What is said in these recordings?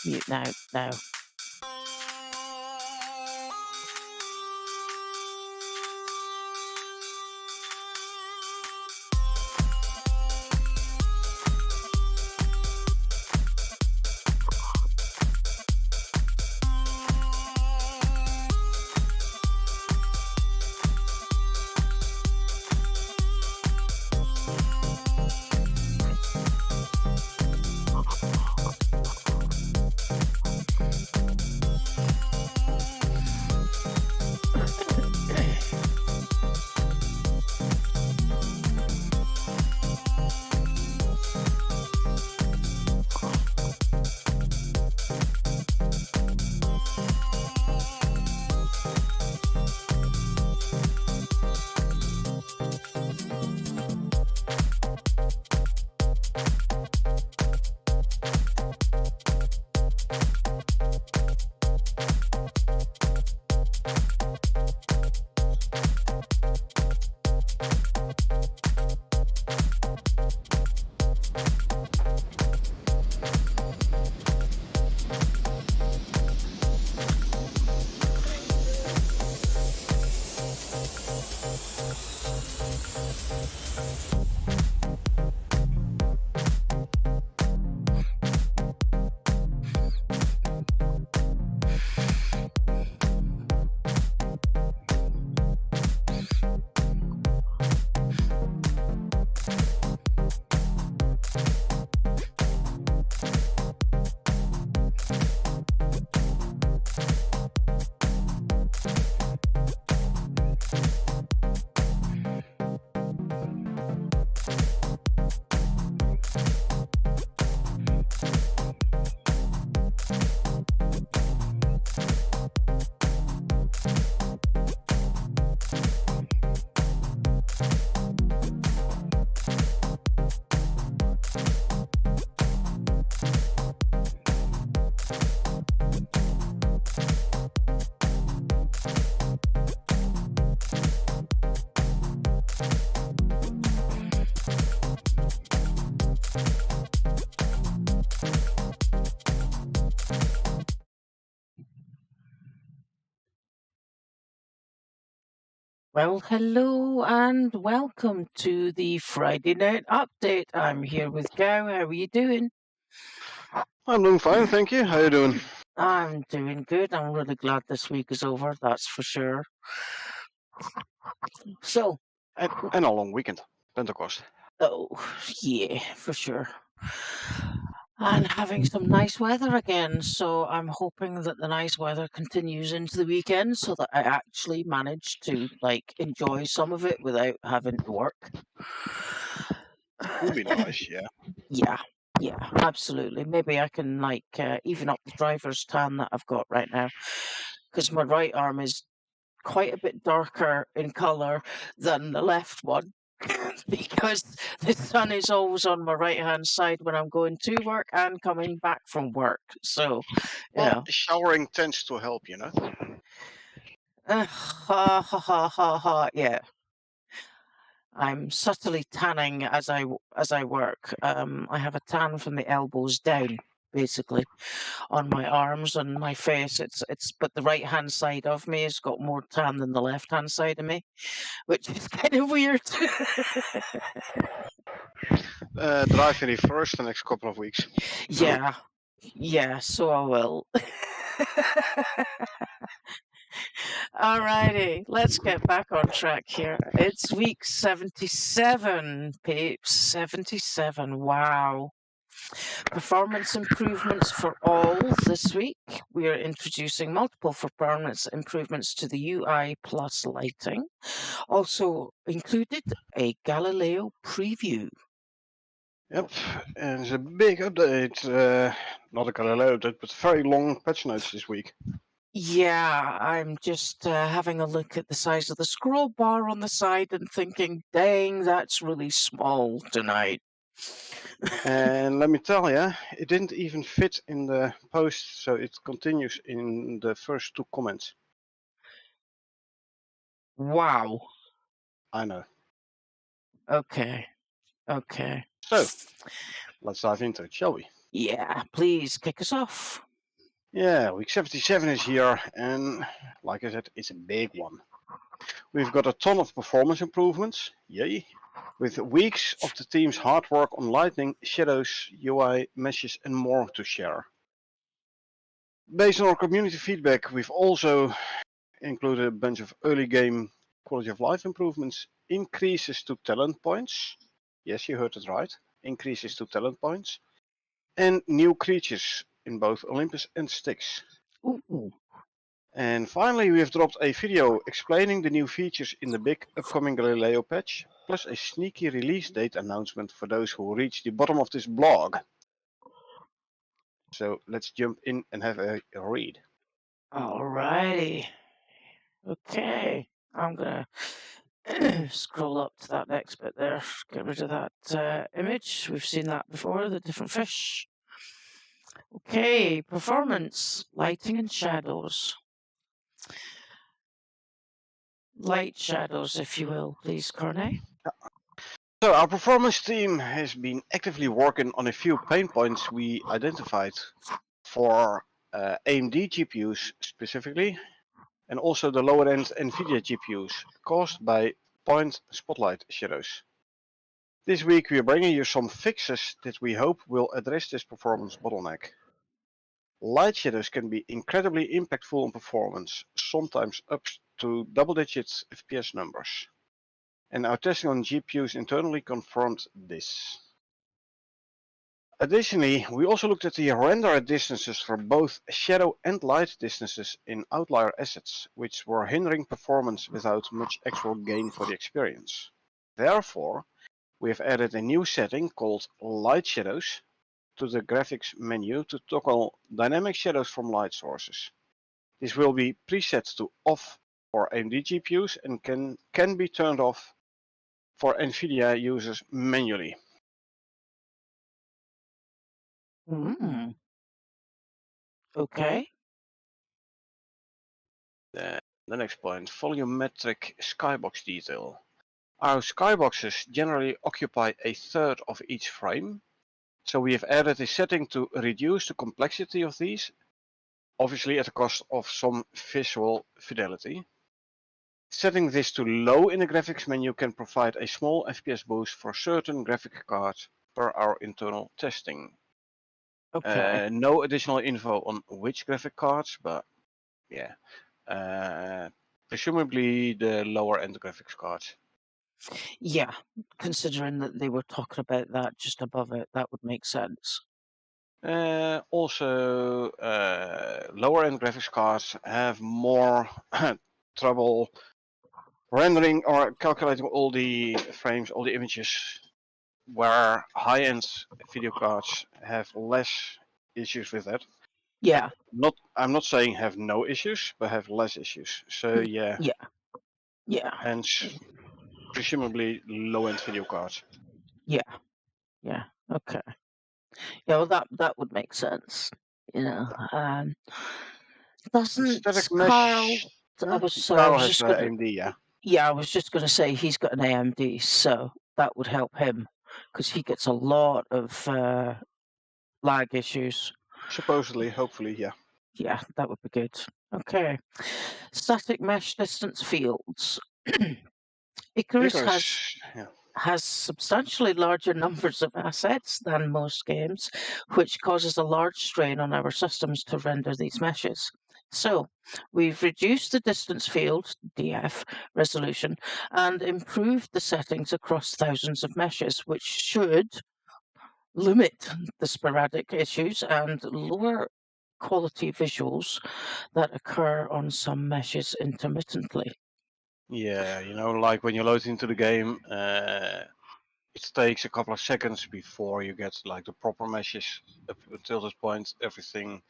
Mute now. Now. Well, hello and welcome to the Friday night update. I'm here with Gow. How are you doing? I'm doing fine, thank you. How are you doing? I'm doing good. I'm really glad this week is over, that's for sure. So, And a long weekend, Pentecost. oh, yeah, for sure. And having some nice weather again, so I'm hoping that the nice weather continues into the weekend so that I actually manage to, enjoy some of it without having to work. Would be nice, yeah. Yeah, absolutely. Maybe I can even up the driver's tan that I've got right now, because my right arm is quite a bit darker in colour than the left one. Because the sun is always on my right hand side when I'm going to work and coming back from work. So, Well, showering tends to help, ha ha ha ha ha. Yeah, I'm subtly tanning as I work. I have a tan from the elbows down, basically, on my arms and my face. But the right hand side of me has got more tan than the left hand side of me, which is kind of weird. Drive in reverse the next couple of weeks. Yeah, so I will. Alrighty, let's get back on track here. It's week 77, Peeps. 77, wow. Performance improvements for all this week. We are introducing multiple performance improvements to the UI plus lighting. Also included a Galileo preview. Yep, and it's a big update. Not a Galileo update, but very long patch notes this week. Yeah, I'm just having a look at the size of the scroll bar on the side and thinking, dang, that's really small tonight. And let me tell you, it didn't even fit in the post, so it continues in the first two comments. Wow. I know. Okay. So, let's dive into it, shall we? Yeah, please kick us off. Yeah, week 77 is here, and like I said, it's a big one. We've got a ton of performance improvements, yay, with weeks of the team's hard work on lighting, shadows, UI, meshes, and more to share. Based on our community feedback, we've also included a bunch of early game quality of life improvements, increases to talent points. Yes, you heard it right. Increases to talent points. And new creatures in both Olympus and Styx. Ooh. And finally, we have dropped a video explaining the new features in the big upcoming Galileo patch, plus a sneaky release date announcement for those who reach the bottom of this blog. So let's jump in and have a read. Alrighty. Okay. I'm gonna scroll up to that next bit there. Get rid of that image. We've seen that before, the different fish. Okay, performance, lighting and shadows. Light shadows, if you will, please, Corne. So our performance team has been actively working on a few pain points we identified for AMD GPUs specifically, and also the lower end NVIDIA GPUs caused by point spotlight shadows. This week we are bringing you some fixes that we hope will address this performance bottleneck. Light shadows can be incredibly impactful on performance, sometimes up to double-digit FPS numbers. And our testing on GPUs internally confirmed this. Additionally, we also looked at the render distances for both shadow and light distances in outlier assets, which were hindering performance without much actual gain for the experience. Therefore, we have added a new setting called Light Shadows to the graphics menu to toggle dynamic shadows from light sources. This will be preset to off for AMD GPUs and can be turned off for NVIDIA users manually. Okay. The next point, volumetric skybox detail. Our skyboxes generally occupy a third of each frame, so we have added a setting to reduce the complexity of these, obviously at the cost of some visual fidelity. Setting this to low in the graphics menu can provide a small FPS boost for certain graphic cards per our internal testing. Okay. No additional info on which graphic cards, but yeah. Presumably the lower end graphics cards. Yeah, considering that they were talking about that just above it, that would make sense. Also, lower end graphics cards have more trouble rendering or calculating all the frames, all the images, where high end video cards have less issues with that. Yeah. I'm not saying have no issues, but have less issues. So yeah. Yeah. And presumably low end video cards. Yeah. Okay. Yeah, well, that would make sense. You know, doesn't Static Carl? mesh. I was sorry. I Carl was has just gonna. AMD, yeah. Yeah, I was just gonna say he's got an AMD, so that would help him because he gets a lot of lag issues. Supposedly, hopefully, yeah. Yeah, that would be good. Okay. Static mesh distance fields. Icarus has substantially larger numbers of assets than most games, which causes a large strain on our systems to render these meshes. So we've reduced the distance field, DF, resolution, and improved the settings across thousands of meshes, which should limit the sporadic issues and lower quality visuals that occur on some meshes intermittently. Yeah, you know, like when you load into the game, it takes a couple of seconds before you get like the proper meshes. Up until this point, everything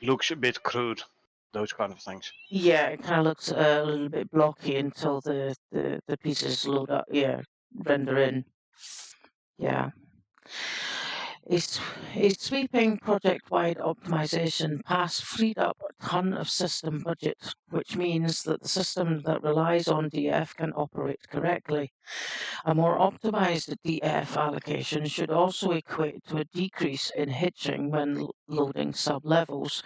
looks a bit crude. Those kind of things. Yeah, it kind of looks a little bit blocky until the pieces load up. Yeah, render in. Yeah. A sweeping project-wide optimization pass freed up a ton of system budget, which means that the system that relies on DF can operate correctly. A more optimized DF allocation should also equate to a decrease in hitching when loading sub-levels,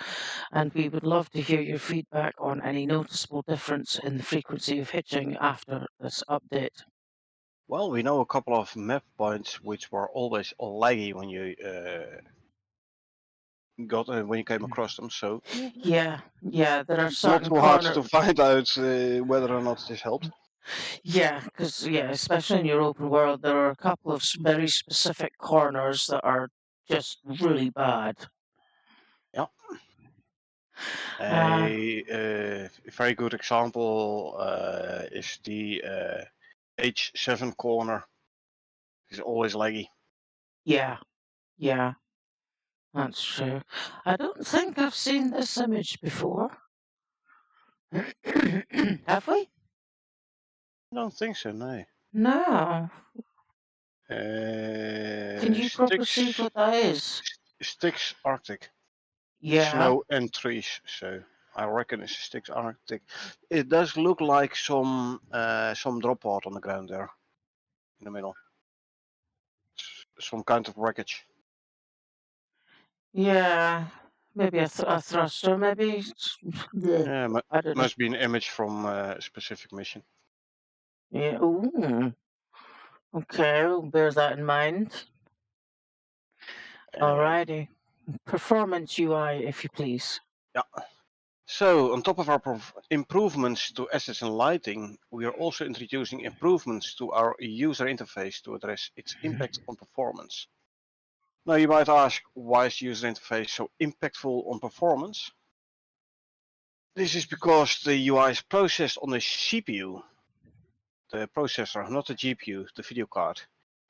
and we would love to hear your feedback on any noticeable difference in the frequency of hitching after this update. Well, we know a couple of map points which were always laggy when you when you came across them. So Yeah, there are it's not certain too hard to corners. find out whether or not this helped. Yeah, because especially in your open world, there are a couple of very specific corners that are just really bad. Yeah. Uh, A very good example is the H7 corner. It's always laggy. yeah, that's true. I don't think I've seen this image before. Have we? I don't think so, no. No. Can you perceive what that is? Styx Arctic. Yeah, Snow and trees, so I reckon it's Styx Arctic. It does look like some drop pod on the ground there in the middle. Some kind of wreckage. yeah. Maybe a thruster, maybe. Yeah, I don't know. must be an image from a specific mission. Yeah. Ooh. Okay, we'll bear that in mind. Anyway. Alrighty. Performance UI, if you please. Yeah. So, on top of our improvements to assets and lighting, we are also introducing improvements to our user interface to address its impact on performance. Now, you might ask, why is user interface so impactful on performance? This is because the UI is processed on the CPU, the processor, not the GPU, the video card,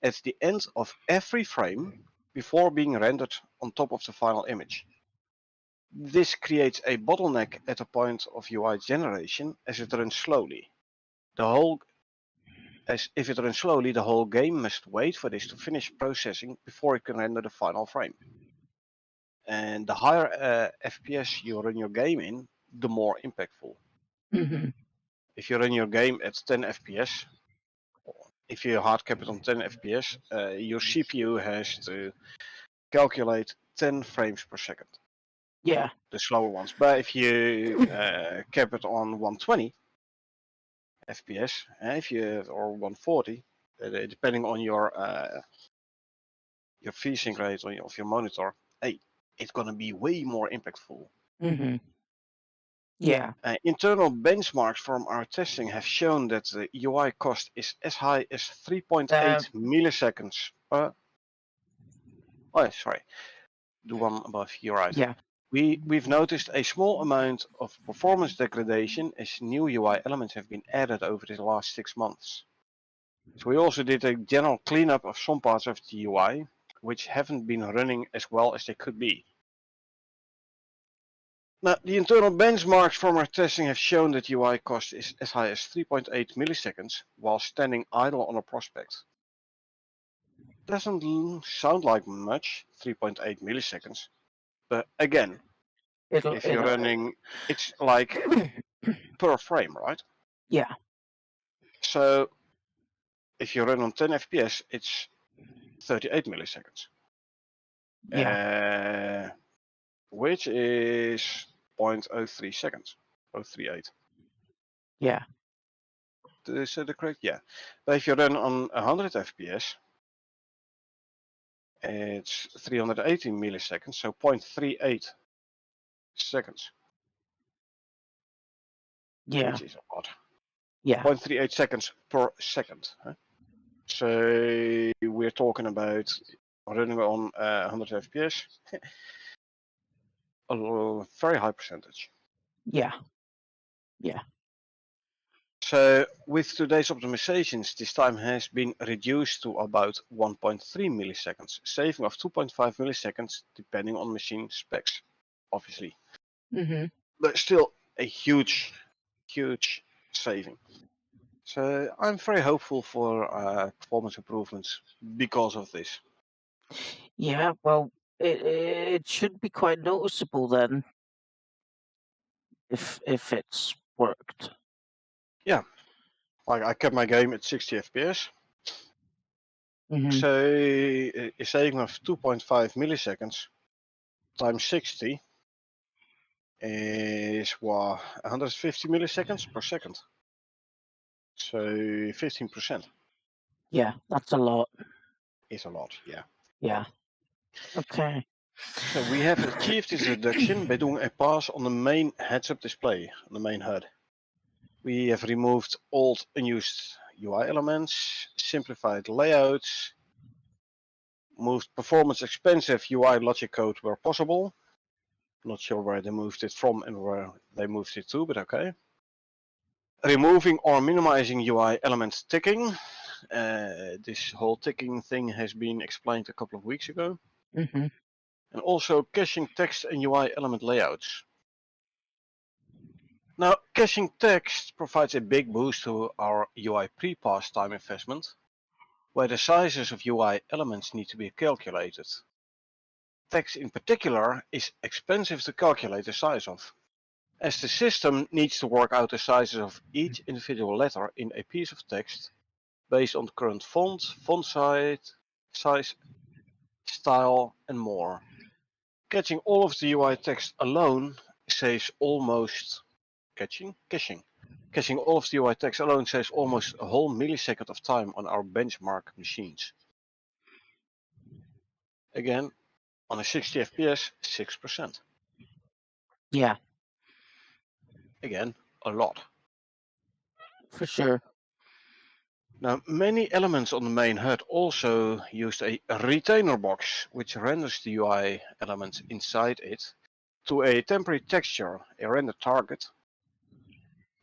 at the end of every frame before being rendered on top of the final image. This creates a bottleneck at the point of UI generation as it runs slowly. If it runs slowly, the whole game must wait for this to finish processing before it can render the final frame. And the higher FPS you run your game in, the more impactful. Mm-hmm. If you run your game at 10 FPS, if you hard cap it on 10 FPS, your CPU has to calculate 10 frames per second. Yeah. The slower ones. But if you cap it on 120 FPS, or 140, depending on your VSync rate of your monitor, hey, it's gonna be way more impactful. Mm-hmm. Yeah. Internal benchmarks from our testing have shown that the UI cost is as high as 3.8 milliseconds. Sorry, the one above, you're right. Yeah. We've noticed a small amount of performance degradation as new UI elements have been added over the last 6 months. So we also did a general cleanup of some parts of the UI, which haven't been running as well as they could be. Now, the internal benchmarks from our testing have shown that UI cost is as high as 3.8 milliseconds while standing idle on a prospect. Doesn't sound like much, 3.8 milliseconds, but again, if you're running, it's like per frame, right? Yeah. So if you run on 10 FPS, it's 38 milliseconds. Yeah. Which is 0.03 seconds, 0.38. Yeah. Is that correct? Yeah. But if you run on 100 FPS, it's 380 milliseconds, so 0.38 seconds. Yeah. Which is a lot. Yeah. 0.38 seconds per second. Huh? So we're talking about running on 100 FPS, a very high percentage. Yeah. Yeah. So with today's optimizations, this time has been reduced to about 1.3 milliseconds, saving of 2.5 milliseconds depending on machine specs, obviously. Mm-hmm. But still a huge saving. So I'm very hopeful for performance improvements because of this. Yeah, well, it should be quite noticeable then, if it's worked. Yeah, like I kept my game at 60 FPS. Hmm. So a saving of 2.5 milliseconds times 60 is what 150 milliseconds per second. So 15% Yeah, that's a lot. is a lot. Yeah. Yeah. Okay. So we have achieved this reduction by doing a pass on the main heads-up display on the main HUD. We have removed old unused UI elements, simplified layouts, moved performance expensive UI logic code where possible. Not sure where they moved it from and where they moved it to, but okay. Removing or minimizing UI element ticking. This whole ticking thing has been explained a couple of weeks ago. Hmm. And also caching text and UI element layouts. Now, caching text provides a big boost to our UI pre-pass time investment, where the sizes of UI elements need to be calculated. Text in particular is expensive to calculate the size of, as the system needs to work out the sizes of each individual letter in a piece of text based on current font size, style, and more. Catching all of the UI text alone saves almost caching all of the UI text alone saves almost a whole millisecond of time on our benchmark machines. Again, on a 60 FPS, 6%. Yeah, Again, a lot. for sure. Now, many elements on the main HUD also used a retainer box, which renders the UI elements inside it to a temporary texture, a render target,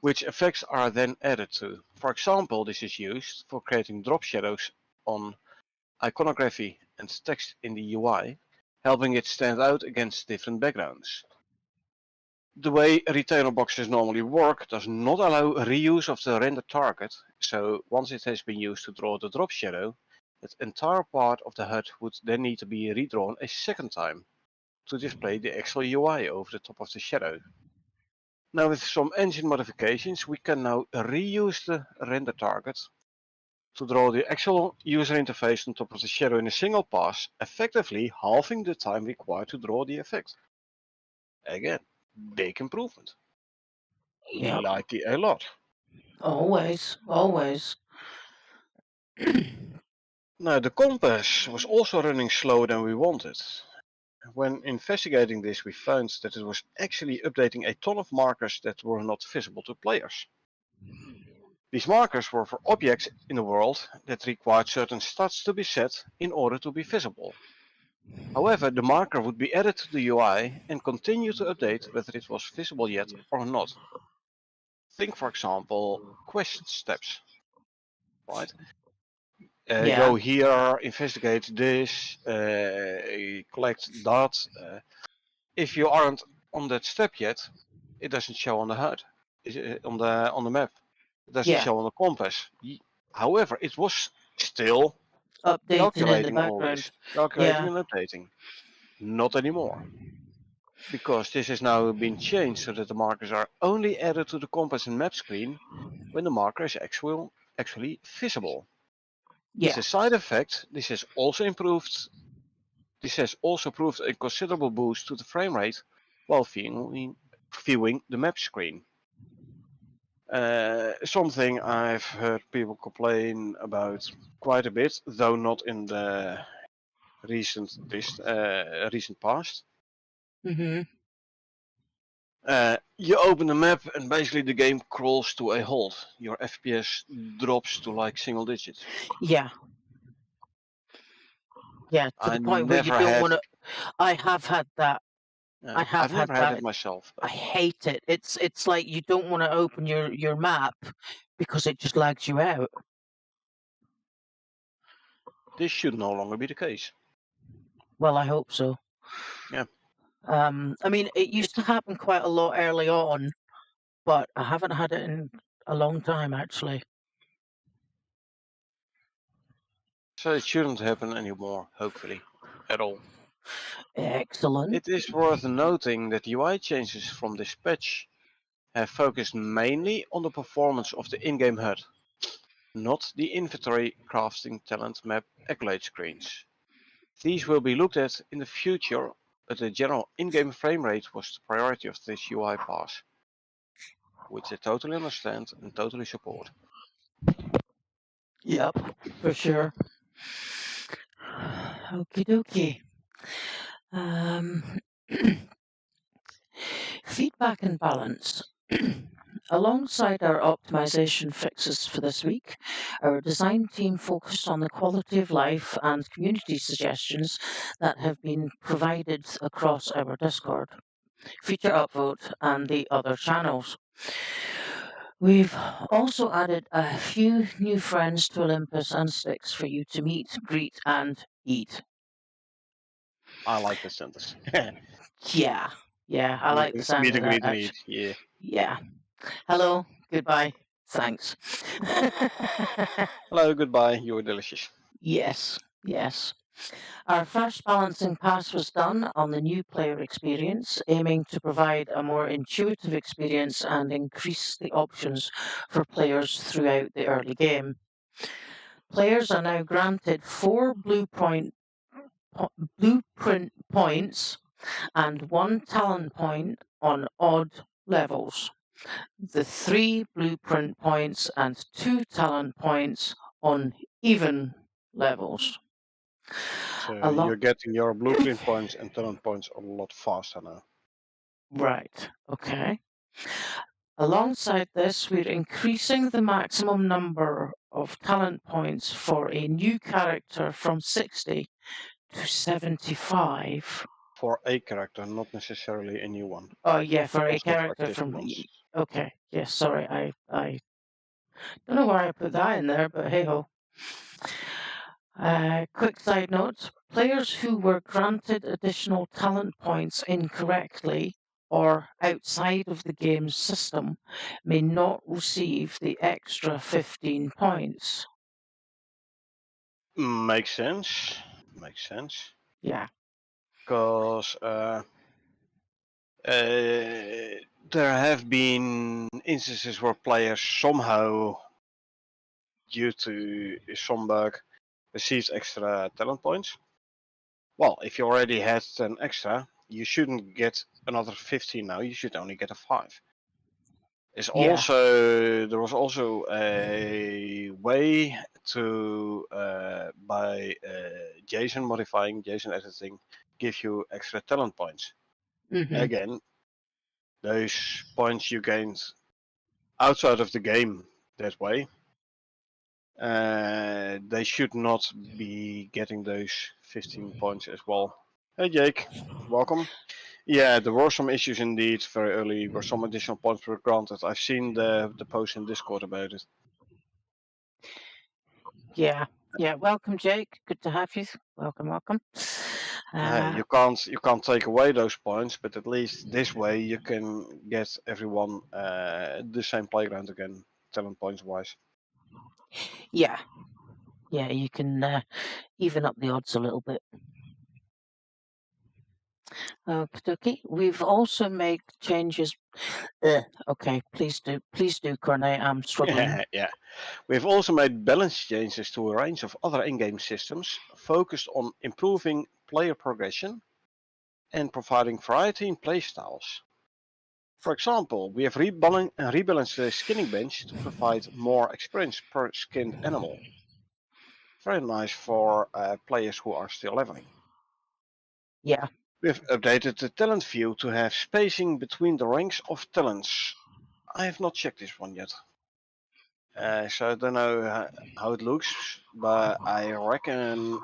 which effects are then added to. For example, this is used for creating drop shadows on iconography and text in the UI, helping it stand out against different backgrounds. The way retainer boxes normally work does not allow reuse of the render target, so once it has been used to draw the drop shadow, that entire part of the HUD would then need to be redrawn a second time to display the actual UI over the top of the shadow. Now with some engine modifications, we can now reuse the render target to draw the actual user interface on top of the shadow in a single pass, effectively halving the time required to draw the effect. Again, big improvement. We Yeah, like it a lot. always, always. Now the compass was also running slower than we wanted. When investigating this, we found that it was actually updating a ton of markers that were not visible to players. These markers were for objects in the world that required certain stats to be set in order to be visible. However, the marker would be added to the UI and continue to update whether it was visible yet or not. Think, for example, quest steps, right? Yeah, Go here, investigate this, collect that. If you aren't on that step yet, it doesn't show on the HUD, on the map. It doesn't yeah. show on the compass. However, it was still Updating in the calculating all background. this, calculating Yeah, and updating. Not anymore, because this has now been changed so that the markers are only added to the compass and map screen when the marker is actually visible. As yeah, a side effect, this has also proved a considerable boost to the frame rate while viewing the map screen. Something I've heard people complain about quite a bit, though not in the recent past. hmm, You open the map and basically the game crawls to a halt. Your FPS drops to like single digits. yeah, yeah. To I the point where you never don't had, want to. I have had that. I have I've had never had that. it myself, I but hate it. It's like you don't want to open your map because it just lags you out. this should no longer be the case. Well, I hope so. Yeah. I mean, it used to happen quite a lot early on, but I haven't had it in a long time actually. So it shouldn't happen anymore, hopefully. at all. Excellent. It is worth noting that UI changes from this patch have focused mainly on the performance of the in-game HUD, not the inventory crafting talent map accolade screens. These will be looked at in the future, but the general in-game frame rate was the priority of this UI pass, which I totally understand and totally support. Yep, for sure. Okie dokie. Feedback and balance. Alongside our optimization fixes for this week, our design team focused on the quality of life and community suggestions that have been provided across our Discord, feature upvote, and the other channels. We've also added a few new friends to Olympus and Styx for you to meet, greet, and eat. I like this sentence. Yeah, I like the sound Meet of and that greet and actually. eat, yeah. Yeah. Hello, goodbye, thanks. Hello, goodbye, you're delicious. Yes. Our first balancing pass was done on the new player experience, aiming to provide a more intuitive experience and increase the options for players throughout the early game. Players are now granted 4 blueprint points and 1 talent point on odd levels. The 3 blueprint points and 2 talent points on even levels. So you're getting your blueprint points and talent points a lot faster now. Right, okay. Alongside this, we're increasing the maximum number of talent points for a new character from 60 to 75. For a character, not necessarily a new one. Oh yeah, for a Also for character existing from... ones. Okay, yes, sorry, I don't know why I put that in there, but hey ho. Quick side note, players who were granted additional talent points incorrectly or outside of the game's system may not receive the extra 15 points. Makes sense. Yeah. Because there have been instances where players somehow, due to some bug, received extra talent points. Well, if you already had 10 extra, you shouldn't get another 15 now, you should only get a 5. There was also a way to by JSON modifying, JSON editing, give you extra talent points. Again, those points you gained outside of the game that way, they should not be getting those 15 points as well. Hey Jake, welcome. Yeah, there were some issues indeed very early where some additional points were granted. I've seen the post in Discord about it. Yeah. Welcome, Jake. Good to have you. Welcome. You can't take away those points, but at least this way you can get everyone the same playground again, talent points wise. Yeah. You can even up the odds a little bit. Okay. We've also made changes. Okay, please do, Cornet. I'm struggling. Yeah. We've also made balance changes to a range of other in-game systems focused on improving player progression and providing variety in playstyles. For example, we have rebalanced the skinning bench to provide more experience per skinned animal. Very nice for players who are still leveling. Yeah. We've updated the talent view to have spacing between the ranks of talents. I have not checked this one yet. So I don't know how it looks, but I reckon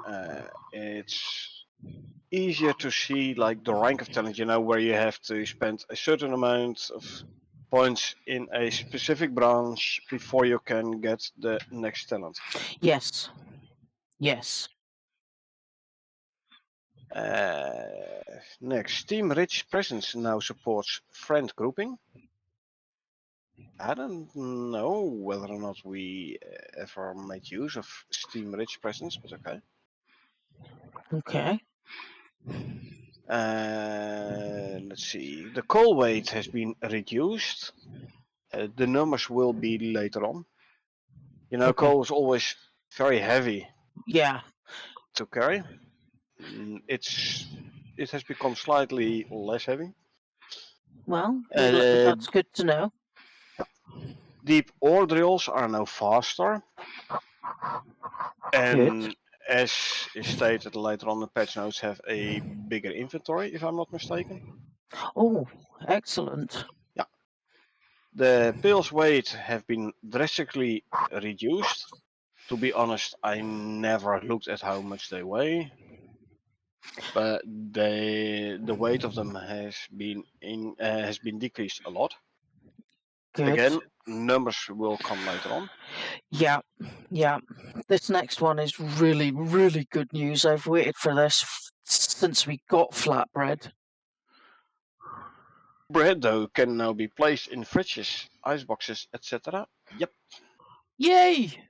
it's easier to see like the rank of talent, where you have to spend a certain amount of points in a specific branch before you can get the next talent. Yes. Next, Team Rich Presence now supports friend grouping. I don't know whether or not we ever made use of Steam Rich Presence, but okay. Okay. Let's see. The coal weight has been reduced. The numbers will be later on. You know, Okay. coal is always very heavy Yeah. to carry. It has become slightly less heavy. Well, Uh, that's good to know. Deep ore drills are now faster, Good. and as is stated later on, the patch notes have a bigger inventory, if I'm not mistaken. Oh, excellent. Yeah. The pills weight have been drastically reduced. To be honest, I never looked at how much they weigh, but the weight of them has been decreased a lot. Good. Again, numbers will come later on. Yeah. Yeah. This next one is really, really good news. I've waited for this since we got flatbread. Bread though can now be placed in fridges, ice boxes, etc. Yep, Yay!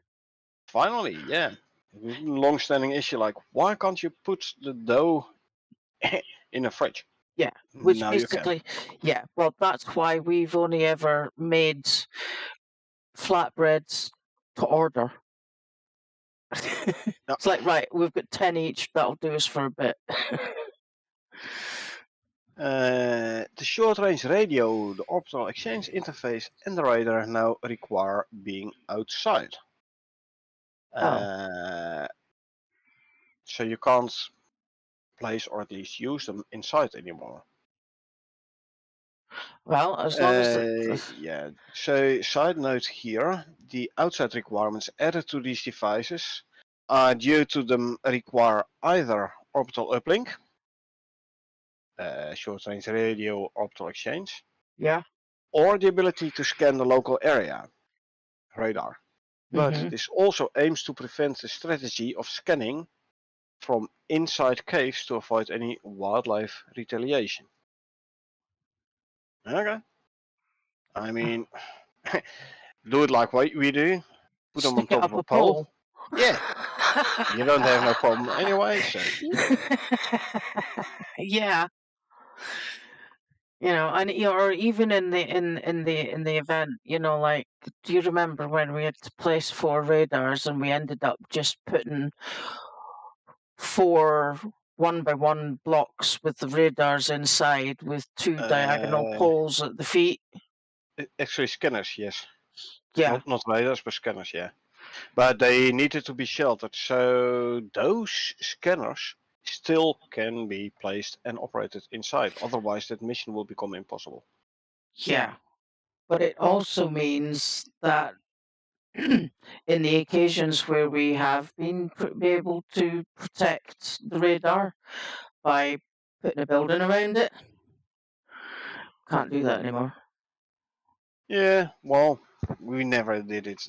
finally, yeah. Long-standing issue like why can't you put the dough in a fridge? Yeah. Which Now you can. basically, yeah. Well, that's why we've only ever made flatbreads to order. It's like, right, we've got 10 each, that'll do us for a bit. The short-range radio, the orbital exchange interface, and the radar now require being outside. So you can't place or at least use them inside anymore. Well, as long as yeah. So side note here, the outside requirements added to these devices are due to them require either orbital uplink, short-range radio, orbital exchange, yeah. or the ability to scan the local area, radar. But Mhm. this also aims to prevent the strategy of scanning from inside caves to avoid any wildlife retaliation. Okay. I mean, do it like we do. Put them on Stick it top of up a a pole. pole. Yeah, you don't have no problem anyway. So Yeah. And or even in the event, like, do you remember when we had to place 4 radars and we ended up just putting 4 1-by-1 blocks with the radars inside with 2 diagonal poles at the feet? actually, scanners, yes. Yeah. Not radars, but scanners, yeah. But they needed to be sheltered, so those scanners still can be placed and operated inside. Otherwise, that mission will become impossible. Yeah. But it also means that in the occasions where we have been able to protect the radar by putting a building around it, can't do that anymore. Yeah, well, we never did it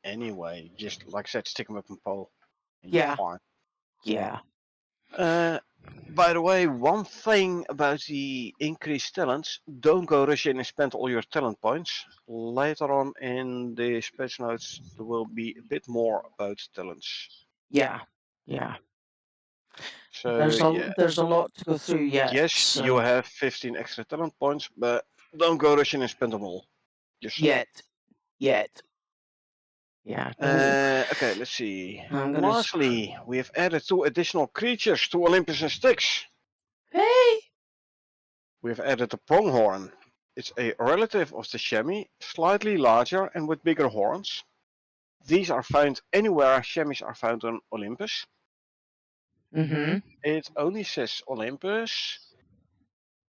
anyway. Just like I said, stick them up in pole, and you're Yeah. fine. Yeah. By the way, one thing about the increased talents, don't go rush in and spend all your talent points. Later on in the patch notes, there will be a bit more about talents. Yeah. Yeah. So, yeah. There's a lot to go through yet. Yes, you have 15 extra talent points, but don't go rush in and spend them all. Just Yet. Yeah. okay, let's see. I'm gonna Lastly, we have added 2 additional creatures to Olympus and Styx. Hey! We have added the pronghorn. It's a relative of the chamois, slightly larger and with bigger horns. These are found anywhere chamois are found on Olympus. Mm-hmm. It only says Olympus,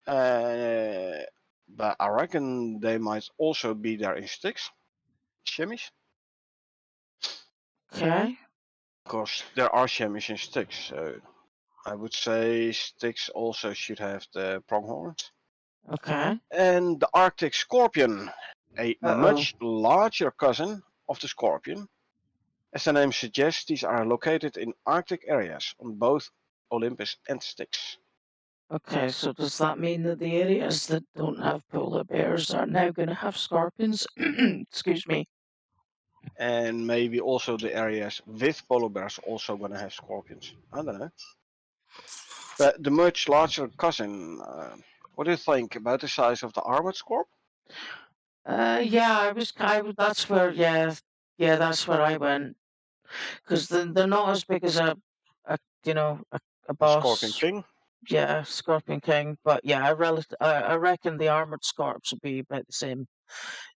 but I reckon they might also be there in Styx, chamois. Okay. Because there are chamois in Styx, so I would say Styx also should have the pronghorns. Okay. And the Arctic scorpion, a Uh-oh. much larger cousin of the scorpion. As the name suggests, these are located in Arctic areas on both Olympus and Styx. Okay, so does that mean that the areas that don't have polar bears are now going to have scorpions? Excuse me. And maybe also the areas with polar bears also gonna have scorpions. I don't know. But the much larger cousin, what do you think about the size of the armored scorp? Yeah, that's where, that's where I went. Because they're not as big as a a The Scorpion boss. King? Yeah, Scorpion King. But yeah, I reckon the armored scorps would be about the same.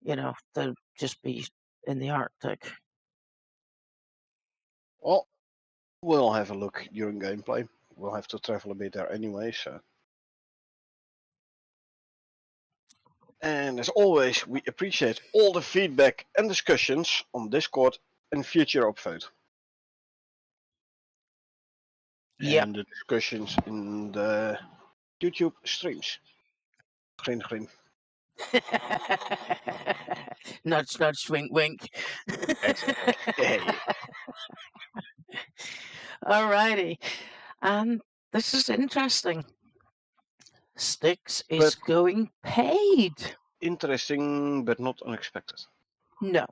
They'll just be in the Arctic. Well, we'll have a look during gameplay. We'll have to travel a bit there anyway, so. And as always, we appreciate all the feedback and discussions on Discord and future upvote. Yep. And the discussions in the YouTube streams. Grin, grin. Nudge, nudge, wink, wink. Exactly. Hey. Alrighty. And this is interesting. Styx is But going paid. interesting, but not unexpected. No.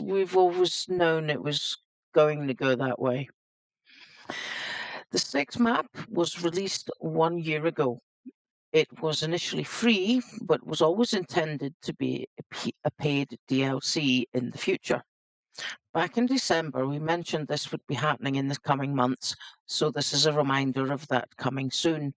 We've always known it was going to go that way. The Styx map was released 1 year ago. It was initially free, but was always intended to be a paid DLC in the future. Back in December, we mentioned this would be happening in the coming months, so this is a reminder of that coming soon.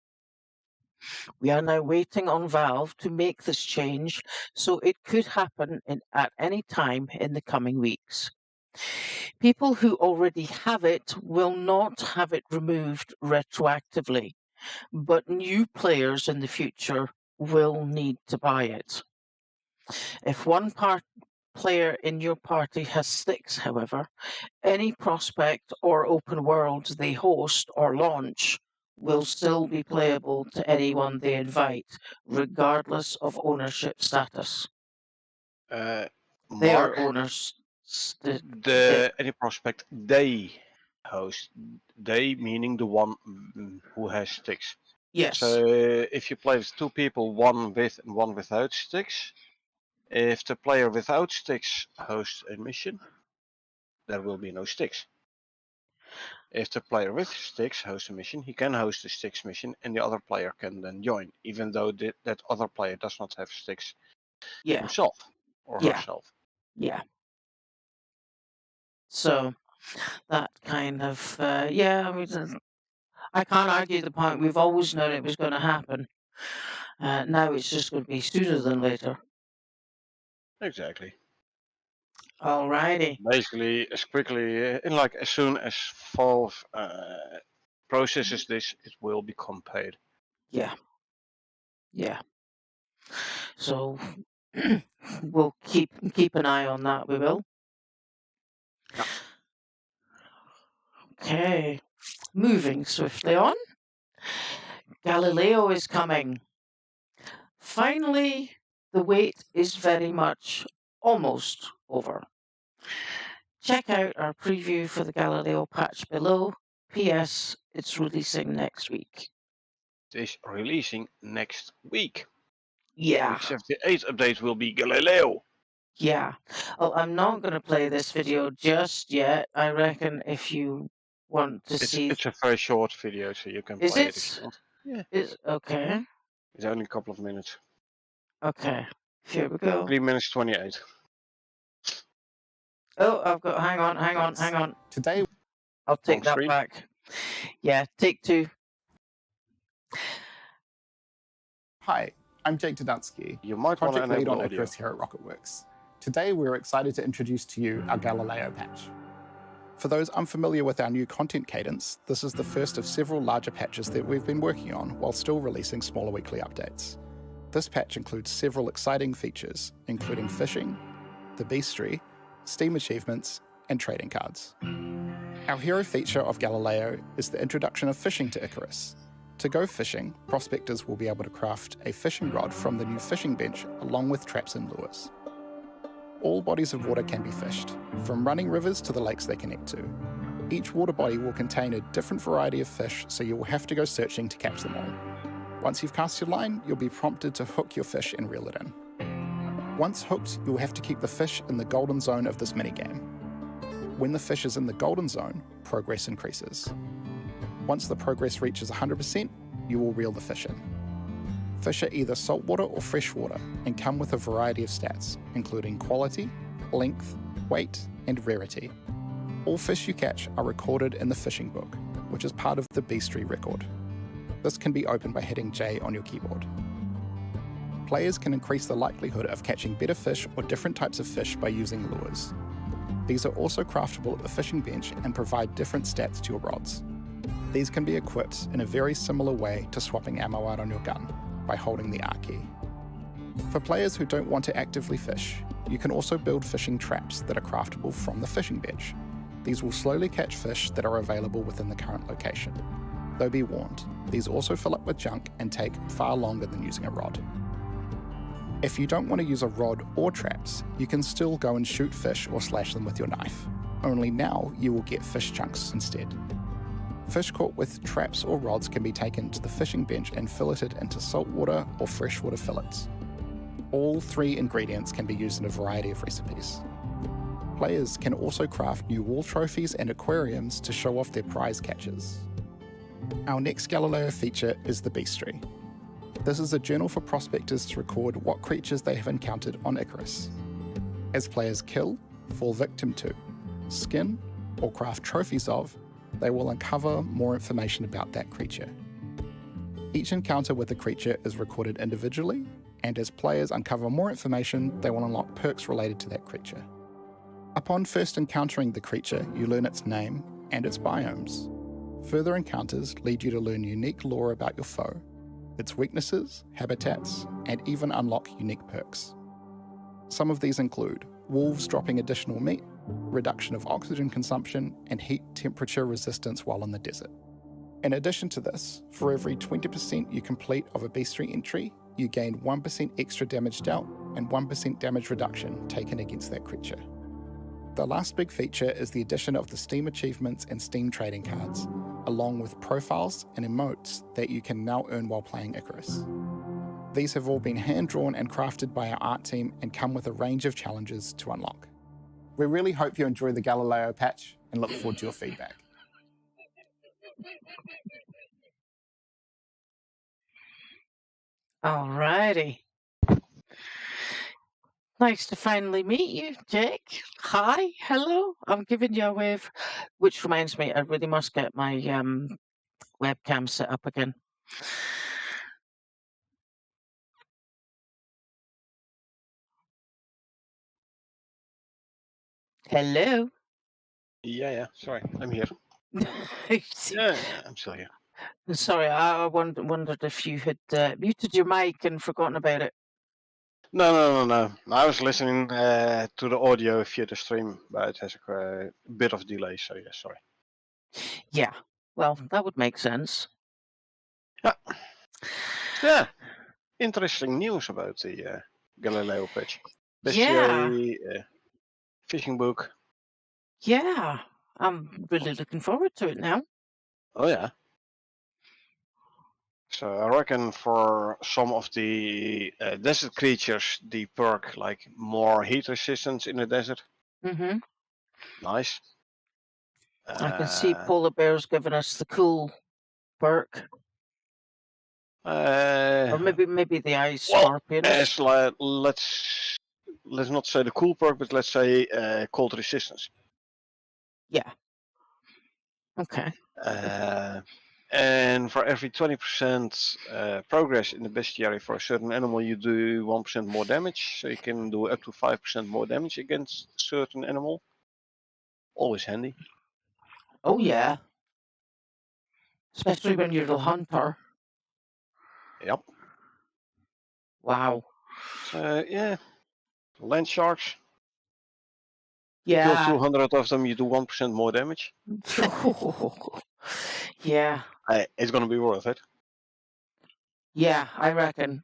We are now waiting on Valve to make this change, so it could happen at any time in the coming weeks. People who already have it will not have it removed retroactively, but new players in the future will need to buy it. If one player in your party has Styx, however, any prospect or open world they host or launch will still be playable to anyone they invite, regardless of ownership status. They are Mark, owners. any prospect they host, they meaning the one who has Styx. Yes. So if you play with two people, one with and one without Styx, if the player without Styx hosts a mission, there will be no Styx. If the player with Styx hosts a mission, he can host a Styx mission and the other player can then join, even though that other player does not have Styx himself or herself. Yeah. So that kind of, I can't argue the point. We've always known it was going to happen. Now it's just going to be sooner than later. Exactly. Alrighty. Basically, as quickly, as soon as Valve processes this, it will become paid. Yeah. So we'll keep an eye on that. We will. Yeah. Okay. Moving swiftly on. Galileo is coming. Finally, the wait is very much almost over. Check out our preview for the Galileo patch below. P.S. It's releasing next week. It is releasing next week. Yeah. Week 78 update will be Galileo. Yeah. Oh, I'm not going to play this video just yet. I reckon if you want to see... It's a very short video, so you can play it if you want. Yeah. Okay. It's only a couple of minutes. Okay. Here we go. 3 minutes 28. Oh, I've got... Hang on. Today... I'll take that back. Yeah, take two. Hi, I'm Jake Dodansky, You might project lead on audio. Icarus here at Rocketworks. Today we're excited to introduce to you our Galileo patch. For those unfamiliar with our new content cadence, this is the first of several larger patches that we've been working on while still releasing smaller weekly updates. This patch includes several exciting features, including fishing, the bestiary, Steam achievements, and trading cards. Our hero feature of Galileo is the introduction of fishing to Icarus. To go fishing, prospectors will be able to craft a fishing rod from the new fishing bench along with traps and lures. All bodies of water can be fished, from running rivers to the lakes they connect to. Each water body will contain a different variety of fish, so you will have to go searching to catch them all. Once you've cast your line, you'll be prompted to hook your fish and reel it in. Once hooked, you'll have to keep the fish in the golden zone of this minigame. When the fish is in the golden zone, progress increases. Once the progress reaches 100%, you will reel the fish in. Fish are either saltwater or freshwater and come with a variety of stats, including quality, length, weight, and rarity. All fish you catch are recorded in the fishing book, which is part of the bestiary record. This can be opened by hitting J on your keyboard. Players can increase the likelihood of catching better fish or different types of fish by using lures. These are also craftable at the fishing bench and provide different stats to your rods. These can be equipped in a very similar way to swapping ammo out on your gun, by holding the R key. For players who don't want to actively fish, you can also build fishing traps that are craftable from the fishing bench. These will slowly catch fish that are available within the current location. Though be warned, these also fill up with junk and take far longer than using a rod. If you don't want to use a rod or traps, you can still go and shoot fish or slash them with your knife. Only now you will get fish chunks instead. Fish caught with traps or rods can be taken to the fishing bench and filleted into saltwater or freshwater fillets. All 3 ingredients can be used in a variety of recipes. Players can also craft new wall trophies and aquariums to show off their prize catches. Our next Galileo feature is the bestiary. This is a journal for prospectors to record what creatures they have encountered on Icarus. As players kill, fall victim to, skin, or craft trophies of, they will uncover more information about that creature. Each encounter with the creature is recorded individually, and as players uncover more information, they will unlock perks related to that creature. Upon first encountering the creature, you learn its name and its biomes. Further encounters lead you to learn unique lore about your foe, its weaknesses, habitats, and even unlock unique perks. Some of these include wolves dropping additional meat, reduction of oxygen consumption, and heat temperature resistance while in the desert. In addition to this, for every 20% you complete of a bestiary entry, you gain 1% extra damage dealt and 1% damage reduction taken against that creature. The last big feature is the addition of the Steam achievements and Steam trading cards, along with profiles and emotes that you can now earn while playing Icarus. These have all been hand-drawn and crafted by our art team and come with a range of challenges to unlock. We really hope you enjoy the Galileo patch and look forward to your feedback. Alrighty. Nice to finally meet you, Jake. Hi, hello. I'm giving you a wave, which reminds me, I really must get my webcam set up again. Hello. Yeah, sorry, I'm here. Yeah, I'm still here. Sorry, I wondered if you had muted your mic and forgotten about it. No. I was listening to the audio via the stream, but it has a bit of delay, so yeah, sorry. Yeah, well, that would make sense. Yeah, interesting news about the Galileo patch. Yeah. Fishing book. Yeah, I'm really looking forward to it now. Oh yeah. So I reckon for some of the desert creatures, the perk like more heat resistance in the desert. Mm-hmm. Nice. I can see polar bears giving us the cool perk. Or maybe the ice scorpions. Let's not say the cool perk, but let's say cold resistance. Yeah. Okay. And for every 20% progress in the bestiary for a certain animal, you do 1% more damage. So you can do up to 5% more damage against a certain animal. Always handy. Oh yeah. Especially when you're the hunter. Yep. Wow. So yeah, land sharks. Yeah. Kill 200 of them, you do 1% more damage. Yeah. It's gonna be worth it. Yeah, I reckon.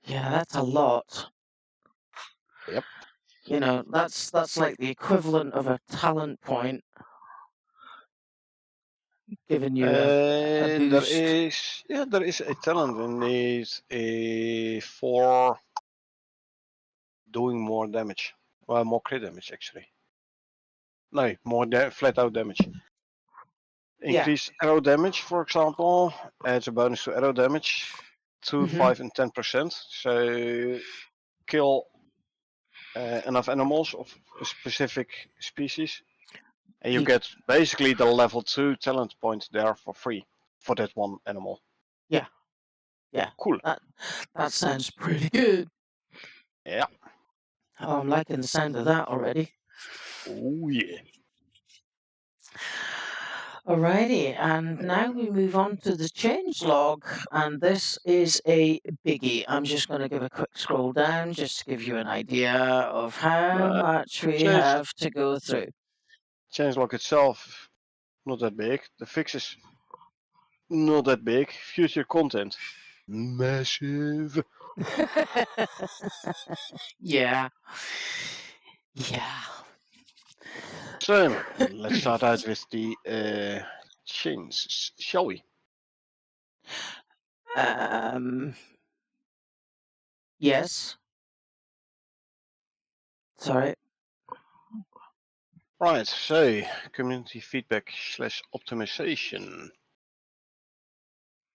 Yeah, that's a lot. Yep. You know, that's like the equivalent of a talent point. Giving you a boost. There is a talent and is for doing more damage. Well, more crit damage actually. No, more flat out damage. Increase arrow damage, for example, adds a bonus to arrow damage, 2, 5, and 10%. So kill enough animals of a specific species, and you get basically the level 2 talent point there for free for that one animal. Yeah. Cool. That sounds pretty good. Yeah. Oh, I'm liking the sound of that already. Oh yeah. Alrighty, and now we move on to the change log, and this is a biggie. I'm just going to give a quick scroll down just to give you an idea of how much we have to go through. Changelog itself, not that big. The fixes, not that big. Future content, massive. Yeah. So let's start out with the changes, shall we? Yes. Sorry. Right, so community feedback / optimization.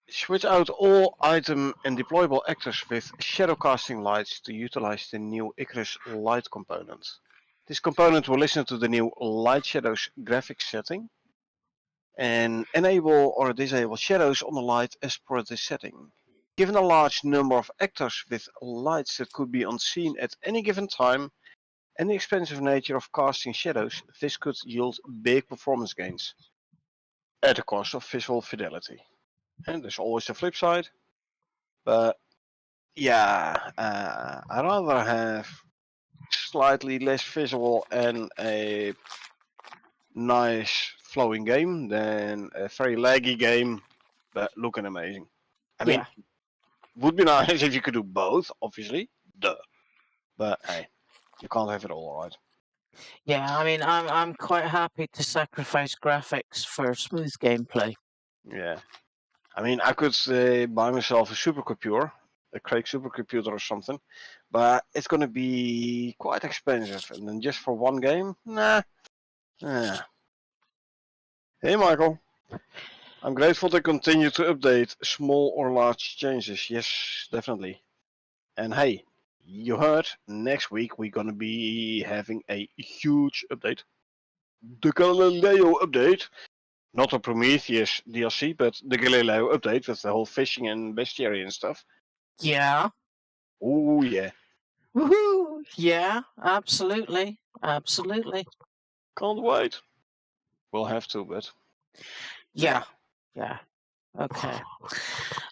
Switch out all item and deployable actors with shadow casting lights to utilize the new Icarus light component. This component will listen to the new light shadows graphics setting and enable or disable shadows on the light as per this setting. Given a large number of actors with lights that could be unseen at any given time, and the expensive nature of casting shadows, this could yield big performance gains at the cost of visual fidelity. And there's always the flip side, but yeah, I'd rather have slightly less visual and a nice flowing game than a very laggy game but looking amazing. I mean, would be nice if you could do both, obviously, duh. But hey, you can't have it all, right? Yeah, I mean, I'm quite happy to sacrifice graphics for smooth gameplay. Yeah. I mean, I could buy myself a supercomputer, a Craig supercomputer or something, but it's gonna be quite expensive. And then just for one game, nah. Hey, Michael. I'm grateful they continue to update small or large changes. Yes, definitely. And hey, you heard, next week we're gonna be having a huge update. The Galileo update. Not the Prometheus DLC, but the Galileo update with the whole fishing and bestiary and stuff. Yeah. Oh yeah. Woohoo! Yeah, absolutely. Absolutely. Can't wait. We'll have to, but Yeah. Okay.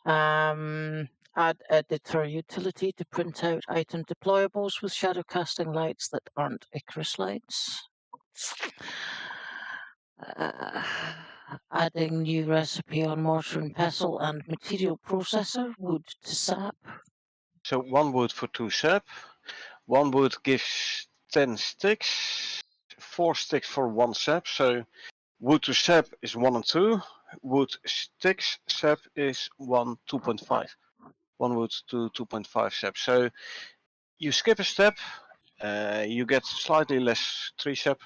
Add editor utility to print out item deployables with shadow casting lights that aren't Icarus lights. Adding new recipe on mortar and pestle and material processor, wood to sap. So 1 wood for 2 sap. 1 wood gives 10 sticks. 4 sticks for 1 sap. So wood to sap is 1 and 2. Wood sticks sap is 1, 2.5. 1 wood to 2.5 sap. So you skip a step, you get slightly less 3 sap.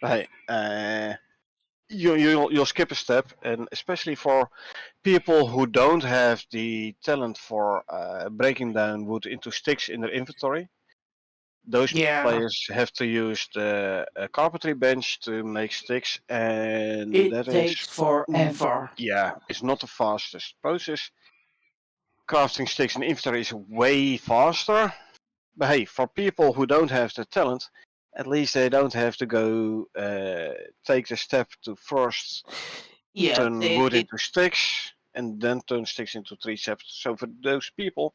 Hey, you'll skip a step, and especially for people who don't have the talent for breaking down wood into sticks in their inventory, those players have to use the carpentry bench to make sticks, and it takes forever. Yeah, it's not the fastest process. Crafting sticks in inventory is way faster, but hey, for people who don't have the talent, at least they don't have to go take the step to first turn wood into sticks and then turn sticks into 3 sap. So for those people,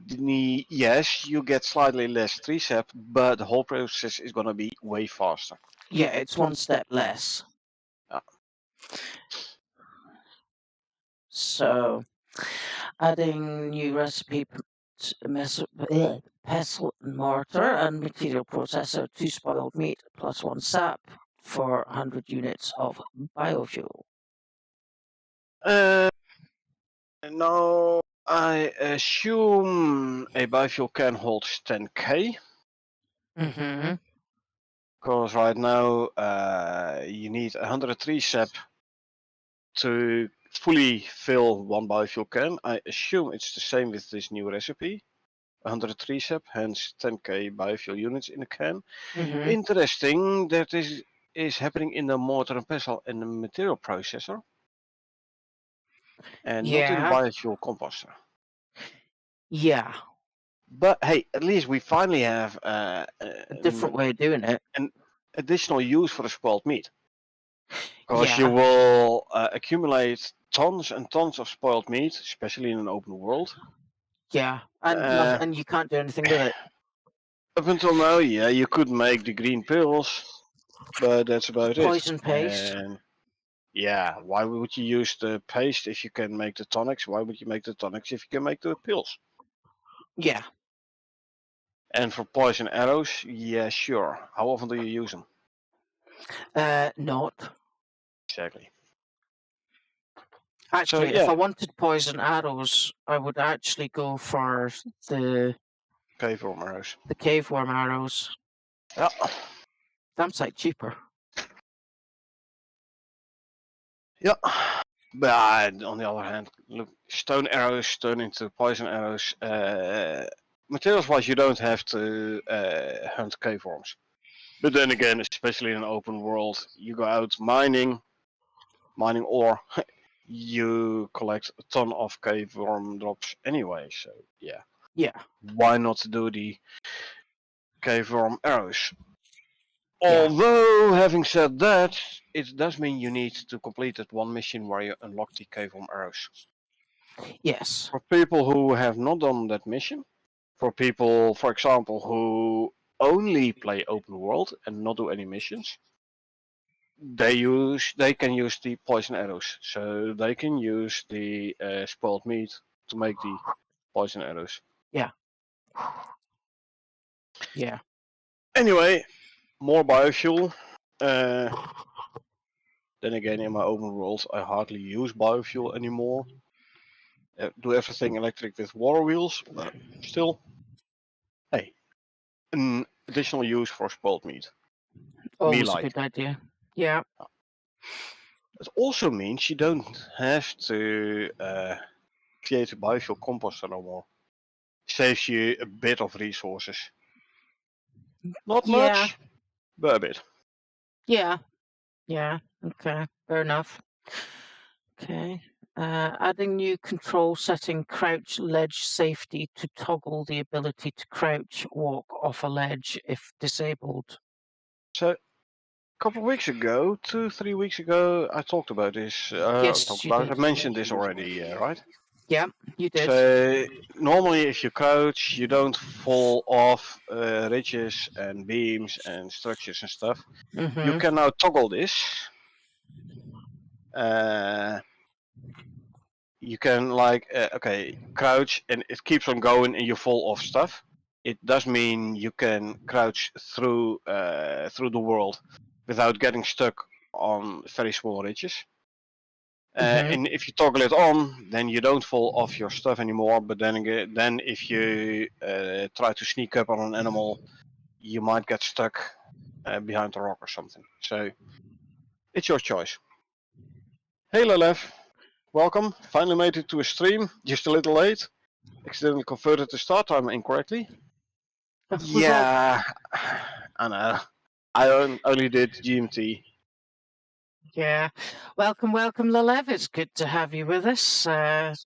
yes, you get slightly less 3 sap, but the whole process is going to be way faster. Yeah, it's 1 step less. So, adding new recipe pestle and mortar and material processor, 2 spoiled meat plus 1 sap for 100 units of biofuel. Now, I assume a biofuel can hold 10k. Mm-hmm. Because right now you need 103 sep to fully fill one biofuel can. I assume it's the same with this new recipe. 103 sep, hence 10k biofuel units in a can. Mm-hmm. Interesting that this is happening in the mortar and pestle and the material processor. And not in the Yeah. biofuel composter. Yeah. But hey, at least we finally have A different way of doing it. an additional use for the spoiled meat. Because you Yeah. will accumulate tons and tons of spoiled meat, especially in an open world. Yeah. And and you can't do anything with it. Up until now, yeah, you could make the green pills, but that's about Poison it. paste. And yeah, why would you use the paste if you can make the tonics? Why would you make the tonics if you can make the pills? Yeah. And for poison arrows, yeah, sure. How often do you use them? Not. Exactly. Actually, yeah. if I wanted poison arrows, I would actually go for the Cave worm arrows. the cave worm arrows. Yeah. Damn sight cheaper. Yeah. But on the other hand, look, stone arrows turn into poison arrows. Materials-wise, you don't have to hunt cave worms. But then again, especially in an open world, you go out mining ore, you collect a ton of cave worm drops anyway. So yeah. Yeah. Why not do the cave worm arrows? Yeah. Although, having said that, it does mean you need to complete that one mission where you unlock the cave worm arrows. Yes. For people who have not done that mission, for people, for example, who only play open world and not do any missions, they can use the poison arrows. So they can use the spoiled meat to make the poison arrows. Yeah. Yeah. Anyway, more biofuel. Then again, in my open world, I hardly use biofuel anymore. Do everything electric with water wheels, but still, hey, an additional use for spoiled meat. Always a like. good idea. Yeah. It also means you don't have to create a biofuel composter no more. Saves you a bit of resources. Not Yeah. much, but a bit. Yeah. Yeah. Okay. Fair enough. Okay. Adding new control setting crouch ledge safety to toggle the ability to crouch walk off a ledge if disabled. So, a couple of weeks ago, 2-3 weeks ago, I talked about this. Yes, you did. I mentioned this already, right? Yeah, you did. So normally, if you crouch, you don't fall off ridges and beams and structures and stuff. Mm-hmm. You can now toggle this. You can crouch and it keeps on going and you fall off stuff. It does mean you can crouch through the world without getting stuck on very small ridges. And if you toggle it on, then you don't fall off your stuff anymore. But then again, if you try to sneak up on an animal, you might get stuck behind a rock or something. So it's your choice. Hey Lelev, welcome. Finally made it to a stream. Just a little late. Accidentally converted the start time incorrectly. Yeah, I know. I only did GMT. Yeah. Welcome, Lelev. It's good to have you with us. I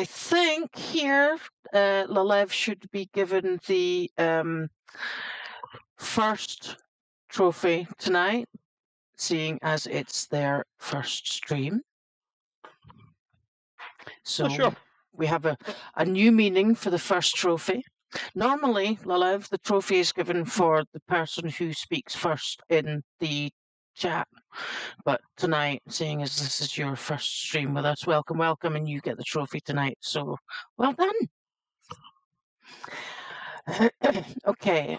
think here Lelev should be given the first trophy tonight, seeing as it's their first stream. So sure. We have a new meaning for the first trophy. Normally, Lelev, the trophy is given for the person who speaks first in the chat. But tonight, seeing as this is your first stream with us, welcome, and you get the trophy tonight. So, well done. Okay,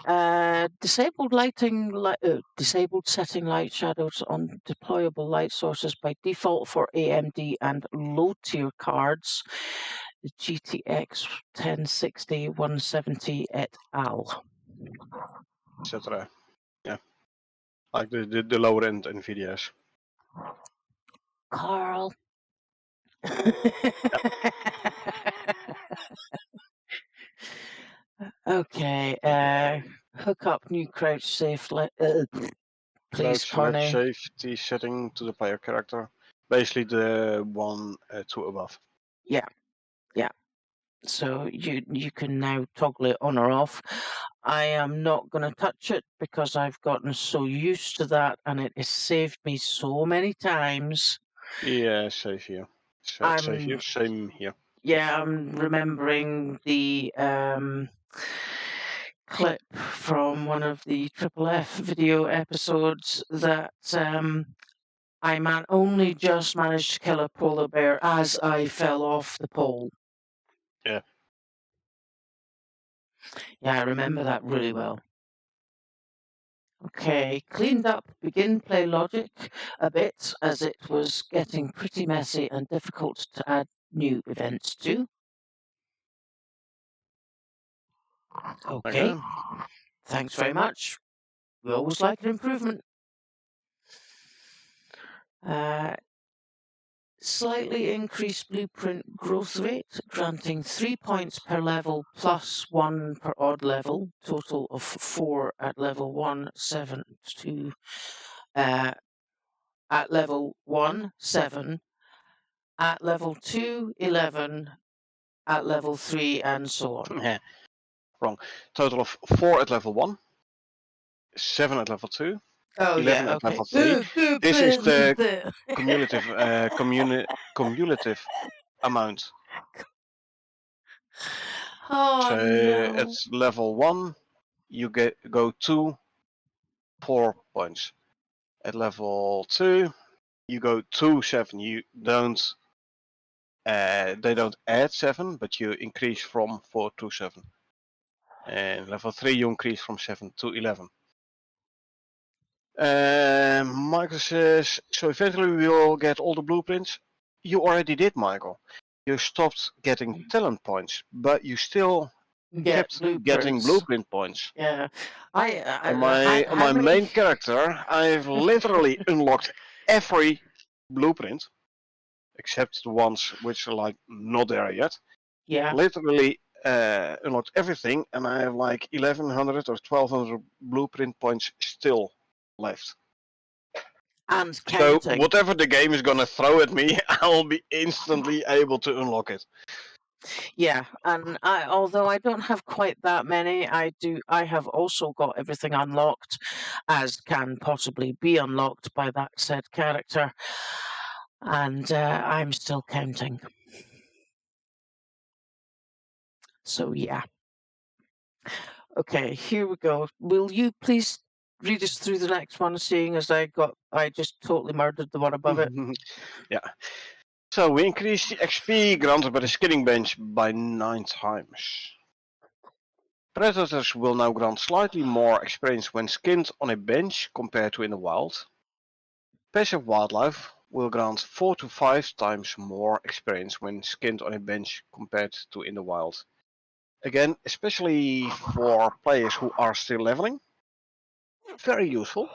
disabled setting light shadows on deployable light sources by default for AMD and low tier cards. The GTX 1060 170 et al. etc. Yeah, like the lower end NVIDIAs. Carl. Okay, hook up new crouch safe. Please, Crouch select Connie. safety setting to the player character. Basically the one to above. Yeah. So you can now toggle it on or off. I am not going to touch it because I've gotten so used to that, and it has saved me so many times. Yeah, save here. Save here. Same here. Yeah, I'm remembering the clip from one of the Triple F video episodes that I only just managed to kill a polar bear as I fell off the pole. Yeah. Yeah, I remember that really well. Okay, cleaned up begin play logic a bit as it was getting pretty messy and difficult to add new events to. Okay, thanks very much. We always like an improvement. Slightly increased blueprint growth rate, granting 3 points per level plus 1 per odd level, total of 4 at level 1, 7, 2. At level 1, 7. At level 2, 11. At level 3, and so on. Wrong. Total of 4 at level 1, 7 at level 2, Oh, 11 yeah, at okay. level 3. This is the cumulative amount. Oh, So no. at level 1, you go 2 4 points. At level 2, you go 2 7. You don't. They don't add 7, but you increase from 4 to 7. And level 3, you increase from 7 to 11. Michael says, so eventually we will get all the blueprints. You already did, Michael. You stopped getting talent points, but you still kept getting blueprint points. Yeah, On my main character, I've literally unlocked every blueprint, except the ones which are like not there yet. Yeah. Literally unlocked everything, and I have like 1100 or 1200 blueprint points still left. And counting. So whatever the game is gonna throw at me, I'll be instantly able to unlock it. Yeah, and although I don't have quite that many, I have also got everything unlocked, as can possibly be unlocked by that said character, and I'm still counting. So yeah. Okay, here we go. Will you please read us through the next one, seeing as I just totally murdered the one above it. Yeah. So we increased the XP granted by the skinning bench by 9 times. Predators will now grant slightly more experience when skinned on a bench compared to in the wild. Passive wildlife will grant 4 to 5 times more experience when skinned on a bench compared to in the wild. Again, especially for players who are still leveling, very useful.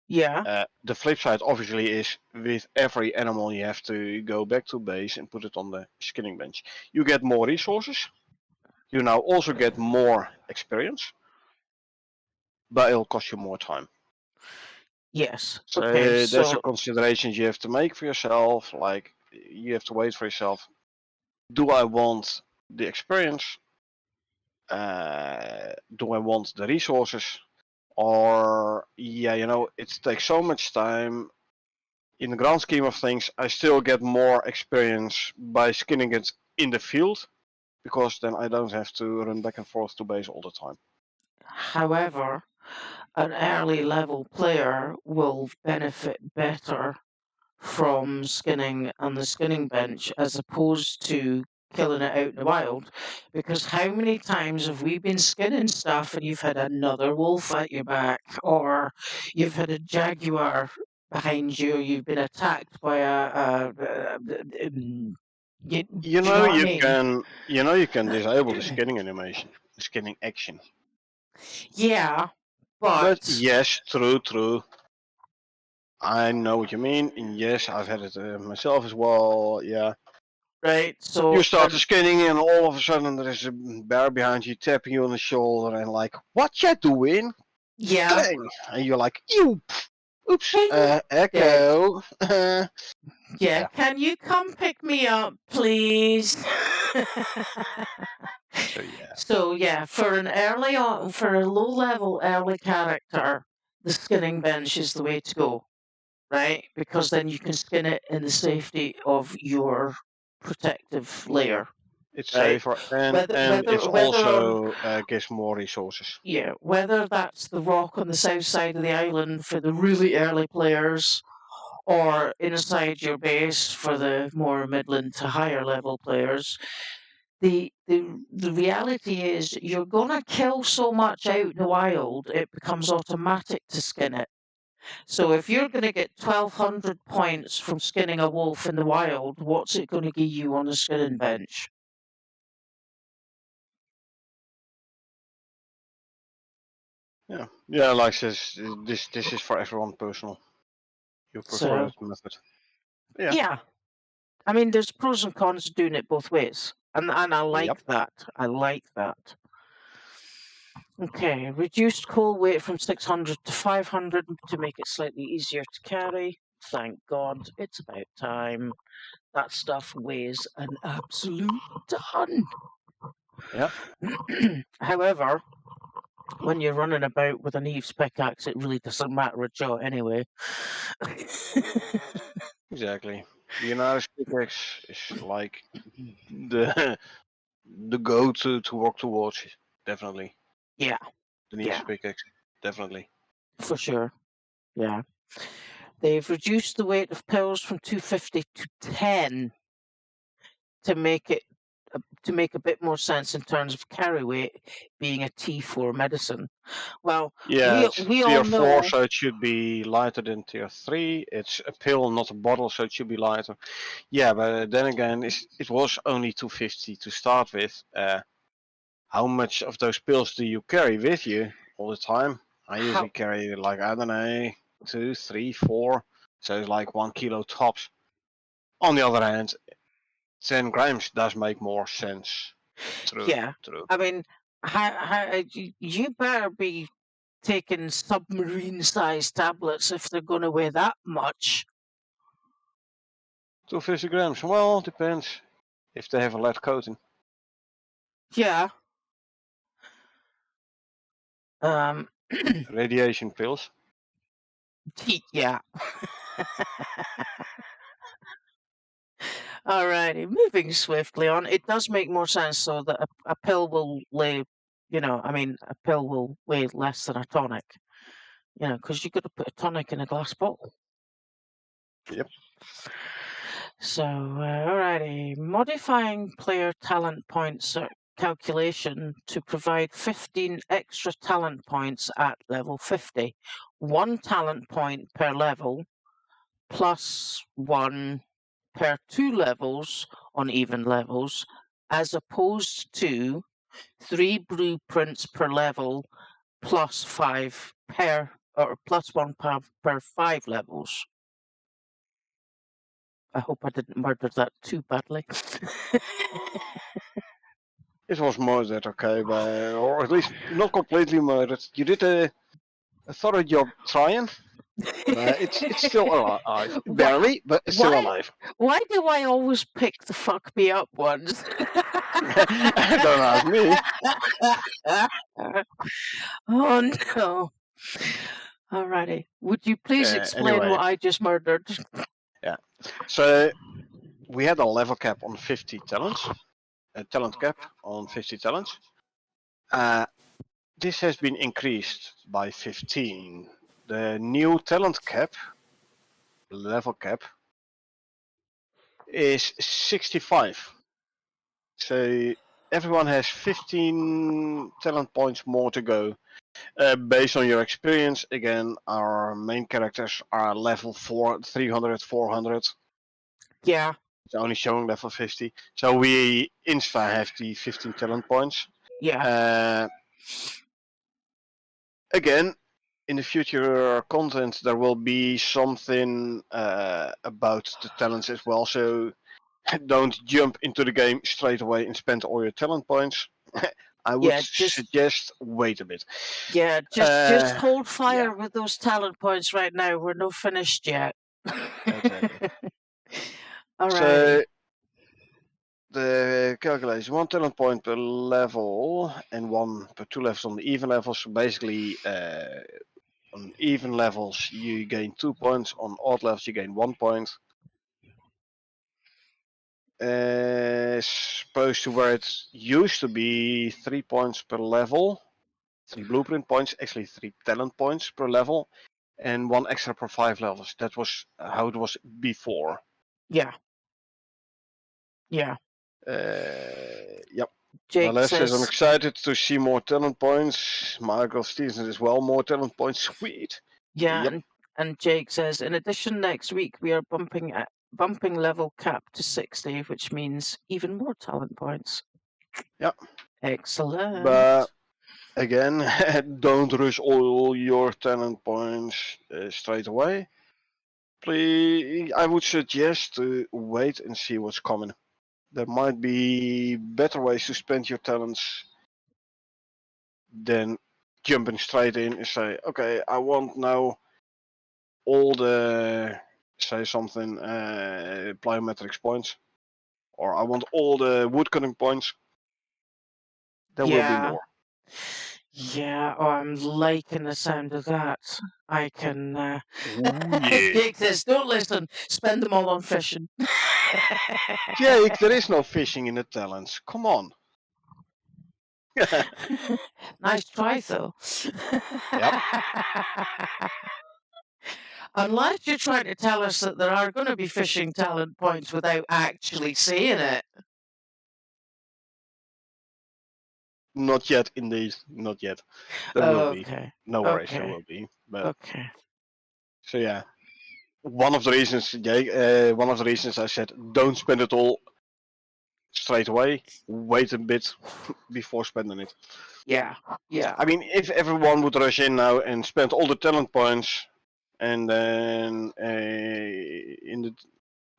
Yeah. The flip side obviously is with every animal you have to go back to base and put it on the skinning bench. You get more resources. You now also get more experience, but it'll cost you more time. Yes. So Okay. there's a consideration you have to make for yourself. Like you have to wait for yourself. Do I want the experience? Do I want the resources? Or yeah, it takes so much time. In the grand scheme of things, I still get more experience by skinning it in the field, because then I don't have to run back and forth to base all the time. However, an early level player will benefit better from skinning on the skinning bench as opposed to killing it out in the wild, because how many times have we been skinning stuff and you've had another wolf at your back, or you've had a jaguar behind you, or you've been attacked by you can disable the skinning animation, the skinning action. Yeah, But yes, true. I know what you mean. And yes, I've had it myself as well. Yeah. right. So You start skinning and all of a sudden there is a bear behind you tapping you on the shoulder and like, what you doing? yeah, Clang! And you're like, ew, oops, Ping! Echo. yeah. Yeah. Can you come pick me up, please? So yeah. So yeah, for a low level early character, the skinning bench is the way to go, right? Because then you can skin it in the safety of your protective layer. It's Right. safer and Whether it's also gives more resources. yeah, whether that's the rock on the south side of the island for the really early players, or inside your base for the more midland to higher level players, the reality is you're gonna kill so much out in the wild, it becomes automatic to skin it. So if you're gonna get 1,200 points from skinning a wolf in the wild, what's it gonna give you on the skinning bench? Yeah, like this is for everyone personal. You prefer So that method. Yeah. yeah, I mean, there's pros and cons to doing it both ways, and I like that. I like that. Okay, reduced coal weight from 600 to 500 to make it slightly easier to carry. Thank God, it's about time. That stuff weighs an absolute ton. Yeah. However, when you're running about with an Eve's pickaxe, it really doesn't matter a jot anyway. Exactly. The Icarus pickaxe is like the the go-to to work towards. Definitely. Yeah. The Icarus pickaxe. Definitely. For sure. Yeah. They've reduced the weight of pills from 250 to 10 to make it to make a bit more sense in terms of carry weight being a T4 medicine. Well, Yeah, it's we tier all 4, know. so it should be lighter than tier 3. It's a pill, not a bottle, so it should be lighter. Yeah, but then again, it was only 250 to start with. How much of those pills do you carry with you all the time? I usually carry like, I don't know, 2, 3, 4. So it's like 1 kilo tops. On the other hand, 10 grams does make more sense. True. Yeah. True. I mean, you better be taking submarine-sized tablets if they're going to weigh that much. 250 grams. Well, depends if they have a lead coating. Yeah. Radiation pills. Yeah. Alrighty, moving swiftly on. It does make more sense so that a pill will weigh, a pill will weigh less than a tonic. Because you've got to put a tonic in a glass bottle. Yep. So, alrighty. Modifying player talent points calculation to provide 15 extra talent points at level 50. 1 talent point per level, plus 1 per 2 levels on even levels, as opposed to 3 blueprints per level, plus 5 per, or plus 1 per 5 levels. I hope I didn't murder that too badly. It was murdered, okay, but, or at least not completely murdered. You did a thorough job trying. It's still alive. Barely, but it's still alive. Why do I always pick the fuck me up ones? Don't ask me. Oh no. Alrighty. Would you please explain Anyway. what I just murdered? Yeah. So we had a level cap on 50 talents. A talent cap on 50 talents. This has been increased by 15. The new talent cap, level cap, is 65. So everyone has 15 talent points more to go. Based on your experience, again, our main characters are level 300, 400. Yeah. It's only showing level 50. So we insta have the 15 talent points. Yeah. again, in the future content, there will be something about the talents as well. So don't jump into the game straight away and spend all your talent points. I would suggest wait a bit. Yeah, just hold fire yeah. with those talent points right now. We're not finished yet. Exactly. All right. So the calculation: 1 talent point per level and 1 per 2 levels on the even levels. So basically, on even levels you gain 2 points. On odd levels you gain 1 point. Opposed to where it used to be 3 points per level, 3 blueprint points, actually 3 talent points per level, and 1 extra per 5 levels. That was how it was before. Yeah. Yeah. Yep. Jake says, I'm says, excited to see more talent points. Michael Stevenson as well, more talent points. Sweet. yeah, Yep. and Jake says, in addition, next week we are bumping level cap to 60, which means even more talent points. Yep. Excellent. But again, don't rush all your talent points straight away. Please, I would suggest to wait and see what's coming. There might be better ways to spend your talents than jumping straight in and say, okay, I want now all the, say something, plyometrics points, or I want all the woodcutting points. There will be more. Yeah, oh, I'm liking the sound of that. I can. Ooh, yeah. Jake says, don't listen, spend them all on fishing. Jake, there is no fishing in the talents. Come on. Nice try, though. Yep. Unless you're trying to tell us that there are going to be fishing talent points without actually saying it. Not yet, indeed. Not yet. There will be. No worries, there will be. But Okay. so yeah, one of the reasons, Jake, one of the reasons I said don't spend it all straight away. Wait a bit before spending it. Yeah. Yeah. I mean, if everyone would rush in now and spend all the talent points, and then in the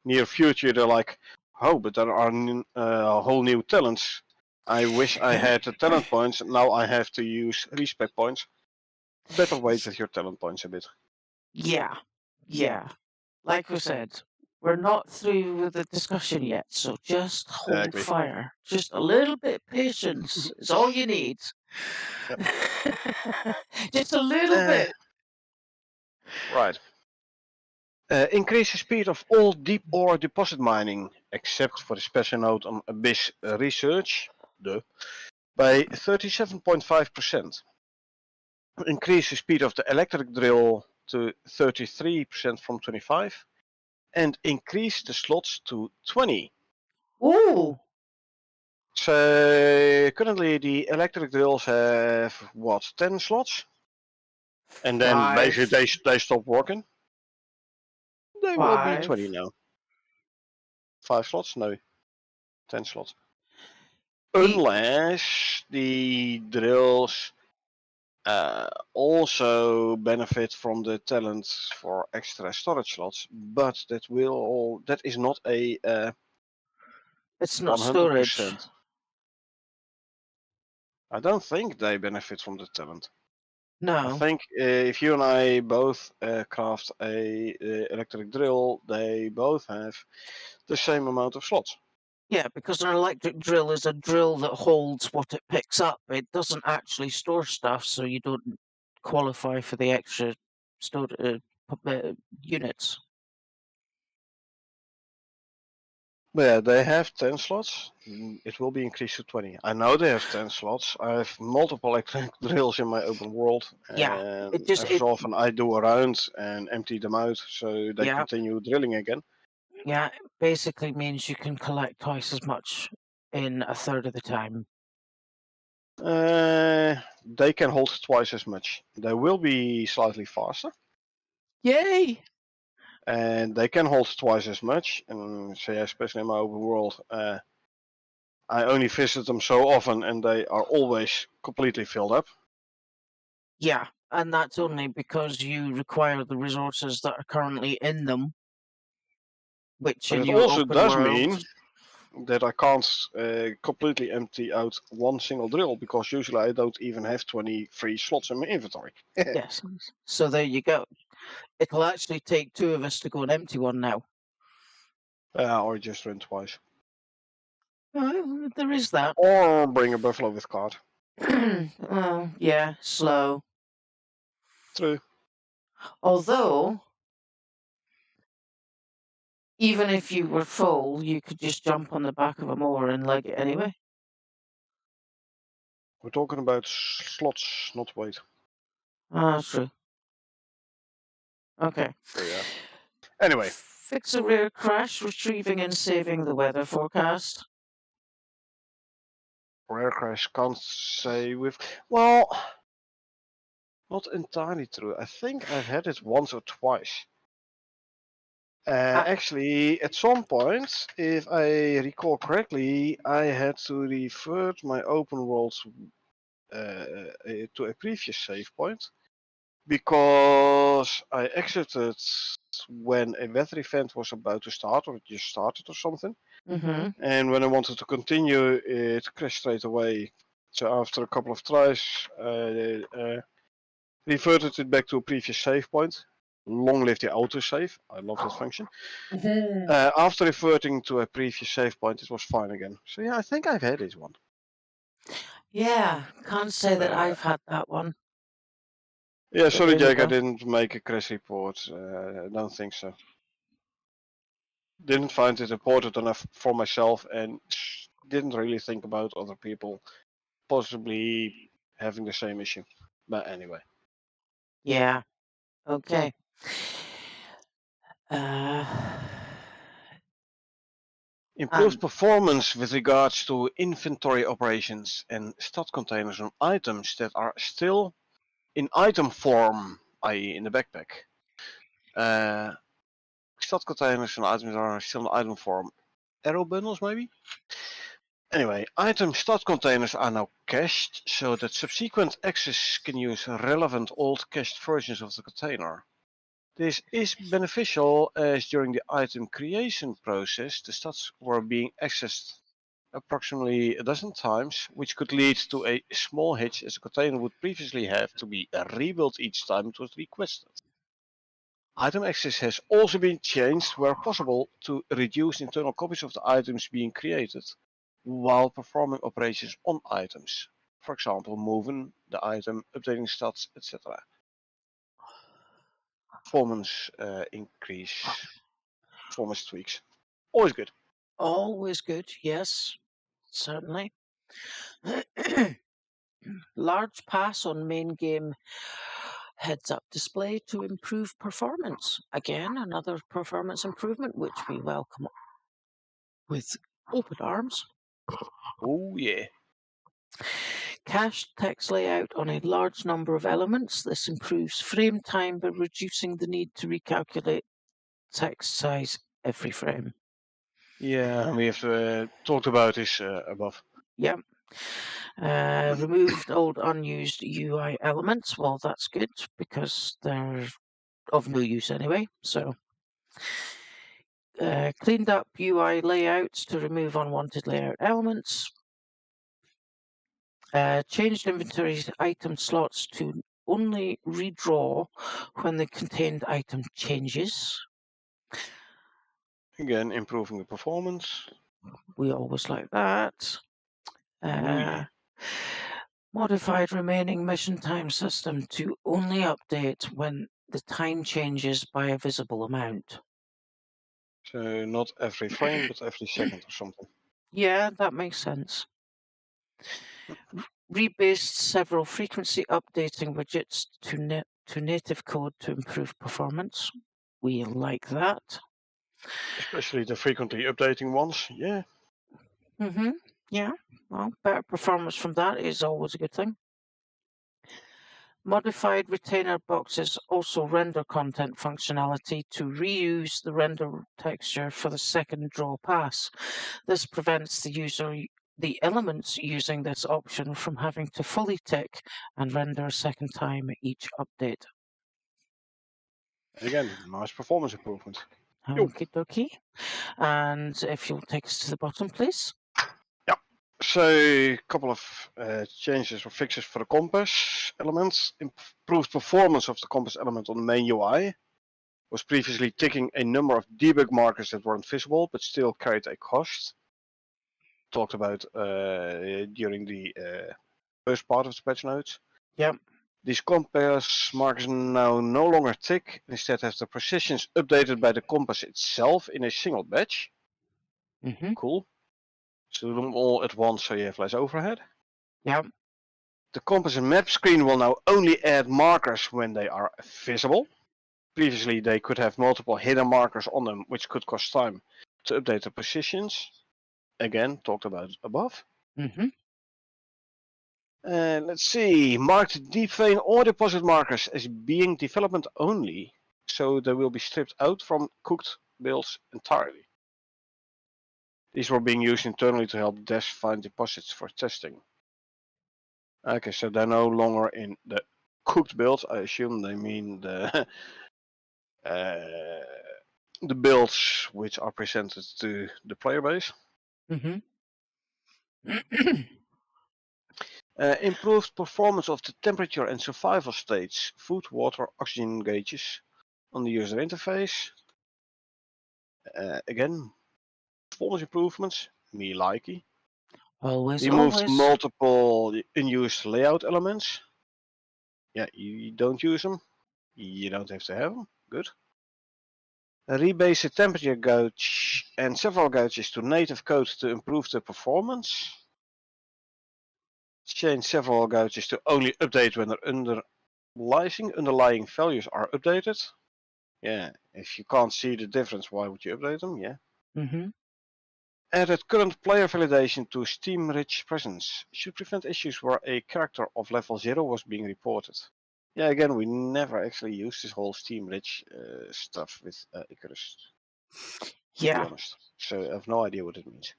near future they're like, oh, but there are whole new talents. I wish I had the talent points. Now I have to use respect points. Better wait with your talent points a bit. Yeah. Yeah. Like we said, we're not through with the discussion yet, so just hold Exactly. fire. Just a little bit of patience is all you need. Yep. Just a little bit. Right. Increase the speed of all deep ore deposit mining, except for the special note on Abyss research, by 37.5%. Increase the speed of the electric drill to 33% from 25, and increase the slots to 20. Ooh. So currently the electric drills have what, 10 slots, and then basically they stop working. They will be 20 now. 5 slots? No, 10 slots. Unless the drills also benefit from the talents for extra storage slots, but that is not a it's not 100%. storage. I don't think they benefit from the talent. No. I think if you and I both craft a electric drill, they both have the same amount of slots. Yeah, because an electric drill is a drill that holds what it picks up. It doesn't actually store stuff, so you don't qualify for the extra units. But yeah, they have 10 slots. It will be increased to 20. I know they have 10 slots. I have multiple electric drills in my open world. Yeah, And as often I do around and empty them out so they continue drilling again. Yeah, it basically means you can collect twice as much in a third of the time. They can hold twice as much. They will be slightly faster. Yay! And they can hold twice as much. And so, yeah, especially in my open world, I only visit them so often, and they are always completely filled up. Yeah, and that's only because you require the resources that are currently in them, which But in it your also open does world, mean that I can't completely empty out one single drill, because usually I don't even have 20 free slots in my inventory. yes. So there you go. It'll actually take 2 of us to go and empty one now. Or just run twice. There is that. Or bring a buffalo with cart. Well, yeah, slow. True. Although, even if you were full, you could just jump on the back of a mower and leg it anyway. We're talking about slots, not weight. Ah, true. Okay. So yeah. Anyway. Fix a rare crash, retrieving and saving the weather forecast. Rare crash, can't say with... Well, not entirely true. I think I've had it once or twice. Actually, at some point, if I recall correctly, I had to revert my open world to a previous save point, because I exited when a weather event was about to start, or it just started or something. Mm-hmm. And when I wanted to continue, it crashed straight away. So after a couple of tries, I reverted it back to a previous save point. Long live the autosave. I love that function. Mm-hmm. After reverting to a previous save point, it was fine again. So yeah, I think I've had this one. Yeah, can't say that I've had that one. Yeah, sorry, there you Jake, I go. didn't make a crash report. I don't think so. Didn't find it important enough for myself, and didn't really think about other people possibly having the same issue. But anyway. Yeah. Okay. Improved performance with regards to inventory operations and stat containers on items that are still in item form, i.e. in the backpack. Stat containers and items are still in item form. Arrow bundles, maybe? Anyway, item stat containers are now cached, so that subsequent access can use relevant old cached versions of the container. This is beneficial, as during the item creation process, the stats were being accessed approximately a dozen times, which could lead to a small hitch, as a container would previously have to be rebuilt each time it was requested. Item access has also been changed where possible to reduce internal copies of the items being created while performing operations on items. For example, moving the item, updating stats, etc. Performance increase, performance tweaks. Always good. Always good, yes, certainly. Large pass on main game heads up display to improve performance. Again, another performance improvement which we welcome with open arms. Oh yeah. Cached text layout on a large number of elements. This improves frame time by reducing the need to recalculate text size every frame. Yeah, we have talked about this above. Yep. Removed old unused UI elements. Well, that's good because they're of no use anyway. So, cleaned up UI layouts to remove unwanted layout elements. Changed inventory item slots to only redraw when the contained item changes. Again, improving the performance. We always like that. Yeah. Modified remaining mission time system to only update when the time changes by a visible amount. So not every frame, but every second or something. Yeah, that makes sense. Rebased several frequency updating widgets to native code to improve performance. We like that. Especially the frequently updating ones, yeah. Mm-hmm. Yeah, well, better performance from that is always a good thing. Modified retainer boxes also render content functionality to reuse the render texture for the second draw pass. This prevents the user the elements using this option from having to fully tick and render a second time at each update. Again, nice performance improvement. Yo. Okie dokie. And if you'll take us to the bottom, please. So, a couple of changes or fixes for the compass elements. Improved performance of the compass element on the main UI. Was previously ticking a number of debug markers that weren't visible, but still carried a cost. Talked about during the first part of the patch notes. Yep. These compass markers now no longer tick, instead have the positions updated by the compass itself in a single batch. Mm-hmm. Cool. So do them all at once so you have less overhead. Yep. The compass and map screen will now only add markers when they are visible. Previously they could have multiple hidden markers on them, which could cost time to update the positions. Again, talked about above. Mm-hmm. Let's see, marked deep vein or deposit markers as being development only, so they will be stripped out from cooked builds entirely. These were being used internally to help devs find deposits for testing. Okay, so they're no longer in the cooked builds. I assume they mean the builds which are presented to the player base. Mm-hmm. Improved performance of the temperature and survival states, food, water, oxygen gauges on the user interface. Again, performance improvements, me likey. Always, Removed always. multiple unused layout elements. Yeah, you don't use them. You don't have to have them. Good. Rebase the temperature gauge and several gauges to native code to improve the performance. Change several gauges to only update when their underlying values are updated. Yeah, if you can't see the difference, why would you update them? Yeah. Mm-hmm. Added current player validation to Steam Rich Presence. Should prevent issues where a character of level 0 was being reported. Yeah, again, we never actually used this whole Steam Rich stuff with Icarus. To be honest. So I have no idea what it means.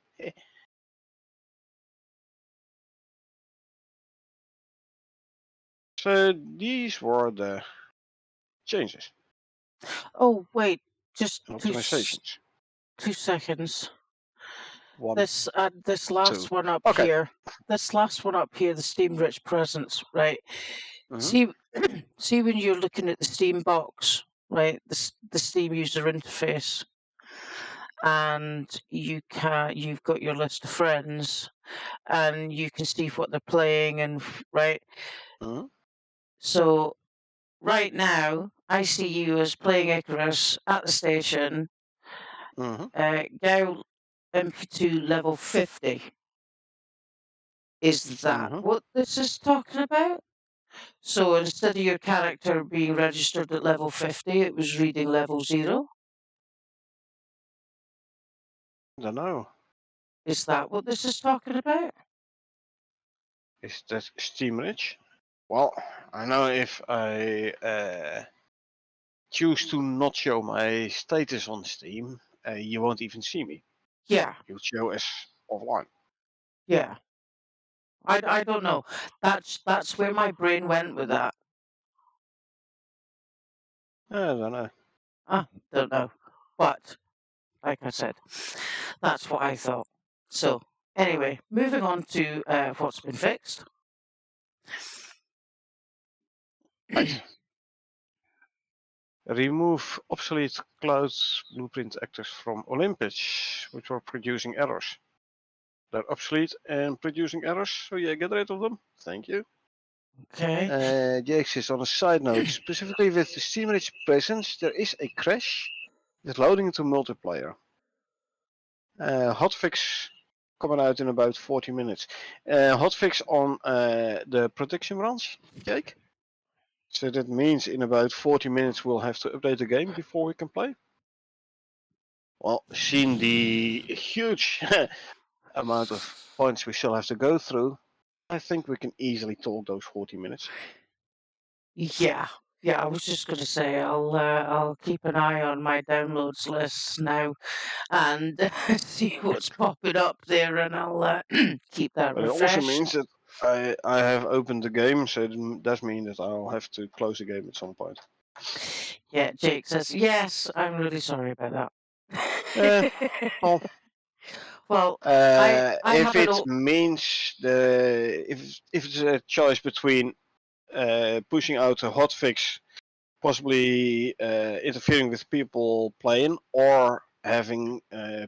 So these were the changes. Oh, wait, just And 2 optimizations. 2 seconds. One, This last two. one up Okay. here. This last one up here, the Steam Rich Presence, right? Mhm. See, see when you're looking at the Steam box, right? The Steam user interface, and you've got your list of friends, and you can see what they're playing, and right. Mhm. So right now, I see you as playing Icarus at the station. Mhm. Go MP2 level 50. Is that Mhm. what this is talking about? So instead of your character being registered at level 50, it was reading level 0? Don't know. Is that what this is talking about? Is that Steam Rich? Well, I know if I choose to not show my status on Steam, you won't even see me. Yeah, You'll show as offline. yeah. I don't know. That's where my brain went with that. I don't know. Don't know. But like I said, that's what I thought. So anyway, moving on to what's been fixed. Right. Remove obsolete cloud blueprint actors from Olympus, which were producing errors. They're obsolete and producing errors, so yeah, get rid of them. Thank you. Okay. Jakes, on a side note, specifically with the Steam Rich Presence, there is a crash with loading into multiplayer. Hotfix coming out in about 40 minutes. Hotfix on the protection branch, Jake. So that means in about 40 minutes we'll have to update the game before we can play. Well, seeing the huge amount of points we still have to go through, I think we can easily talk those 40 minutes. Yeah, Yeah, I was just going to say I'll keep an eye on my downloads lists now and see what's popping up there, and I'll keep that But it also refreshed. means that I have opened the game, so it does mean that I'll have to close the game at some point. Yeah, Jake says yes. I'm really sorry about that. Well, Well, I if have it it all. means if it's a choice between pushing out a hotfix, possibly interfering with people playing, or having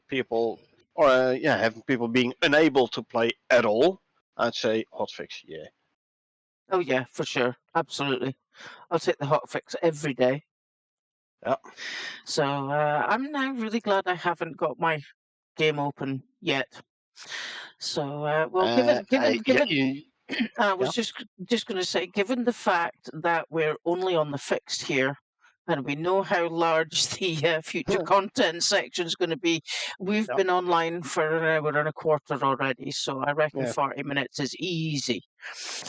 people, or having people being unable to play at all, I'd say hotfix. Yeah. Oh yeah, for sure, absolutely. I'll take the hotfix every day. Yeah. So I'm now really glad I haven't got my game open yet. So well, I was just going to say, given the fact that we're only on the fixed here, and we know how large the future content section is going to be, we've been online for an hour and a quarter already, so I reckon 40 minutes is easy.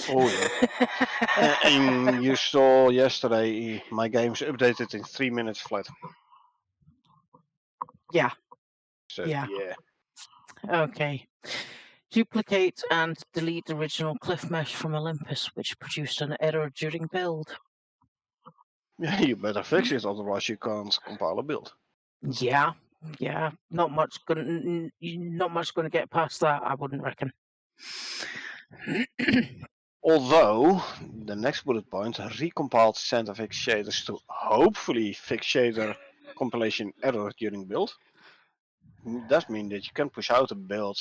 Oh yeah. And you saw yesterday my game's updated in 3 minutes flat. Yeah. So Yeah. yeah. Okay. Duplicate and delete original cliff mesh from Olympus, which produced an error during build. Yeah, you better fix it, otherwise you can't compile a build. Yeah, yeah, not much going to get past that, I wouldn't reckon. Although the next bullet point, recompiled CentFX shaders to hopefully fix shader compilation error during build, does mean that you can push out a build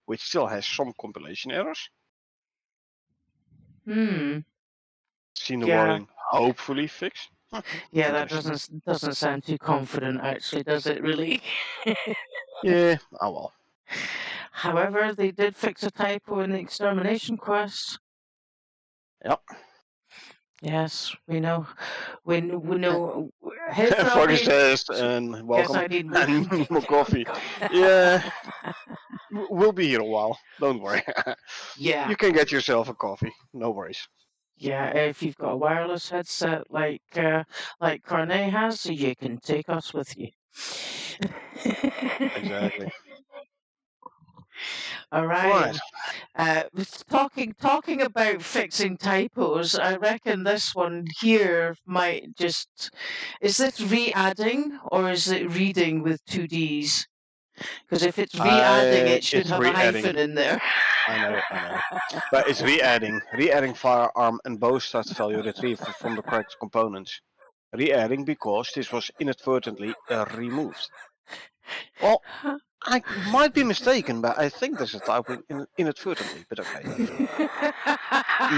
which still has some compilation errors. Seen the wording hopefully fix. Yeah, that doesn't sound too confident, actually, does it? Really? Yeah. Oh well. However, they did fix a typo in the extermination quest. Yep. Yes, we know. We know. Focus test and welcome. Yes, I need and more coffee. Yeah. We'll be here a while. Don't worry. Yeah. You can get yourself a coffee. No worries. Yeah, if you've got a wireless headset like Carnet has, you can take us with you. Exactly. All right. Talking about fixing typos, I reckon this one here might just. Is this re-adding or is it reading with 2 Ds? Because if it's re-adding, it should have a hyphen in there. I know. But it's re-adding. Re-adding firearm and bow start value retrieval from the correct components. Re-adding because this was inadvertently removed. Well, I might be mistaken, but I think there's a typo inadvertently, but okay.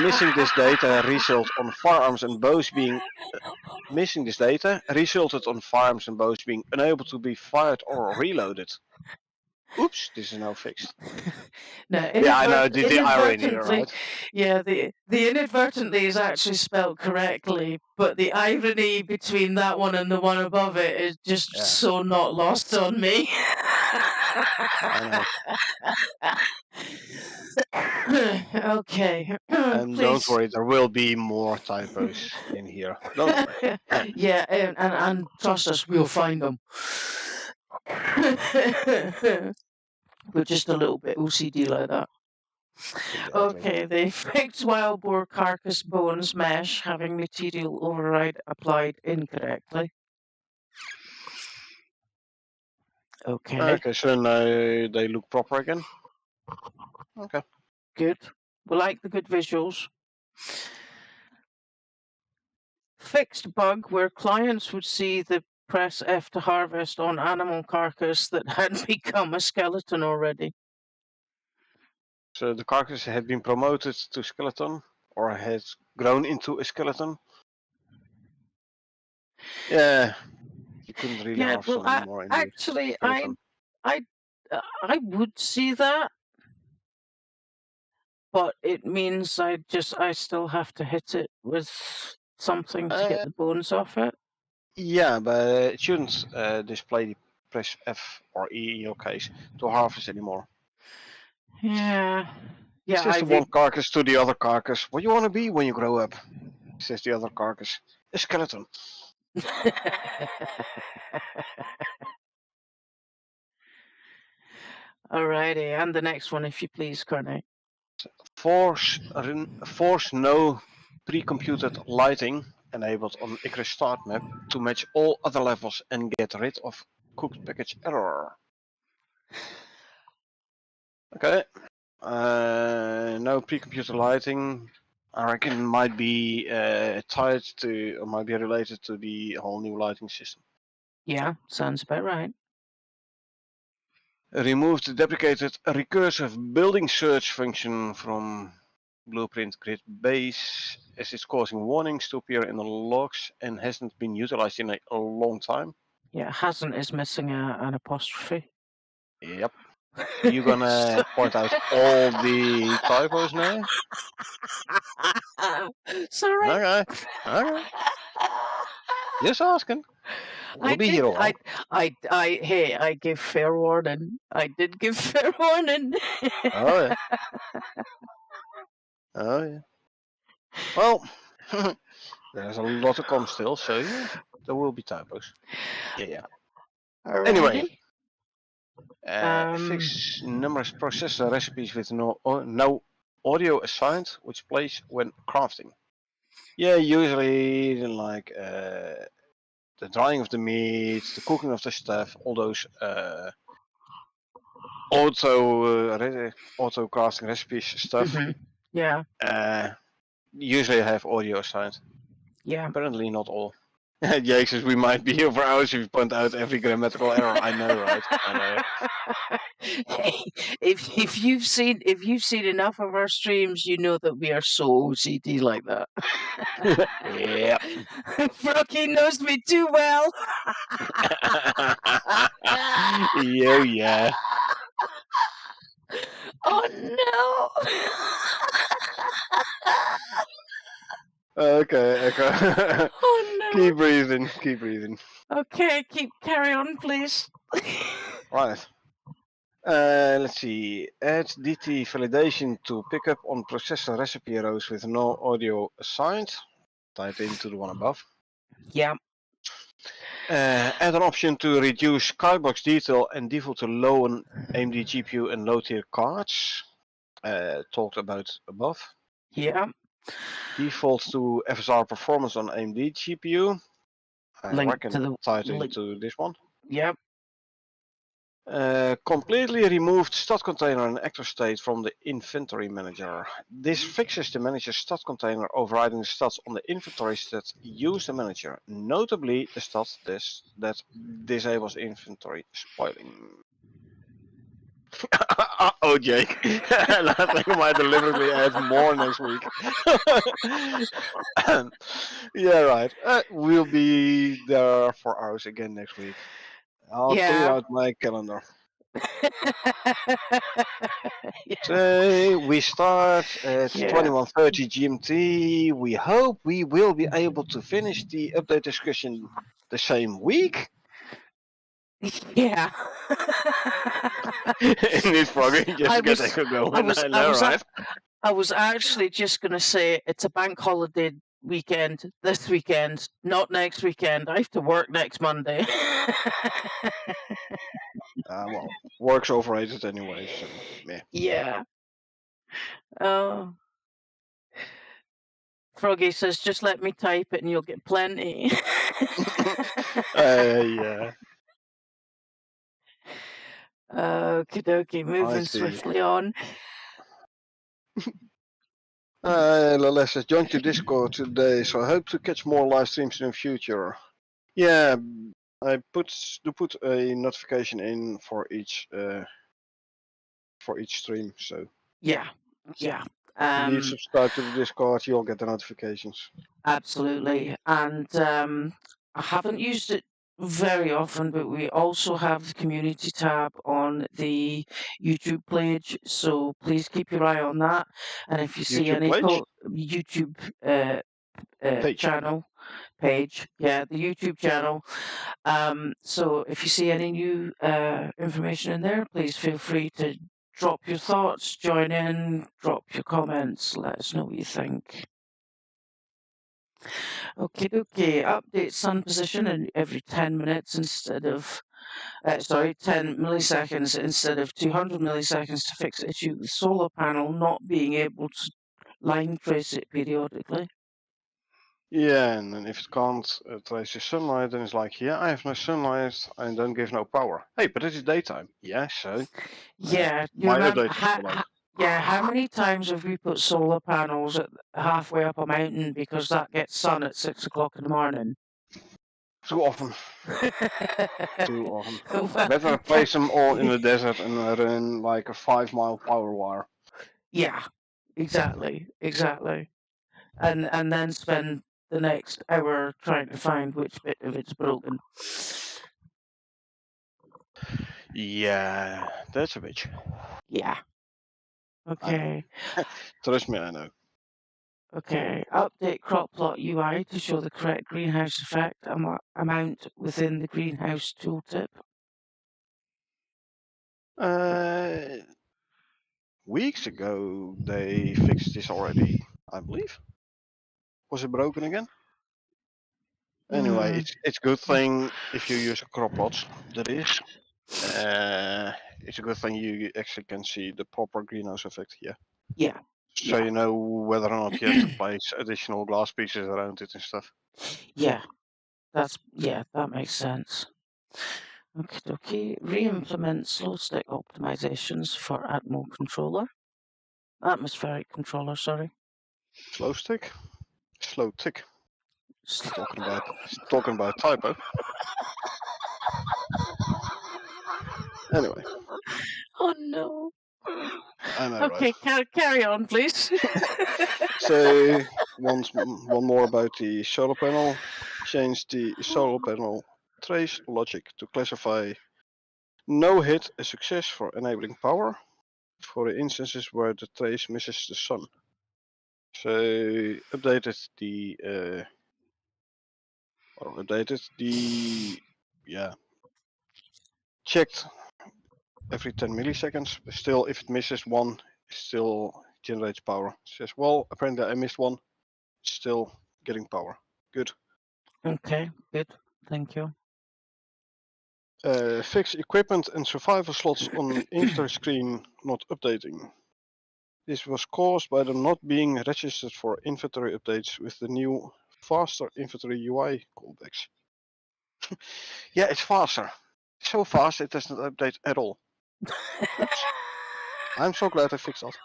Missing this data resulted on firearms and bows being unable to be fired or reloaded. Oops, this is now fixed. No, yeah, I know the irony, right? Yeah, the inadvertently is actually spelled correctly, but the irony between that one and the one above it is just so not lost on me. I know. Okay. And don't worry, there will be more typos in here. Don't worry. Yeah, and trust us, we'll find them. We're just a little bit OCD like that. Exactly. Okay, they fixed wild boar carcass bones mesh having material override applied incorrectly. Okay. Okay, so now they look proper again. Okay. Good. We like the good visuals. Fixed bug where clients would see the press F to harvest on animal carcass that had become a skeleton already. So the carcass had been promoted to skeleton or had grown into a skeleton. Yeah, you couldn't really harvest them anymore. Actually, I would see that, but it means I still have to hit it with something to get the bones off it. Yeah, but it shouldn't display the press F or E in your case to harvest anymore. Yeah. It's just one carcass to the other carcass. What you want to be when you grow up? says the other carcass. A skeleton. Alrighty, and the next one, if you please, Corny. Force no pre-computed lighting enabled on Icarus start map to match all other levels and get rid of cooked package error. Okay. No pre-computed lighting. I reckon might be tied to, or might be related to the whole new lighting system. Yeah, sounds about right. Removed the deprecated recursive building search function from Blueprint Grid Base, as it's causing warnings to appear in the logs and hasn't been utilized in a long time. Yeah, hasn't is missing an apostrophe. Yep. You gonna point out all the typos now? Sorry. Okay. Okay. Just asking. We'll be here a while. I gave fair warning. I did give fair warning. Oh yeah. Oh yeah. Well, there's a lot to come still, so yeah, there will be typos. Yeah. Alrighty. Anyway, fix numerous processor recipes with no audio assigned, which plays when crafting. Yeah, usually like the drying of the meat, the cooking of the stuff, all those auto crafting recipes stuff. Mhm. Yeah. Usually have audio assigned. Yeah. Apparently not all. Yeah, says we might be here for hours if you point out every grammatical error. I know, right? I know. Hey, if you've seen enough of our streams, you know that we are so OCD like that. Yep. Froggy knows me too well. Yeah. Oh no. Okay. Oh no. Keep breathing. Okay, carry on, please. Right. Let's see. Add DT validation to pick up on processor recipe rows with no audio assigned. Type into the one above. Yeah. Add an option to reduce skybox detail and default to low on AMD GPU and low tier cards. Talked about above. Yeah. Default to FSR performance on AMD GPU. I reckon tied into this one. Yep. Completely removed stat container and actor state from the inventory manager. This fixes the manager's stat container overriding the stats on the inventories that use the manager, notably the stats that disables inventory spoiling. Oh, Jake. I think I might deliberately add more next week. Yeah, right. We'll be there for hours again next week. I'll clear out my calendar. So we start at 21:30 GMT. We hope we will be able to finish the update discussion the same week. Yeah. In this program, just get Echo going. I was actually just going to say it's a bank holiday weekend this weekend, not next weekend. I have to work next Monday. Well, work's overrated anyway, so yeah. Yeah. Froggy says, just let me type it and you'll get plenty. Yeah. Okie dokie, moving swiftly on. Lales says, joined to Discord today, so I hope to catch more live streams in the future. Yeah, I put a notification in for each stream, so. Yeah. If you subscribe to the Discord, you'll get the notifications. Absolutely, and I haven't used it very often, but we also have the community tab on the YouTube page, so please keep your eye on that. And if you see any YouTube channel page, the YouTube channel. So if you see any new information in there, please feel free to drop your thoughts, join in, drop your comments, let us know what you think. Okay. Update sun position in every 10 minutes instead of, 10 milliseconds instead of 200 milliseconds to fix issue with solar panel not being able to line trace it periodically. Yeah, and then if it can't trace the sunlight, then it's like, yeah, I have no sunlight, I don't give no power. Hey, but it is daytime. Yeah, so Yeah, you my remember? update is too late. How many times have we put solar panels at halfway up a mountain because that gets sun at 6 o'clock in the morning? Too often. Too often. Well, Better place them all in the desert and run like a 5-mile power wire. Yeah, exactly. And then spend the next hour trying to find which bit of it's broken. Yeah, that's a bitch. Yeah. Okay. Trust me, I know. Okay. Update crop plot UI to show the correct greenhouse effect amount within the greenhouse tooltip. Weeks ago they fixed this already, I believe. Was it broken again? Anyway, it's a good thing if you use a crop plot. That is, it's a good thing you actually can see the proper greenhouse effect here. Yeah. So you know whether or not you have to place additional glass pieces around it and stuff. Yeah. That makes sense. Okay. Re-implement slow stick optimizations for Atmospheric controller, sorry. Slow stick, slow tick. Talking about typo. Anyway. Oh no. I know, Okay, right? carry on, please. So one more about the solar panel. Change the solar panel trace logic to classify no hit a success for enabling power for the instances where the trace misses the sun. So updated the checked every 10 milliseconds, but still if it misses one, it still generates power. It says, well, apparently I missed one, it's still getting power. Good. Okay, good. Thank you. Fix equipment and survival slots on inventory screen not updating. This was caused by them not being registered for inventory updates with the new faster inventory UI callbacks. Yeah, it's faster. So fast it doesn't update at all. Oops. I'm so glad I fixed that.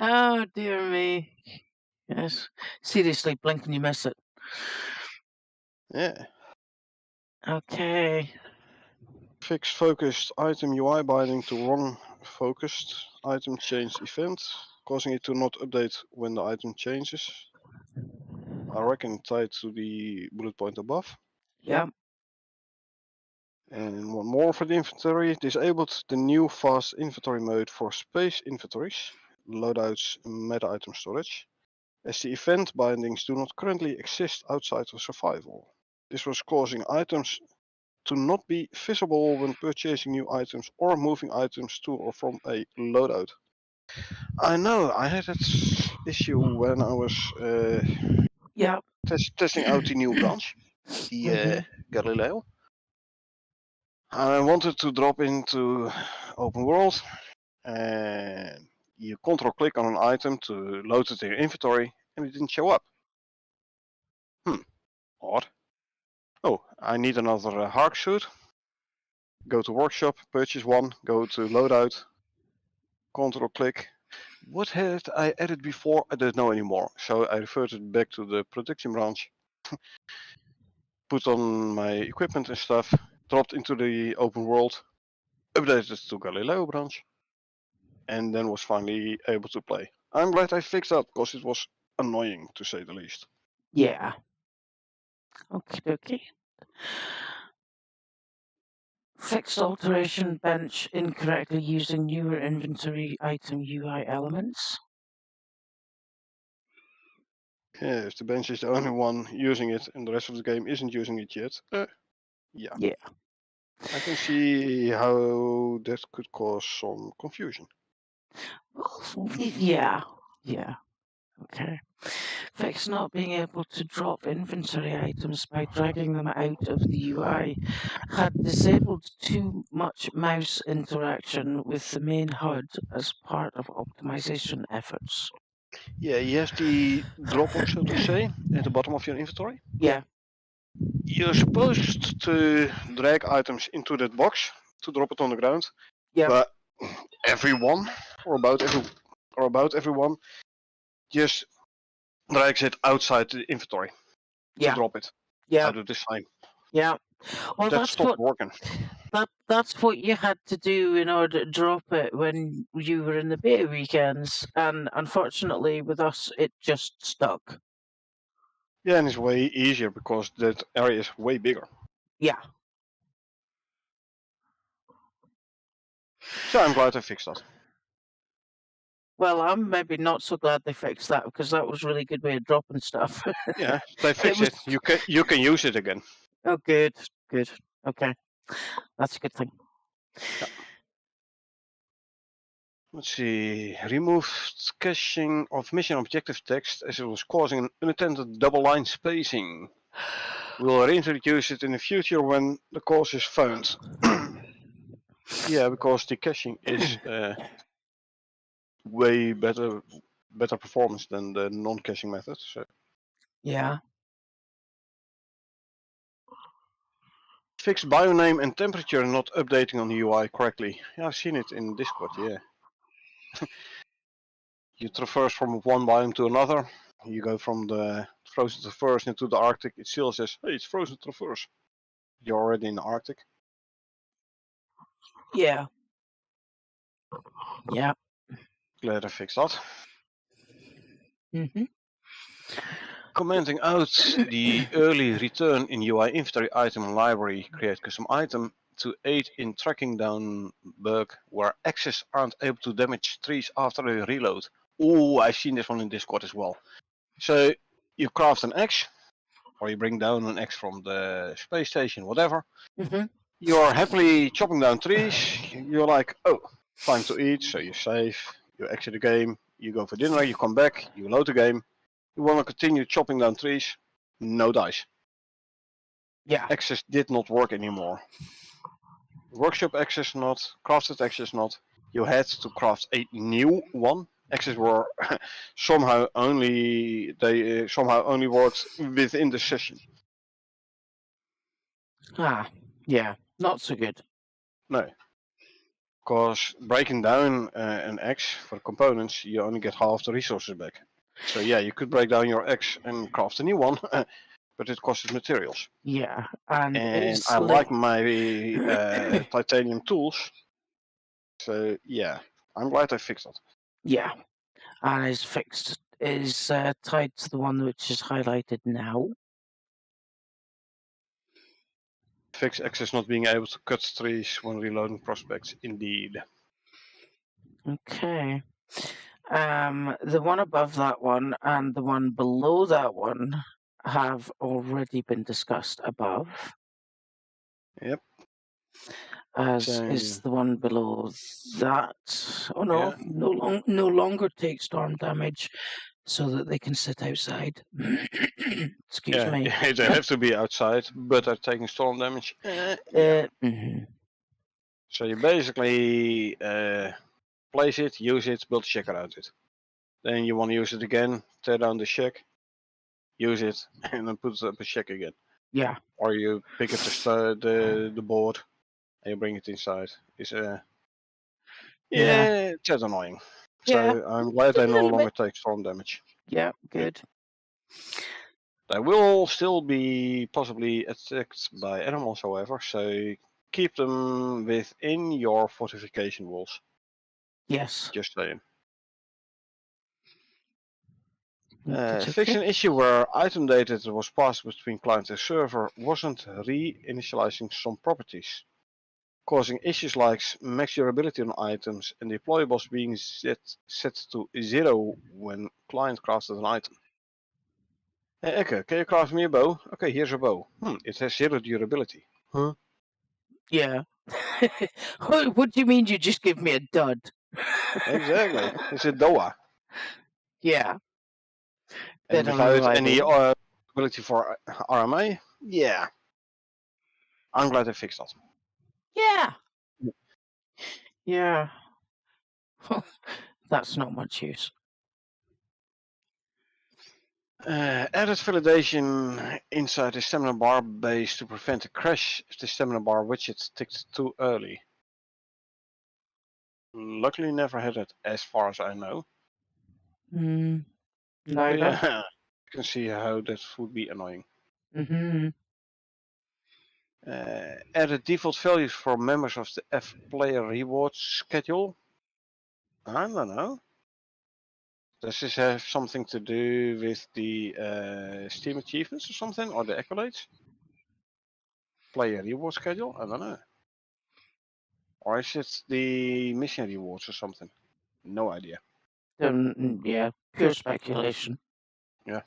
Oh dear me. Yes. Seriously, blink and you miss it. Yeah. Okay. Fix focused item UI binding to wrong focused item change event, causing it to not update when the item changes. I reckon tied to the bullet point above. Yeah. And one more for the inventory. Disabled the new fast inventory mode for space inventories, loadouts, and meta item storage, as the event bindings do not currently exist outside of survival. This was causing items to not be visible when purchasing new items or moving items to or from a loadout. I know, I had that issue when I was testing out the new branch, the Galileo. I wanted to drop into open world, and you control click on an item to load it in your inventory, and it didn't show up. Odd. Oh, I need another Hark suit. Go to workshop, purchase one, go to loadout, control click. What had I added before? I don't know anymore. So I reverted back to the production branch, put on my equipment and stuff, dropped into the open world, updated to Galileo branch, and then was finally able to play. I'm glad I fixed that because it was annoying to say the least. Yeah. Okay. Fixed alteration bench incorrectly using newer inventory item UI elements. Yeah, if the bench is the only one using it and the rest of the game isn't using it yet, yeah. I can see how that could cause some confusion. Yeah. Okay. Fix not being able to drop inventory items by dragging them out of the UI. Had disabled too much mouse interaction with the main HUD as part of optimization efforts. Yeah, you have the drop box, so to say, at the bottom of your inventory. Yeah. You're supposed to drag items into that box to drop it on the ground. Yeah. But everyone, or about everyone, just drags it outside the inventory to Yeah. drop it. Yeah. I do the same. Yeah. Well, That that's stopped what working. that's what you had to do in order to drop it when you were in the beta weekends, and unfortunately with us it just stuck. Yeah, and it's way easier because that area is way bigger. Yeah. So I'm glad I fixed that. Well, I'm maybe not so glad they fixed that because that was a really good way of dropping stuff. Yeah, they fixed it. You can use it again. Oh, good, good. Okay, that's a good thing. Yeah. Let's see. Removed caching of mission objective text as it was causing an unattended double line spacing. We'll reintroduce it in the future when the cause is found. Yeah, because the caching is way better performance than the non-caching method. So. Yeah. Fixed bioname and temperature not updating on the UI correctly. Yeah, I've seen it in Discord, yeah. You traverse from one biome to another. You go from the frozen traverse into the Arctic. It still says, hey, it's frozen traverse. You're already in the Arctic. Yeah. Yeah. Glad I fixed that. Mm-hmm. Commenting out the early return in UI inventory item library create custom item to aid in tracking down bug where axes aren't able to damage trees after they reload. Oh, I've seen this one in Discord as well. So you craft an axe, or you bring down an axe from the space station, whatever. Mm-hmm. You're happily chopping down trees. You're like, oh, time to eat. So you save, you exit the game, you go for dinner, you come back, you load the game. You want to continue chopping down trees? No dice. Yeah. Access did not work anymore. Workshop access not, crafted access not. You had to craft a new one. Access were somehow only worked within the session. Ah. Yeah. Not so good. No, because breaking down an axe for components, you only get half the resources back. So yeah, you could break down your axe and craft a new one, but it costs materials. Yeah. And I like my titanium tools, so yeah, I'm glad I fixed that. Yeah. And is fixed is tied to the one which is highlighted now. Fix access not being able to cut trees when reloading prospects, indeed. Okay. The one above that one and the one below that one have already been discussed above. Yep. As is the one below that. Oh no, yeah. no longer take storm damage so that they can sit outside. Excuse me. They have to be outside, but they're taking storm damage. Mm-hmm. So you basically place it, use it, build a shack around it. Then you want to use it again, tear down the shack, use it, and then put up a shack again. Yeah. Or you pick up the board and you bring it inside. It's it's just annoying. Yeah. So I'm glad they no longer take storm damage. Yeah, good. They will still be possibly attacked by animals, however, so keep them within your fortification walls. Yes. Just saying. Fix an issue where item data that was passed between client and server wasn't re-initializing some properties, causing issues like max durability on items and deployables being set to 0 when client crafted an item. Hey Ecco, can you craft me a bow? Okay, here's a bow. It has 0 durability. Huh? Yeah. What do you mean you just give me a dud? Exactly. It's a Doa. Yeah. And Bit without any unreliable. ability for RMA, yeah. I'm glad they fixed that. Yeah. Yeah. That's not much use. Added validation inside the stamina bar base to prevent a crash if the stamina bar widget ticked too early. Luckily never had it as far as I know. Mm, But neither. yeah, you can see how that would be annoying. Mm-hmm. Added default values for members of the F player rewards schedule. I don't know. Does this have something to do with the Steam achievements or something, or the accolades? Player reward schedule? I don't know. Or is it the mission rewards or something? No idea. Yeah, pure speculation. Yeah.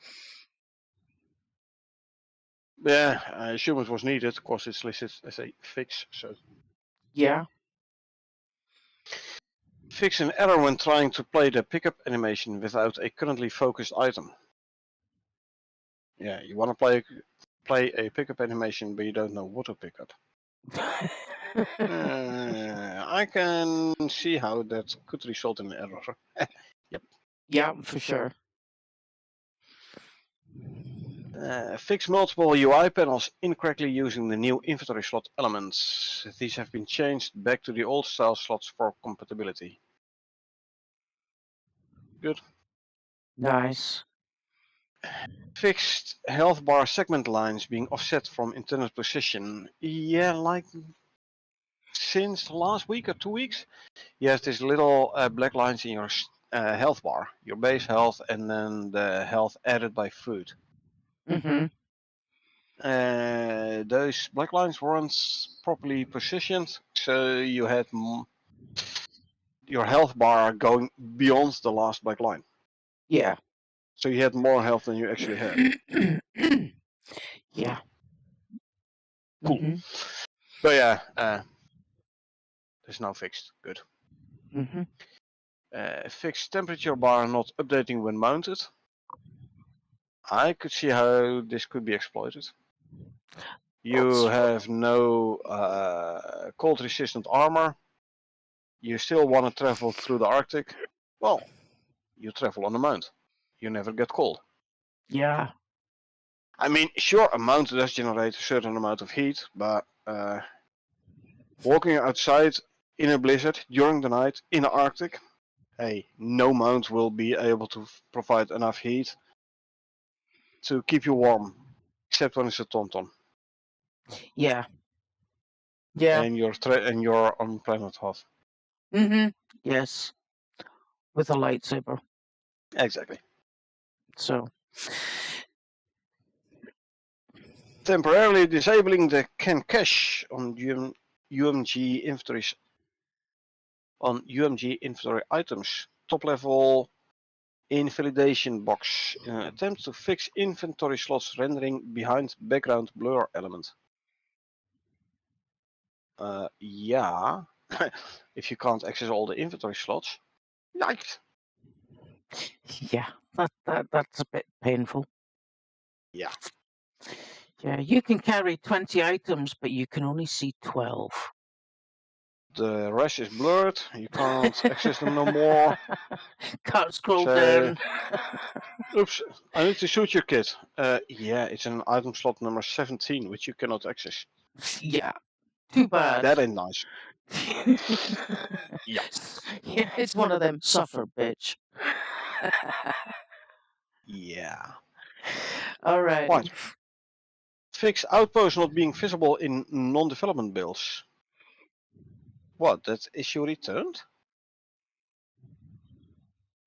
Yeah, I assume it was needed because it's listed as a fix. So Yeah. fix an error when trying to play the pickup animation without a currently focused item. Yeah, you want to play a pickup animation, but you don't know what to pick up. I can see how that could result in an error. Yep. Yeah, for sure. Fix multiple UI panels incorrectly using the new inventory slot elements. These have been changed back to the old style slots for compatibility. Good. Nice. Fixed health bar segment lines being offset from intended position. Yeah, like since last week or 2 weeks, you have these little black lines in your health bar, your base health, and then the health added by food. Mm-hmm. Those black lines weren't properly positioned, so you had your health bar going beyond the last black line. Yeah. So you had more health than you actually had. Yeah. Cool. Mm-hmm. But yeah, it's now fixed. Good. Mm-hmm. Fixed temperature bar not updating when mounted. I could see how this could be exploited. You have no cold resistant armor. You still want to travel through the Arctic. Well, you travel on a mount. You never get cold. Yeah. I mean, sure, a mount does generate a certain amount of heat, but walking outside in a blizzard during the night in the Arctic, hey, no mount will be able to provide enough heat to keep you warm, except when it's a TomTom. Yeah. Yeah. And you're on planet Hoth. Mm-hmm. Yes. With a lightsaber. Exactly. So. Temporarily disabling the can cache on UMG inventories on UMG inventory items. Top level invalidation box in an attempt to fix inventory slots rendering behind background blur element. Yeah, if you can't access all the inventory slots, yikes. Yeah. That's a bit painful. Yeah. Yeah. You can carry 20 items, but you can only see 12. The rest is blurred. You can't access them no more. Can't scroll So, down. oops, I need to shoot your kit. Yeah, it's an item slot number 17, which you cannot access. Yeah. Too bad. That ain't nice. Yeah. Yeah, it's one of them suffer, bitch. Yeah. All right. Right. Fix outpost not being visible in non-development builds. What? That issue returned?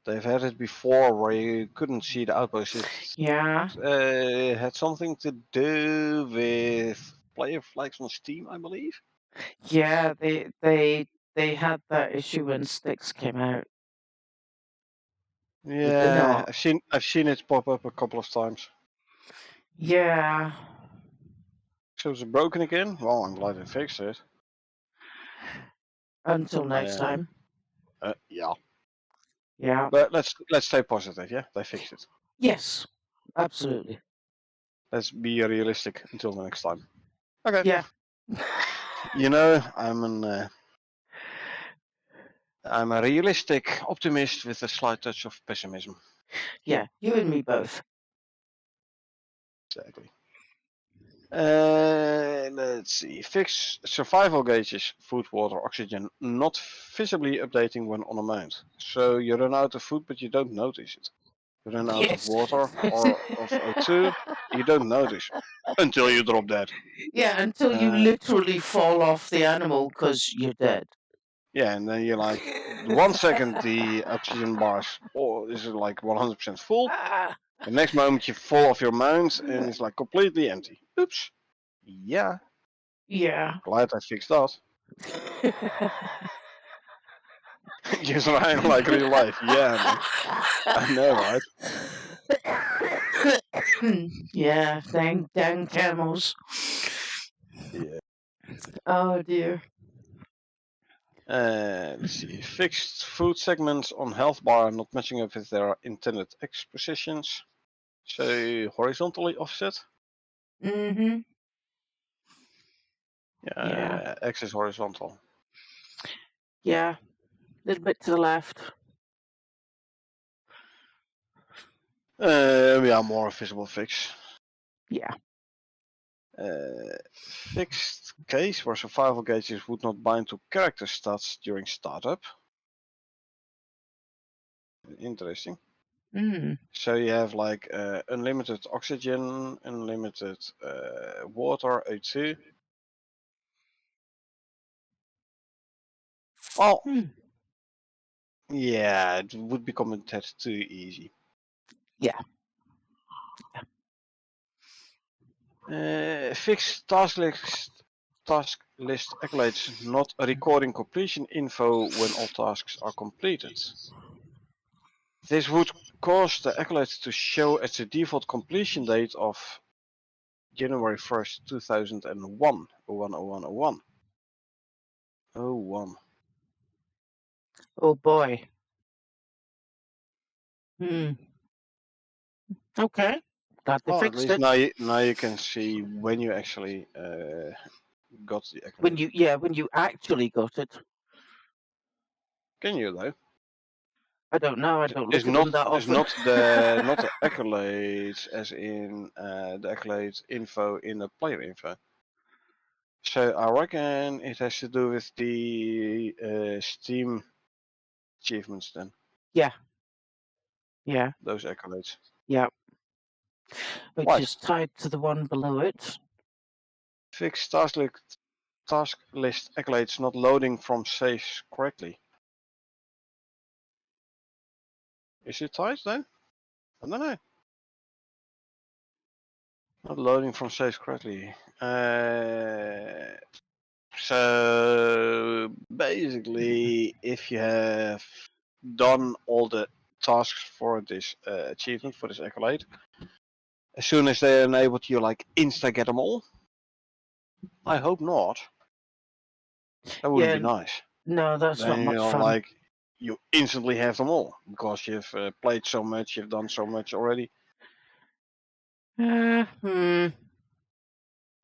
They've had it before where you couldn't see the outpost. It Yeah. had something to do with player flags on Steam, I believe. Yeah, they had that issue when Styx came out. Did they Yeah, not? I've seen it pop up a couple of times. Yeah. So is it broken again? Well, I'm glad they fixed it. Until next time. Yeah. Yeah. But let's stay positive. Yeah, they fixed it. Yes. Absolutely. Let's be realistic until the next time. Okay. Yeah. You know, I'm a realistic optimist with a slight touch of pessimism. Yeah, you and me both. Exactly. Let's see. Fix survival gauges, food, water, oxygen, not visibly updating when on a mount. So you run out of food, but you don't notice it. You run out of Yes. water or of O2, you don't notice until you drop dead. Yeah, until you literally fall off the animal because you're dead. Yeah, and then you're like, 1 second the oxygen bars is like 100% full. The next moment you fall off your mount and it's like completely empty. Oops. Yeah. Yeah. Glad I fixed that. Just like real life. Yeah, man. I know, right? Yeah, dang camels. Yeah. Oh dear. Let's see. Fixed food segments on health bar not matching up with their intended X positions. So horizontally offset. Mm-hmm. Yeah. X is horizontal. Yeah. A little bit to the left. Yeah, more visible fix. Yeah. Fixed case where survival gauges would not bind to character stats during startup. Interesting. Mm. So you have like unlimited oxygen, unlimited water, O2. Well, yeah, it would become a tad too easy. Yeah. Fixed task list accolades not recording completion info when all tasks are completed. This would cause the accolades to show as the default completion date of January 1st, 2001. 01. Oh boy. Hmm. Okay. Glad they Well, at fixed least it. now you can see when you actually got the When accolade. when you actually got it. Can you though? I don't know. I don't It's look at them that it's often. not the accolades as in the accolade info in the player info. So I reckon it has to do with the Steam achievements then. Yeah. Yeah. Those accolades. Yeah. Which Right. is tied to the one below it. Fix task list accolades not loading from saves correctly. Is it tied then? I don't know. Not loading from saves correctly. So basically, if you have done all the tasks for this achievement, for this accolade, as soon as they enable you like insta get them all. I hope not. That wouldn't be nice. No, that's Then not much fun. like you instantly have them all because you've played so much, you've done so much already. Hmm. I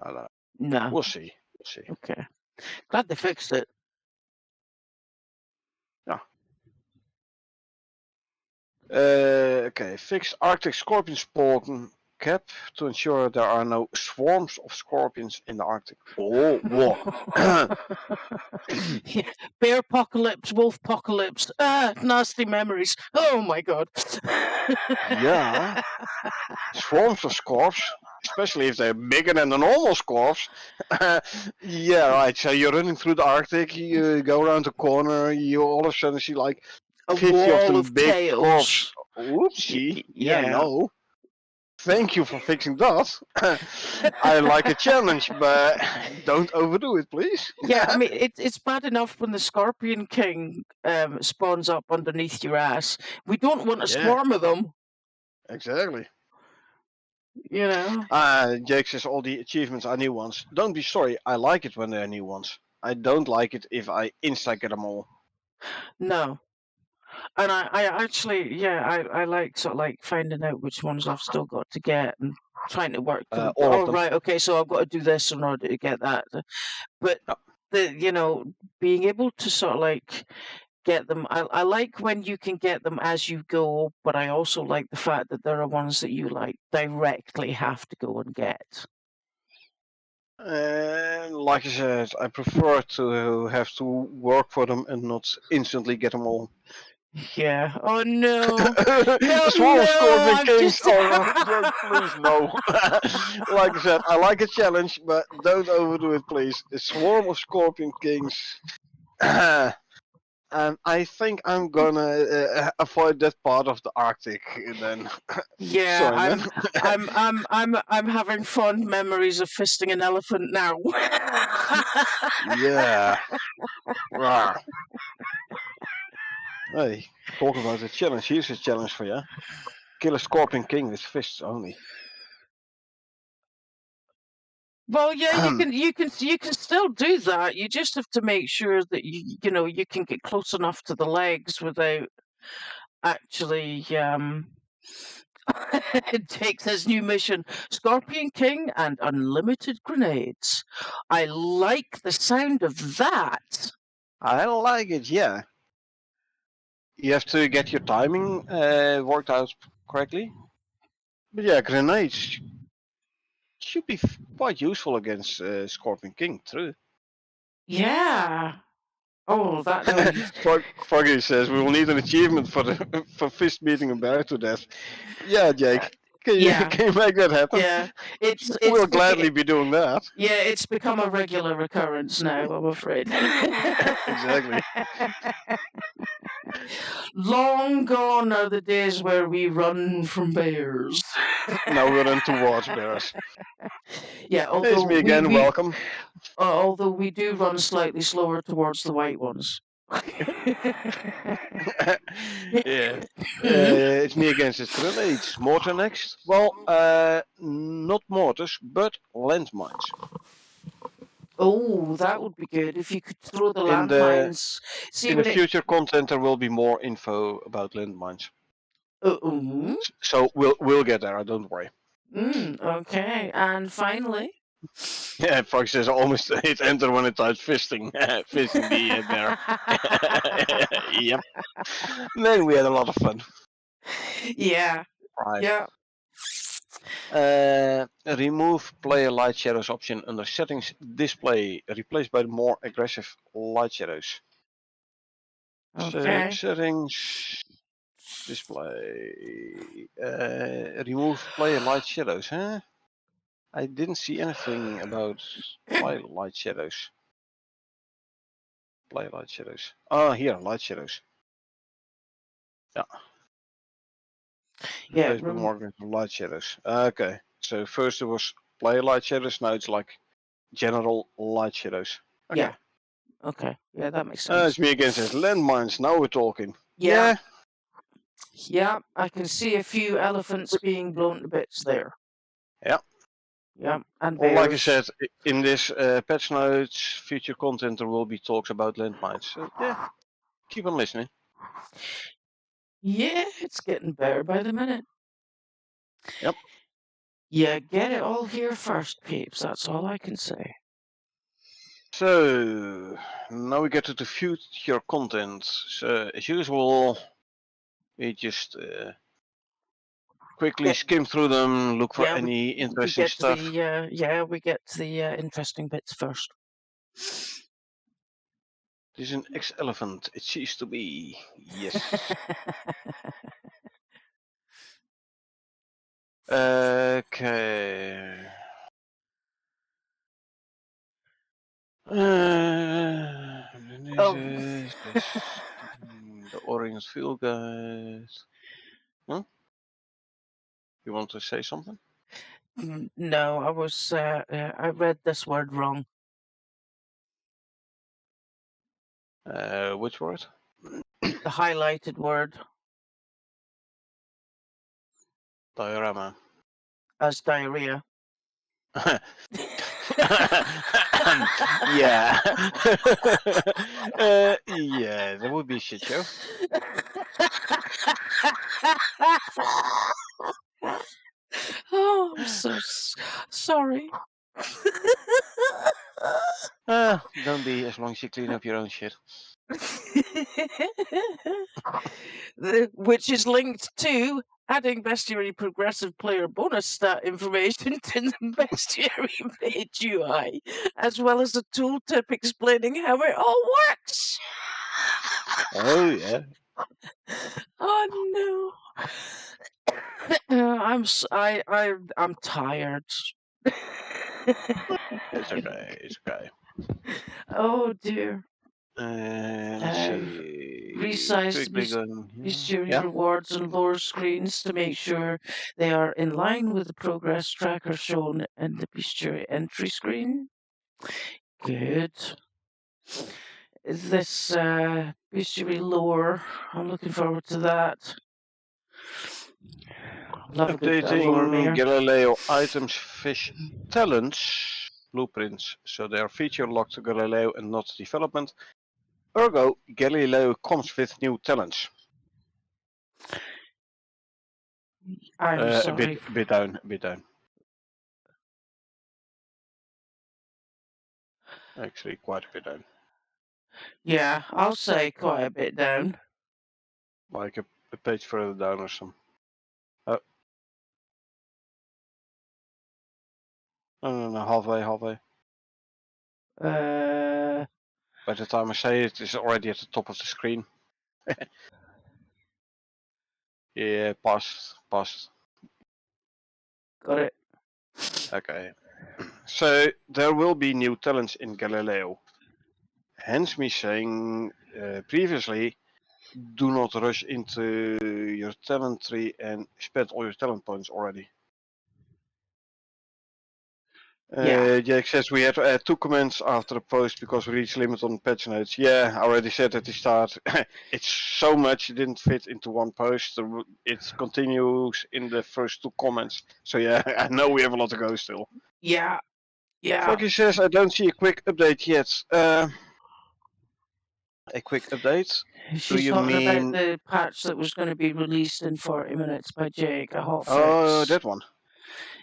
don't know. No. We'll see. We'll see. Okay. Glad they fixed it. Yeah. Okay. Fix Arctic scorpion spawn cap to ensure there are no swarms of scorpions in the Arctic. Oh, what? Yeah. Bear apocalypse, wolf apocalypse. Nasty memories. Oh my god. Yeah. Swarms of scorps, especially if they're bigger than the normal scorps. Yeah, right. So you're running through the Arctic, you go around the corner, you all of a sudden see like A 50 of wall them of big tails. scorps. Whoopsie. Yeah, no. Thank you for fixing that. I like a challenge, but don't overdo it, please. Yeah, I mean it's bad enough when the Scorpion King spawns up underneath your ass. We don't want a swarm of them. Exactly. You know. Jake says all the achievements are new ones. Don't be sorry, I like it when they're new ones. I don't like it if I insta get them all. No. And I actually, yeah, I like sort of like finding out which ones I've still got to get and trying to work them. All of Oh, them. right, okay, so I've got to do this in order to get that. But Yep. being able to sort of like get them, I like when you can get them as you go, but I also like the fact that there are ones that you like directly have to go and get. Like I said, I prefer to have to work for them and not instantly get them all. Yeah. Oh no. Swarm of no, Scorpion I'm Kings. just- Oh no, Jake, please no. Like I said, I like a challenge, but don't overdo it, please. A swarm of Scorpion Kings. And I think I'm gonna avoid that part of the Arctic then. Yeah, Sorry, man. I'm having fond memories of fisting an elephant now. Yeah. Rawr. Hey, talk about a challenge. Here's a challenge for you. Kill a Scorpion King with fists only. Well, yeah, you can still do that. You just have to make sure that you can get close enough to the legs without actually it takes his new mission, Scorpion King and unlimited grenades. I like the sound of that. I like it, yeah. You have to get your timing worked out correctly. But yeah, grenades should be quite useful against Scorpion King, true. Yeah. Oh, that no. Foggy says we will need an achievement for fist beating a bear to death. Yeah, Jake. Can you, yeah. can you make that happen? Yeah, We'll gladly be doing that. Yeah, it's become a regular occurrence now, I'm afraid. Exactly. Long gone are the days where we run from bears. Now we run towards bears. Yeah, although It's me again, welcome. Although we do run slightly slower towards the white ones. Yeah. It's me against the grenades. Mortar next? Well, not mortars, but landmines. Oh, that would be good if you could throw the In the- landmines. In the future content, there will be more info about landmines. So we'll get there. Don't worry. Okay, and finally. Yeah, Fox says almost hit enter when it types fisting. Fisting the bear. Yep. Then we had a lot of fun. Yeah. Right. Yeah. Remove player light shadows option under settings display, replaced by the more aggressive light shadows. Okay. So settings display, remove player light shadows, huh? I didn't see anything about player light shadows. Player light shadows. Oh, here, light shadows. Yeah. Yeah. Replaced by more aggressive light shadows. Okay. So first it was player light shadows, now it's like general light shadows. Okay. Yeah. Okay. Yeah, that makes sense. It's me again, says landmines. Now we're talking. Yeah. Yeah, I can see a few elephants being blown to bits there. Yeah. Yeah, and well, bears. like I said, in this patch notes, future content, there will be talks about landmines. So yeah, keep on listening. Yeah, it's getting better by the minute. Yep. Yeah, get it all here first, peeps. That's all I can say. So now we get to the future content. So as usual, we just quickly skim through them, look for any interesting stuff. we get to the interesting bits first. This is an ex-elephant. It ceased to be. Yes. Okay. The Orange Field Guide. Huh? You want to say something? No, I was. I read this word wrong. Which word? The highlighted word. Diorama. As diarrhea. Yeah. Yeah, that would be a shit show. Oh, I'm so sorry. Don't be, as long as you clean up your own shit. Which is linked to adding bestiary progressive player bonus stat information to the bestiary page UI, as well as a tooltip explaining how it all works. Oh yeah. Oh no. I'm tired. It's okay. It's okay. Oh dear. Let's see. Resize Quickly going. bestiary Yeah. rewards and lower screens to make sure they are in line with the progress tracker shown in the bestiary entry screen. Good. Is this bestiary lore? I'm looking forward to that. Love a good lore, Updating Mayor. Galileo items, fish, talents, blueprints, so they are feature locked to Galileo and not development. Ergo, Galileo comes with new talents. I'm A sorry. bit down, a bit down. Actually, quite a bit down. Yeah, I'll say quite a bit down. Like a page further down or some. No, halfway. By the time I say it, it's already at the top of the screen. Yeah, past. Got it. Okay. So there will be new talents in Galileo. Hence me saying previously, do not rush into your talent tree and spend all your talent points already. Yeah. Jake says we had to add 2 comments after the post because we reached limit on patch notes. Yeah, I already said at the start. It's so much it didn't fit into one post. It continues in the first 2 comments. So yeah, I know we have a lot to go still. Yeah. Foggy says I don't see a quick update yet. A quick update? She's you talking mean- about the patch that was going to be released in 40 minutes by Jake, a hotfix. Oh, that one.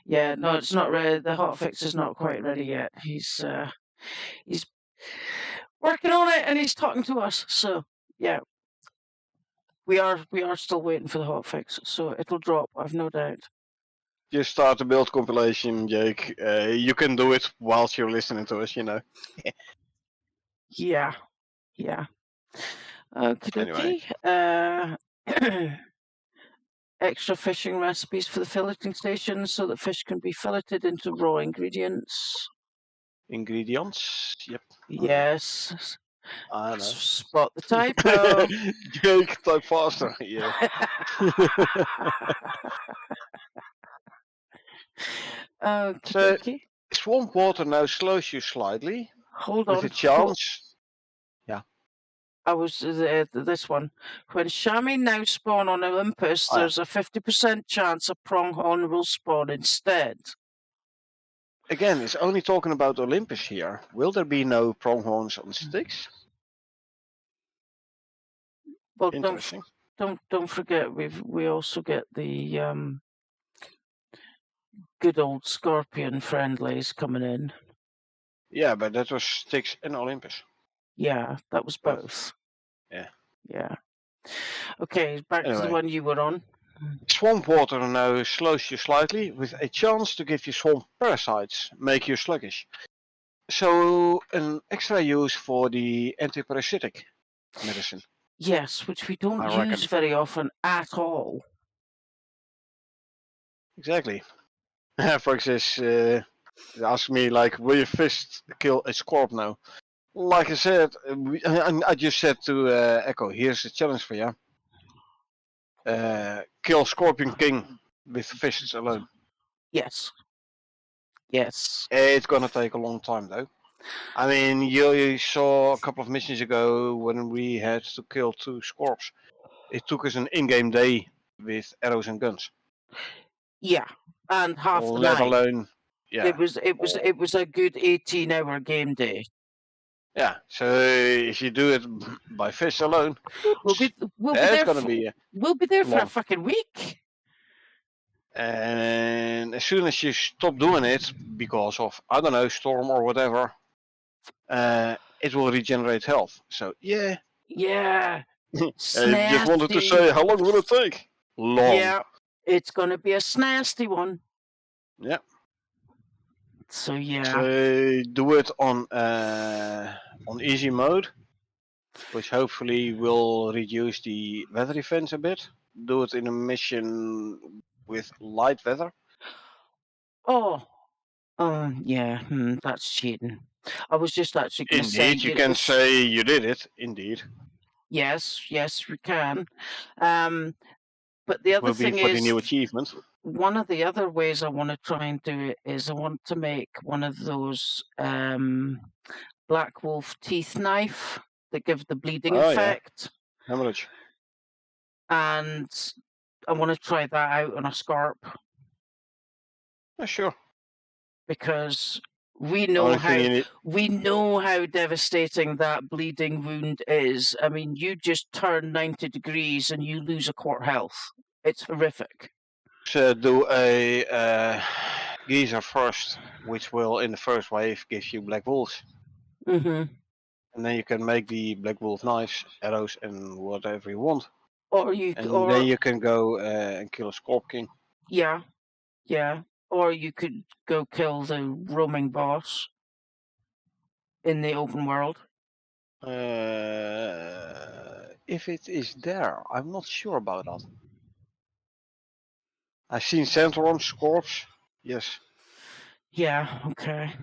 Yeah, no, it's not ready. The hotfix is not quite ready yet. He's working on it and he's talking to us. So yeah, we are still waiting for the hotfix. So it'll drop, I've no doubt. Just start the build compilation, Jake. You can do it whilst you're listening to us, you know. Yeah. Okie dokie. Extra fishing recipes for the filleting station so that fish can be filleted into raw ingredients. Ingredients? Yep. Yes. I know. Spot the typo. Jake, type faster. Yeah. Okay. Swamp water now slows you slightly. Hold with on. a chance. Yeah. I was this one. When chamois now spawn on Olympus, there's a 50% chance a pronghorn will spawn instead. Again, it's only talking about Olympus here. Will there be no pronghorns on Styx? Well, Interesting. don't forget we also get the good old scorpion friendlies coming in. Yeah, but that was Styx and Olympus. Yeah, that was both. Yeah. Okay, back to the one you were on. Swamp water now slows you slightly with a chance to give you swamp parasites, make you sluggish. So an extra use for the antiparasitic medicine. Yes, which we don't use very often at all. Exactly. Fox says, ask me like, will your fist kill a scorp now? Like I said, I just said to Echo, here's a challenge for you. Kill Scorpion King with fists alone. Yes. It's gonna take a long time though. I mean, you saw a couple of missions ago when we had to kill 2 scorps. It took us an in-game day with arrows and guns. Yeah, and half the night. yeah. It was a good 18-hour game day. Yeah. So if you do it by fish alone, We'll be there's there. gonna be. We'll be there for a long. fucking week. And as soon as you stop doing it because of, I don't know, storm or whatever, it will regenerate health. So yeah. Yeah. I just wanted to say, how long will it take? Long. Yeah, it's gonna be a snasty one. Yeah. So yeah. So do it on easy mode, which hopefully will reduce the weather events a bit. Do it in a mission with light weather. Oh. Yeah. That's cheating. I was just actually going to say. Indeed, you can say you did it. Indeed. Yes, we can. But the other Will be thing for the is, new achievement. one of the other ways I want to try and do it is I want to make one of those Black Wolf teeth knife that give the bleeding effect. Yeah. Hemorrhage. And I want to try that out on a scarp. Yeah, sure. Because we know how devastating that bleeding wound is. I mean, you just turn 90 degrees and you lose a quart health. It's horrific. So do a geyser first, which will in the first wave give you black wolves. Mm-hmm. And then you can make the black wolf knives, arrows, and whatever you want. Then you can go and kill a Scorp King. Yeah. Or you could go kill the roaming boss in the open world. If it is there, I'm not sure about that. I've seen Centron, Scorps, yes. Yeah, okay.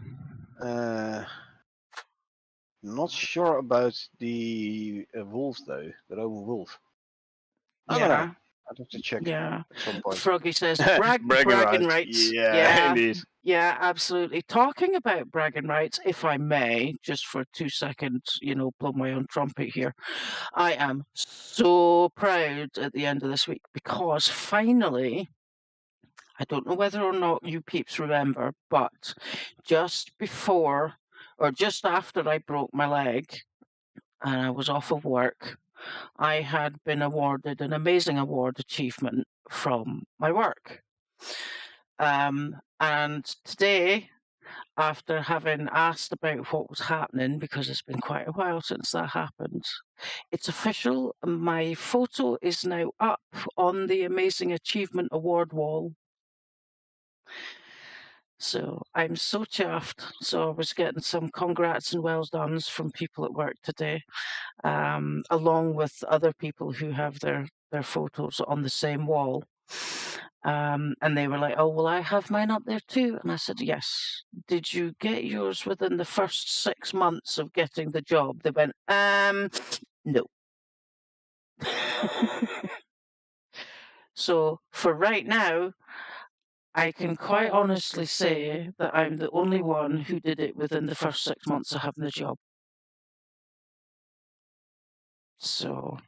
Not sure about the wolf though, the Roman wolf. I don't know. I'd have to check at some point. Froggy says bragging rights. Yeah, indeed. Yeah, absolutely. Talking about bragging rights, if I may, just for 2 seconds, blow my own trumpet here. I am so proud at the end of this week because finally, I don't know whether or not you peeps remember, but just before or just after I broke my leg and I was off of work, I had been awarded an amazing award achievement from my work. And today, after having asked about what was happening, because it's been quite a while since that happened, it's official. My photo is now up on the Amazing Achievement Award wall. So I'm so chuffed. So I was getting some congrats and well dones from people at work today, along with other people who have their photos on the same wall. And they were like, oh, well, I have mine up there too. And I said, yes. Did you get yours within the first 6 months of getting the job? They went, no. So for right now, I can quite honestly say that I'm the only one who did it within the first 6 months of having the job. So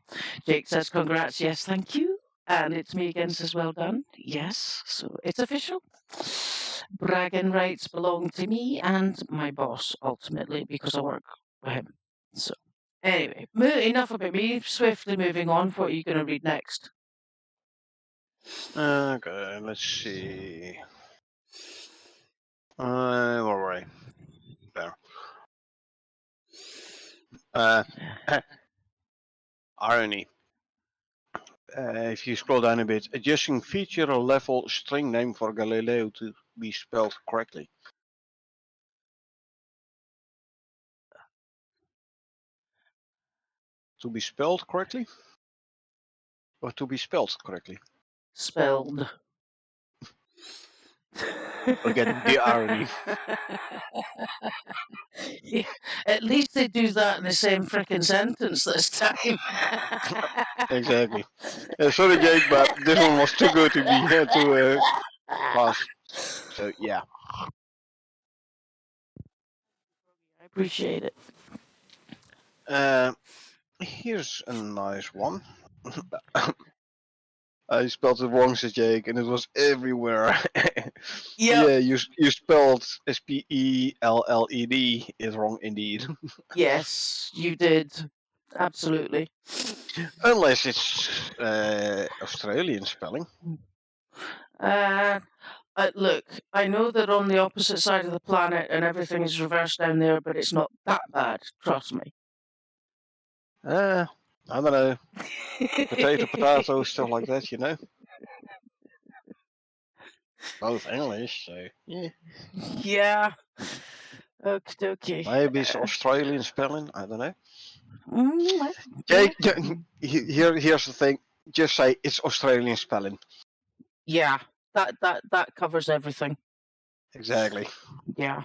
Jake says, congrats, yes, thank you. And it's me again says, well done. Yes, so it's official. Bragging rights belong to me and my boss, ultimately, because I work with him. So anyway, enough about me. Swiftly moving on. What are you going to read next? Okay, let's see. Where were I? There. Irony. If you scroll down a bit, adjusting feature or level string name for Galileo to be spelled correctly. To be spelled correctly? Or to be spelled correctly? Spelled. Again, the irony. Yeah, at least they do that in the same frickin' sentence this time. Exactly. Sorry, Jake, but this one was too good to be here to pass. So yeah. I appreciate it. Here's a nice one. I spelled it wrong, said Jake, and it was everywhere. Yep. Yeah, you spelled Spelled is wrong indeed. Yes, you did. Absolutely. Unless it's Australian spelling. Look, I know that on the opposite side of the planet and everything is reversed down there, but it's not that bad. Trust me. I don't know. Potato, stuff like that, you know. Both English, so yeah. Yeah. Okie dokie. Maybe it's Australian spelling. I don't know. Mm, Jake, here's the thing. Just say it's Australian spelling. yeah, that covers everything. Exactly. Yeah.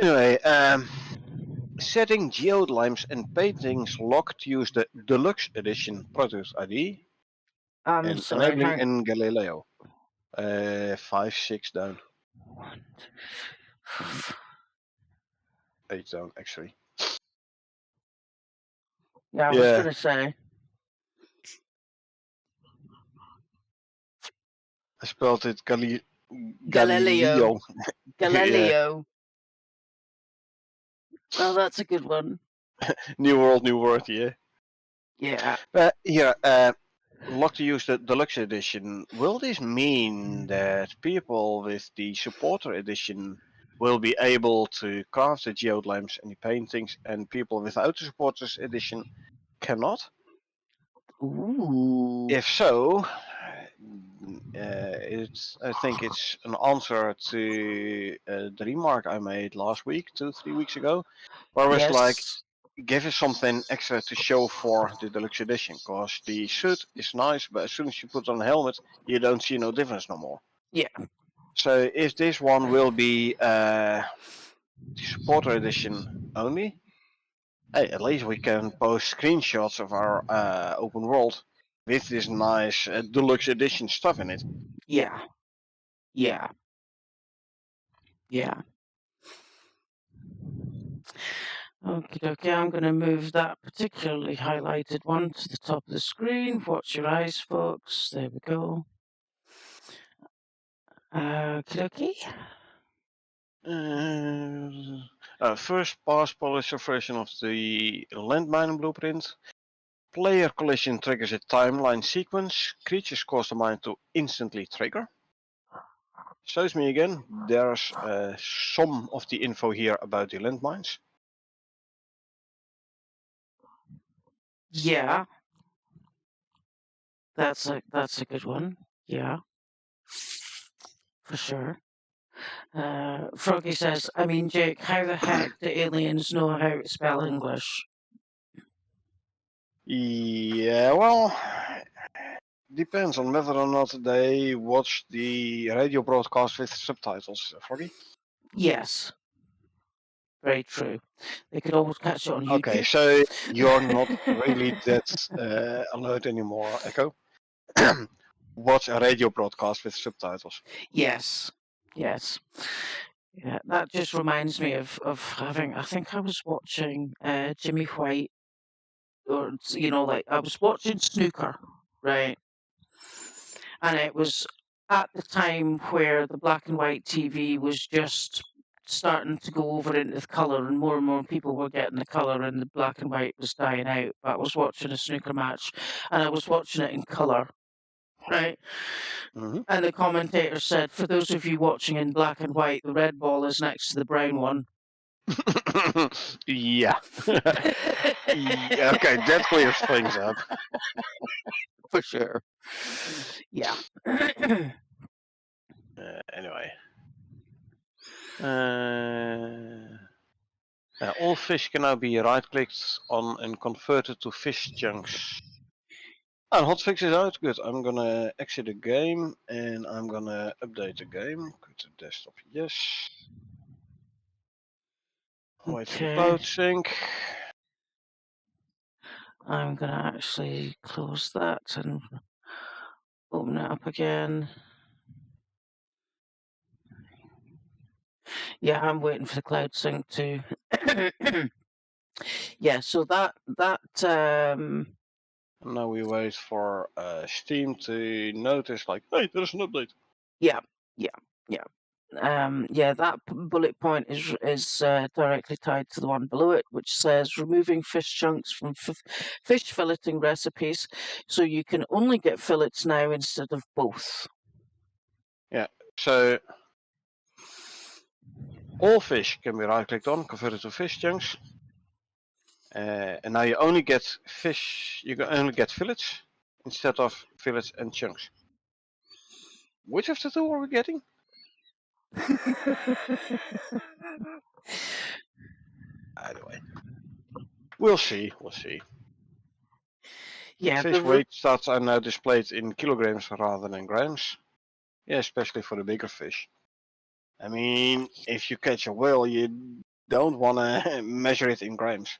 Anyway, setting geodes and paintings locked to use the deluxe edition Proteus ID I'm and sorry. enabling in Galileo. 5, 6 down. 8 down, actually. Yeah, I was Yeah. gonna say. I spelled it Galileo. Galileo. Galileo. Oh, that's a good one. New world, new word, yeah. Yeah. Here, locked to use the deluxe edition. Will this mean that people with the supporter edition will be able to craft the geode lamps and the paintings, and people without the supporters edition cannot? Ooh. If so, I think it's an answer to the remark I made last week, 2-3 weeks ago, where I was Yes. like, give us something extra to show for the deluxe edition, because the suit is nice, but as soon as you put on a helmet, you don't see no difference no more. Yeah. So if this one will be the supporter edition only, hey, at least we can post screenshots of our open world with this nice deluxe edition stuff in it. Yeah. Yeah. Yeah. Okay, I'm going to move that particularly highlighted one to the top of the screen. Watch your eyes, folks. There we go. Okay. First pass polisher version of the landmine blueprint. Player collision triggers a timeline sequence. Creatures cause the mine to instantly trigger. Shows me again. There's some of the info here about the landmines. Yeah. That's a good one. Yeah. For sure. Froggy says, I mean, Jake, how the heck do aliens know how to spell English? Yeah, well, depends on whether or not they watch the radio broadcast with subtitles, Froggy. Yes. Very true. They could always catch it on YouTube. Okay, so you're not really that alert anymore, Echo. Watch a radio broadcast with subtitles. Yes. Yes. Yeah, that just reminds me of having. I think I was watching Jimmy White, or like I was watching snooker, right? And it was at the time where the black and white TV was just starting to go over into the colour, and more people were getting the colour, and the black and white was dying out. But I was watching a snooker match, and I was watching it in colour, right? Mm-hmm. And the commentator said, for those of you watching in black and white, the red ball is next to the brown one. Yeah. Yeah. Okay, that clears things up. For sure. Yeah. Anyway. All fish can now be right-clicked on and converted to fish chunks. And hotfix is out. Good. I'm gonna exit the game and I'm gonna update the game. Go to desktop. Yes. Wait for the cloud sync. I'm gonna actually close that and open it up again. Yeah, I'm waiting for the cloud sync too. Yeah, so that And now we wait for Steam to notice, like, hey, there's an update. Yeah. That bullet point is directly tied to the one below it, which says removing fish chunks from fish filleting recipes, so you can only get fillets now instead of both. Yeah, so all fish can be right-clicked on, converted to fish chunks. And now you only get fish, you can only get fillets instead of fillets and chunks. Which of the two are we getting? Anyway, we'll see. Yeah, Fish weight stats are now displayed in kilograms rather than grams. Yeah, especially for the bigger fish. I mean, if you catch a whale, you don't want to measure it in grams.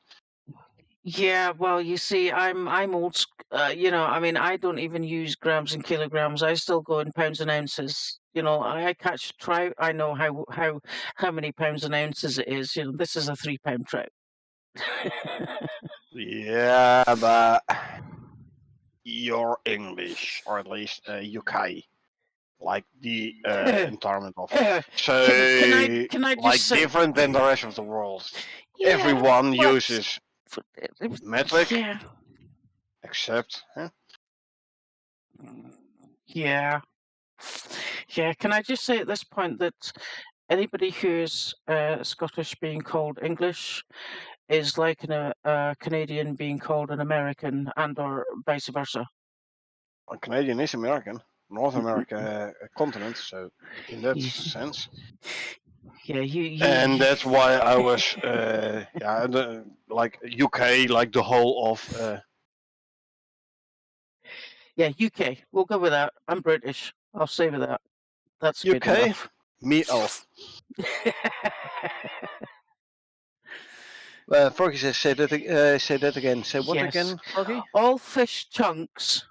Yeah, well, you see, I'm old. I mean, I don't even use grams and kilograms. I still go in pounds and ounces. I catch a trout. I know how many pounds and ounces it is. This is a 3-pound trout. Yeah, but you're English, or at least UK, like the environment of. So, can I just like say, different than the rest of the world. yeah, Everyone but- uses metric, Yeah. except. Yeah. Yeah, can I just say at this point that anybody who's Scottish being called English is like a Canadian being called an American, and or vice versa. A Canadian is American, North America continent, so in that sense. Yeah, And that's why I was, like UK, like the whole of. Yeah, UK. We'll go with that. I'm British. I'll stay with that. That's good UK? enough. Me off. Froggy says, say that again. Say what again, Froggy? All fish chunks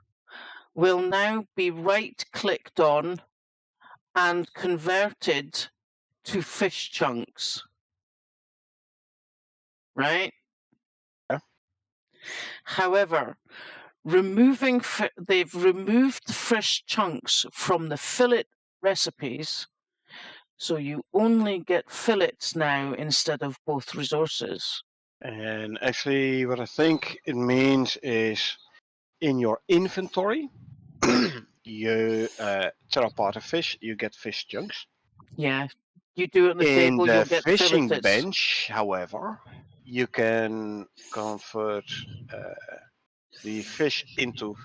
will now be right-clicked on and converted to fish chunks. Right? Yeah. However, they've removed fish chunks from the fillet recipes, so you only get fillets now instead of both resources. And actually, what I think it means is in your inventory, you tear apart a fish, you get fish chunks. Yeah, you do it on the In table, the you'll get fishing filleted. bench, however, you can convert the fish into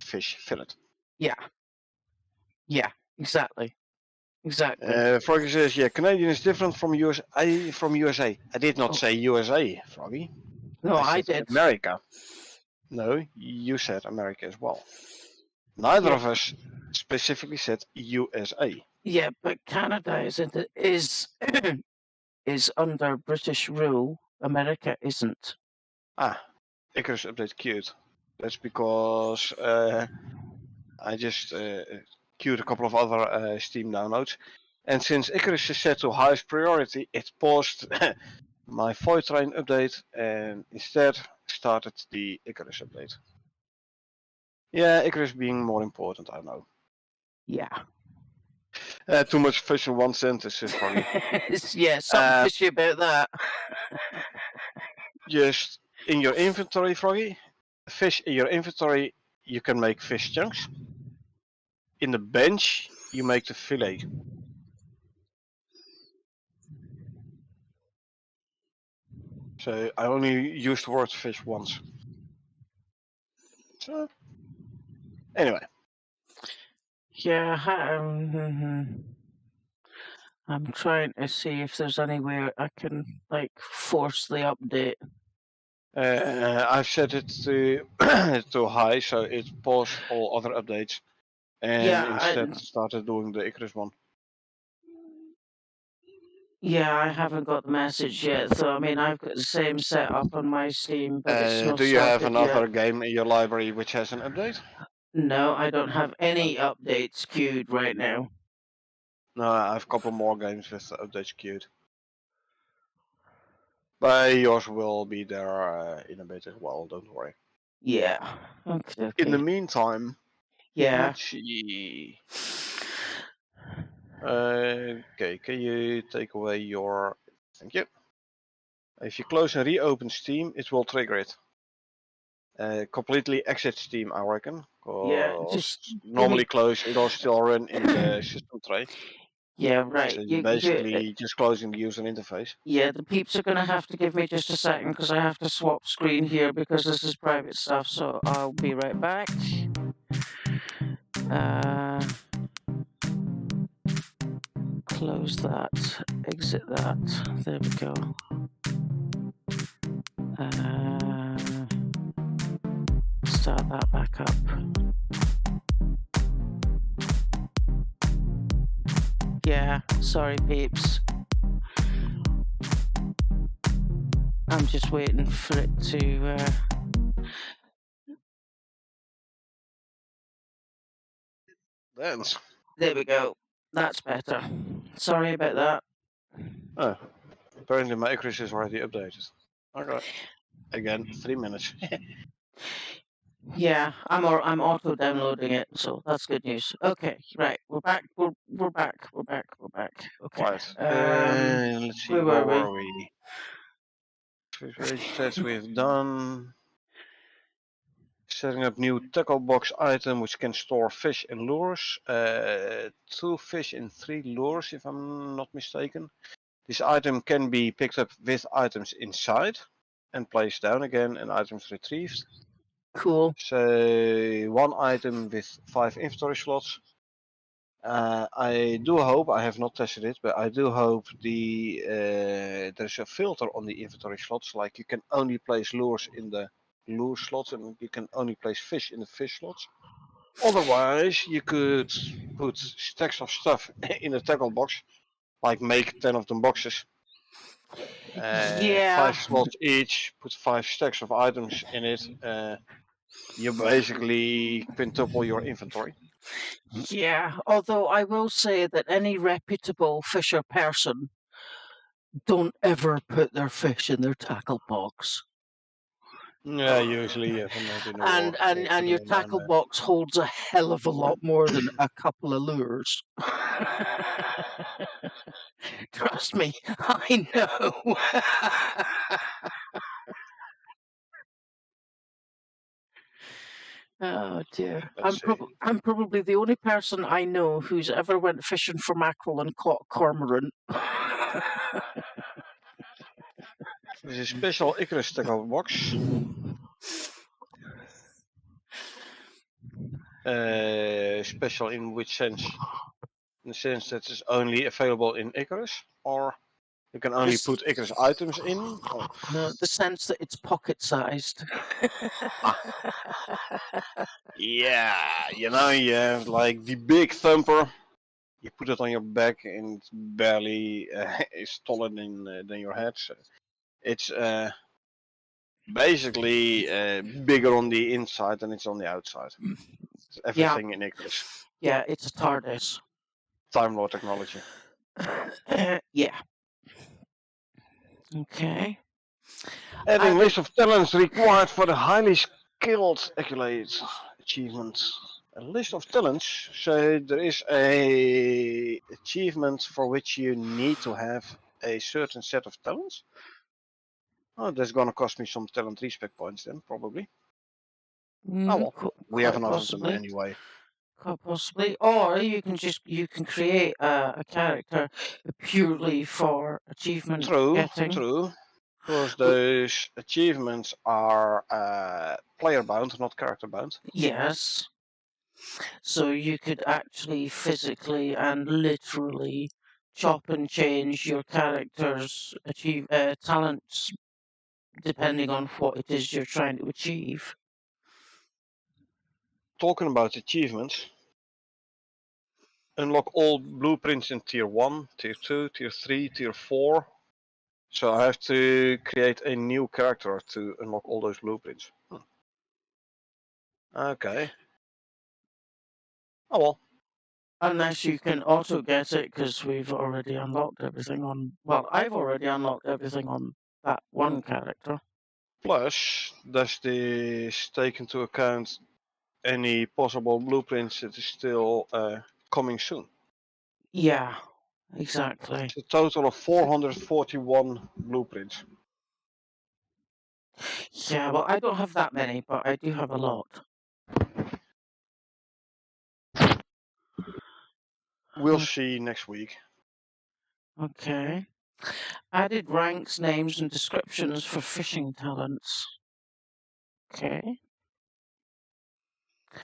fish fillet. Yeah, exactly. Froggy says, yeah, Canadian is different from USA. I did not say USA, Froggy. No, I said did. America. No, you said America as well. Neither of us specifically said USA. Yeah, but Canada is is under British rule. America isn't. Icarus update queued. That's because I just queued a couple of other Steam downloads. And since Icarus is set to highest priority, it paused my Void Train update and instead started the Icarus update. Yeah, Icarus being more important, I know. Yeah. Too much fish in one sentence, Froggy. Yeah, something fishy about that. Just in your inventory, Froggy, fish in your inventory, you can make fish chunks. In the bench, you make the fillet. So I only used the word fish once. So, anyway. Yeah, I'm trying to see if there's anywhere I can force the update. I've set it to to high, so it paused all other updates, and instead started doing the Icarus one. Yeah, I haven't got the message yet, so I mean I've got the same setup on my Steam, but it's not do you have started another yet. game in your library which has an update? No, I don't have any updates queued right now. No, I have a couple more games with updates queued. But yours will be there in a bit as well, don't worry. Yeah. Okay. In the meantime, Yeah. let's see. Okay, can you take away your... Thank you. If you close and reopen Steam, it will trigger it. Completely exit Steam, I reckon. Yeah. 'Cause Just give normally me. close, it'll still run in the system tray. Yeah. Right. So You. basically just closing the user interface. Yeah. The peeps are gonna have to give me just a second because I have to swap screen here because this is private stuff. So I'll be right back. Close that. Exit that. There we go. Start that back up. Yeah, sorry peeps. I'm just waiting for it to... Dance. There we go. That's better. Sorry about that. Oh, apparently my Icarus is already updated. Okay. Again, 3 minutes. Yeah, I'm auto downloading it, so that's good news. Okay, right, we're back. We're back. Okay. Right. Let's see. Where Where were were we? Stats we've done. Setting up new tackle box item which can store fish and lures. 2 fish and 3 lures, if I'm not mistaken. This item can be picked up with items inside and placed down again, and items retrieved. Cool. So 1 item with 5 inventory slots. I do hope, I have not tested it, but I do hope there's a filter on the inventory slots, like you can only place lures in the lure slots and you can only place fish in the fish slots. Otherwise, you could put stacks of stuff in a tackle box, like make 10 of them boxes. Yeah. 5 slots each, put 5 stacks of items in it. You basically quintuple your inventory. Yeah, although I will say that any reputable fisher person don't ever put their fish in their tackle box. Yeah, usually if I'm not in the water. And your tackle box holds a hell of a lot more than a couple of lures. Trust me, I know. Oh dear. I'm probably the only person I know who's ever went fishing for mackerel and caught cormorant. There's a special Icarus tackle box. Special in which sense? In the sense that it's only available in Icarus, or you can only put Icarus items in? Or... No, the sense that it's pocket-sized. Yeah, you know, you have like the big thumper. You put it on your back and it's barely is taller than your head. So it's basically bigger on the inside than it's on the outside. It's everything in Icarus. Yeah, it's a TARDIS. Time Lord technology. Yeah. Okay. Adding list of talents required for the highly skilled accolades achievement. A list of talents. So there is a achievement for which you need to have a certain set of talents. Oh, that's gonna cost me some talent respect points then, probably. Oh well, we have enough of them anyway. Quite possibly, or you can create a character purely for achievement getting. True. Because those achievements are player bound, not character bound. Yes. So you could actually physically and literally chop and change your character's talents depending on what it is you're trying to achieve. Talking about achievements, unlock all blueprints in tier 1, tier 2, tier 3, tier 4. So I have to create a new character to unlock all those blueprints. Okay. Oh well. Unless you can auto get it, because we've already unlocked everything on... Well, I've already unlocked everything on that one character. Plus, does this take into account any possible blueprints that is still coming soon? Yeah, exactly. It's a total of 441 blueprints. Yeah, well, I don't have that many, but I do have a lot. We'll see next week. Okay. Added ranks, names, and descriptions for fishing talents. Okay.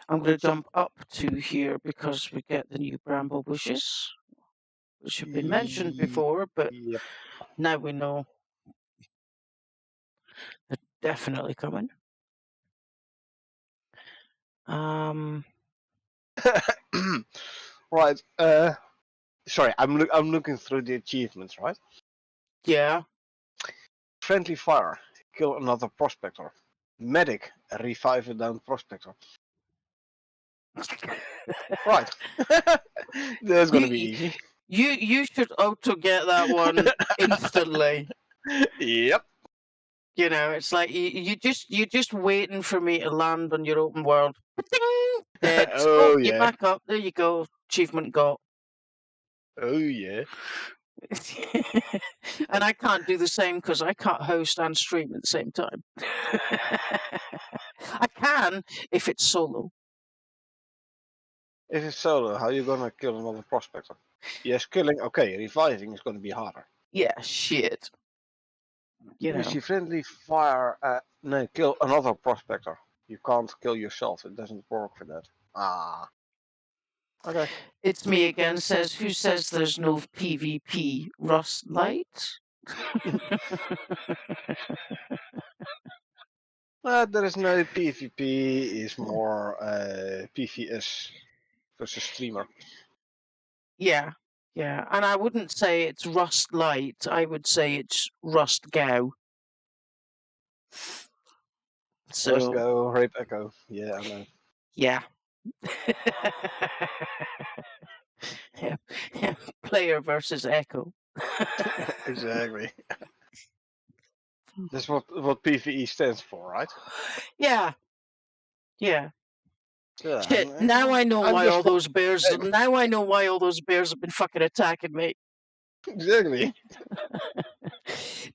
I'm going to jump up to here because we get the new bramble bushes, which have been mentioned before, but Yep. now we know they're definitely coming. Right. Sorry, I'm looking through the achievements, right? Yeah. Friendly fire, kill another prospector. Medic, revive a downed prospector. Right. That's gonna be easy. You should auto get that one instantly. Yep. You know, it's like you're just waiting for me to land on your open world. Ba-ding! Dead. Oh You're yeah. back up. There you go. Achievement got. Oh yeah. And I can't do the same because I can't host and stream at the same time. I can if it's solo. If it's solo, how are you gonna kill another prospector? Yes, killing. Okay, reviving is gonna be harder. Yeah, shit. You know. You see, friendly fire. No, kill another prospector. You can't kill yourself. It doesn't work for that. Ah. Okay. It's me again. Says who says there's no PvP? Rust Light. There is no PvP. Is more PvS versus streamer. Yeah, yeah. And I wouldn't say it's Rust Light. I would say it's Rust Go. So Let's go, rape echo. Yeah, I know. yeah. Yeah, yeah. Player versus Echo. Exactly. That's what PvE stands for, right? Yeah. Yeah. Yeah. Shit. Now I know I'm why just all those bears. Now I know why all those bears have been fucking attacking me. Exactly.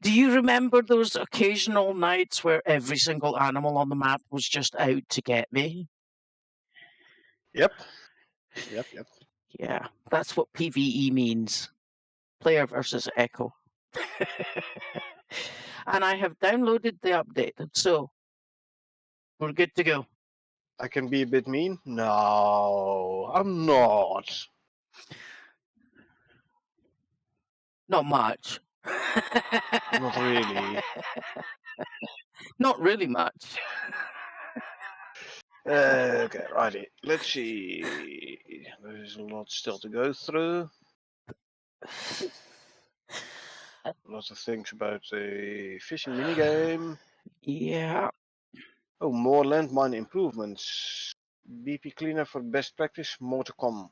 Do you remember those occasional nights where every single animal on the map was just out to get me? Yep. Yeah, that's what PvE means. Player versus Echo. And I have downloaded the update, so we're good to go. I can be a bit mean. No, I'm not. Not much. Not really. Not really much. Okay, righty. Let's see. There's a lot still to go through. Lots of things about the fishing minigame. Yeah. Oh, more landmine improvements. BP cleaner for best practice, more to come.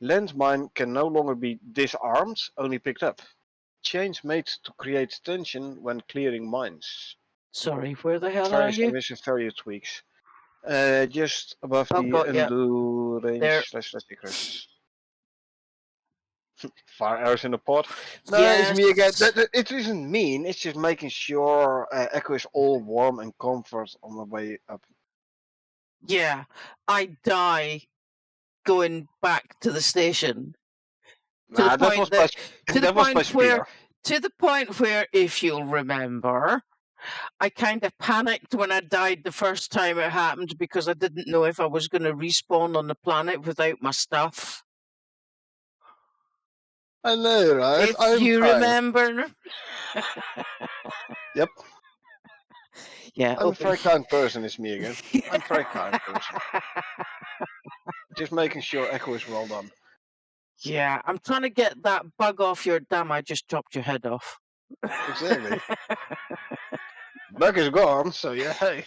Landmine can no longer be disarmed, only picked up. Change made to create tension when clearing mines. Sorry, where the hell are Various you? emission value tweaks. Just above Oh, the got ya. undo There. range / Icarus. Fire arrows in the pot. No, Yes. it's me again. It isn't mean. It's just making sure Echo is all warm and comfort on the way up. Yeah, I die going back to the station. To Nah, the that point was that, by, to the that was by point where, spear. to the point where, if you'll remember, I kind of panicked when I died the first time it happened because I didn't know if I was going to respawn on the planet without my stuff. I know, right? If you remember. Yep. Yeah. I'm a very kind person, it's me again. I'm a very kind person. Just making sure Echo is well done. Yeah, I'm trying to get that bug off your damn. I just chopped your head off. Exactly. Bug is gone, so yeah. Hey.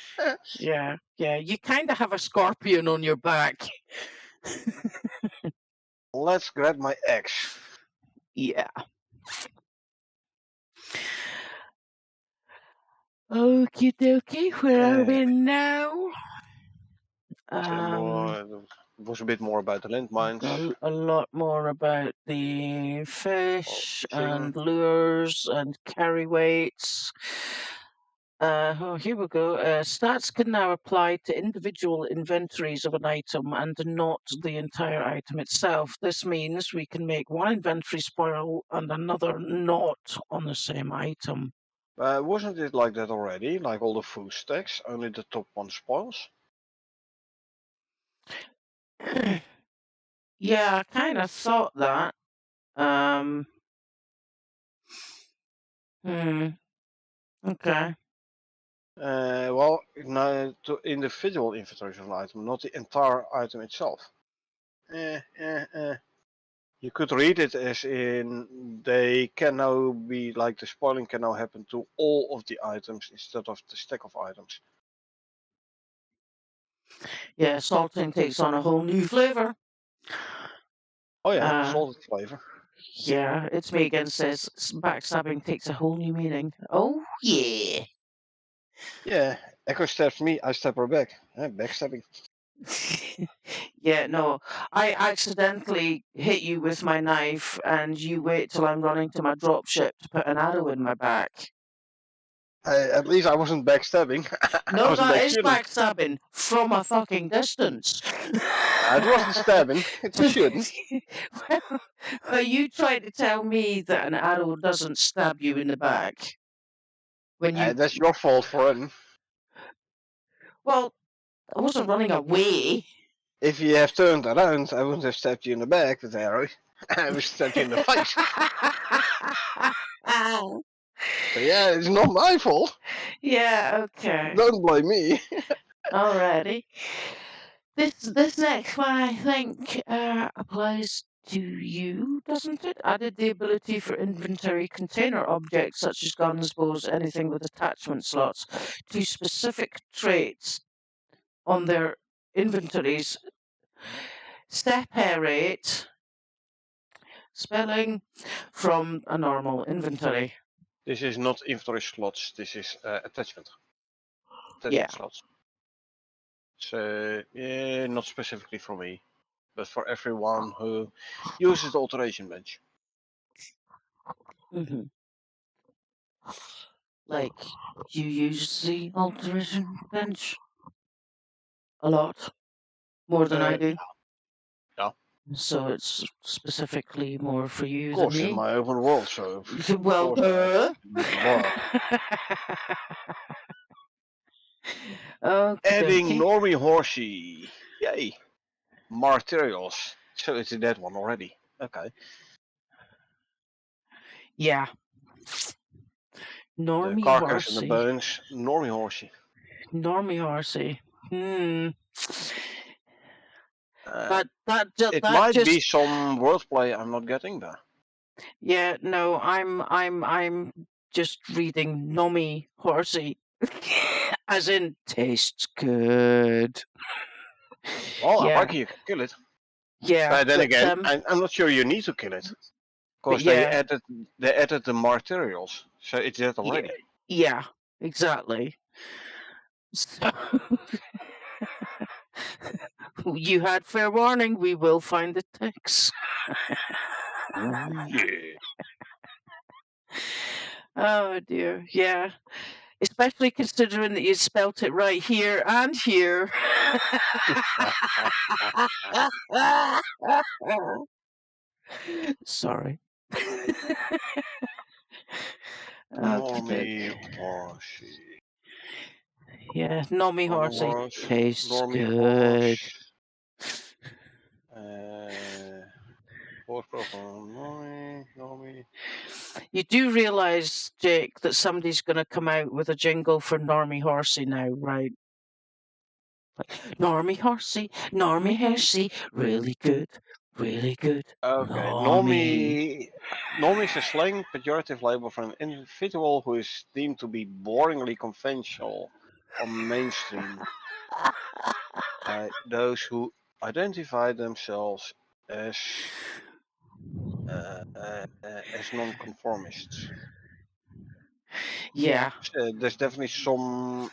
Yeah. You kind of have a scorpion on your back. Let's grab my axe. Yeah. Okie dokie, where are we Yeah. now? It was a bit more about the landmines. A lot more about the Or fish fishing. and lures and carry weights. Oh, here we go. Stats can now apply to individual inventories of an item and not the entire item itself. This means we can make one inventory spoil and another not on the same item. Wasn't it like that already? Like all the food stacks, only the top one spoils? Yeah, I kind of thought that. Okay. Well, no, to individual inventories of an item, not the entire item itself. You could read it as in they can now be like the spoiling can now happen to all of the items instead of the stack of items. Yeah, salting takes on a whole new flavor. Oh yeah, Uh, salted flavor. Yeah, it's me again says backstabbing takes a whole new meaning. Oh, yeah. Yeah, Echo stabs me, I stab her back. Backstabbing. Yeah, no, I accidentally hit you with my knife and you wait till I'm running to my dropship to put an arrow in my back. At least I wasn't backstabbing. I No, wasn't that is backshooting. backstabbing from a fucking distance. It wasn't stabbing, it was shooting. Well, you tried to tell me that an arrow doesn't stab you in the back. When you That's your fault for running. Well, I wasn't running away. If you have turned around, I wouldn't have stabbed you in the back with the arrow. I would have stabbed you in the face. So yeah, it's not my fault. Yeah, okay. Don't blame me. Alrighty. This next one I think applies to you, doesn't it? Added the ability for inventory container objects such as guns, bows, anything with attachment slots to specific traits on their inventories. Separate spelling from a normal inventory. This is not inventory slots, this is attachment. Yeah. Slots. So, yeah, not specifically for me, but for everyone who uses the alteration bench. Mm-hmm. Like, you use the alteration bench a lot, more than I do. Yeah. So it's specifically more for you Of course, than in me. my open world, so. Well, Adding okay. Normie Horsey. Yay. Materials. So it's in that one already. Okay. Yeah. The Normie carcass and the Horsey. bones. Normie Horsey. Normie Horsey. It might be some wordplay I'm not getting there. Yeah, no, I'm just reading Nommy Horsey. As in tastes good. Well, Yeah. apparently you can kill it. Yeah. But then again, I'm not sure you need to kill it. Because they added the materials. So it's that already. Yeah, exactly. So you had fair warning, we will find the ticks. Yeah. Oh dear, yeah. Especially considering that you spelt it right here and here. Sorry. Normie Horsey. Yeah, Normie Horsey tastes Normie good. Normie. You do realise, Jake, that somebody's going to come out with a jingle for Normie Horsey now, right? Like, Normie Horsey, really good, really good. Okay, Normie is a slang pejorative label for an individual who is deemed to be boringly conventional or mainstream by those who identify themselves as nonconformists. Yeah. There's definitely some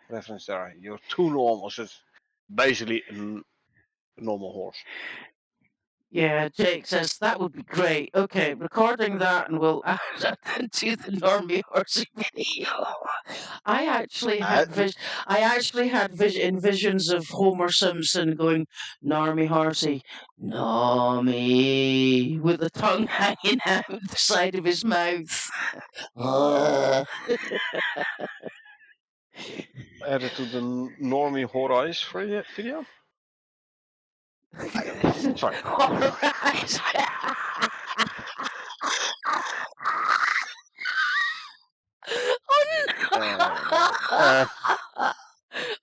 reference there. You're too normal, so it's basically a normal horse. Yeah, Jake says that would be great. Okay, recording that and we'll add that into the normie horsey video. I actually had visions of Homer Simpson going normie horsey, normie, with the tongue hanging out the side of his mouth. Added to the normie horse video. I don't know. Sorry. Alright.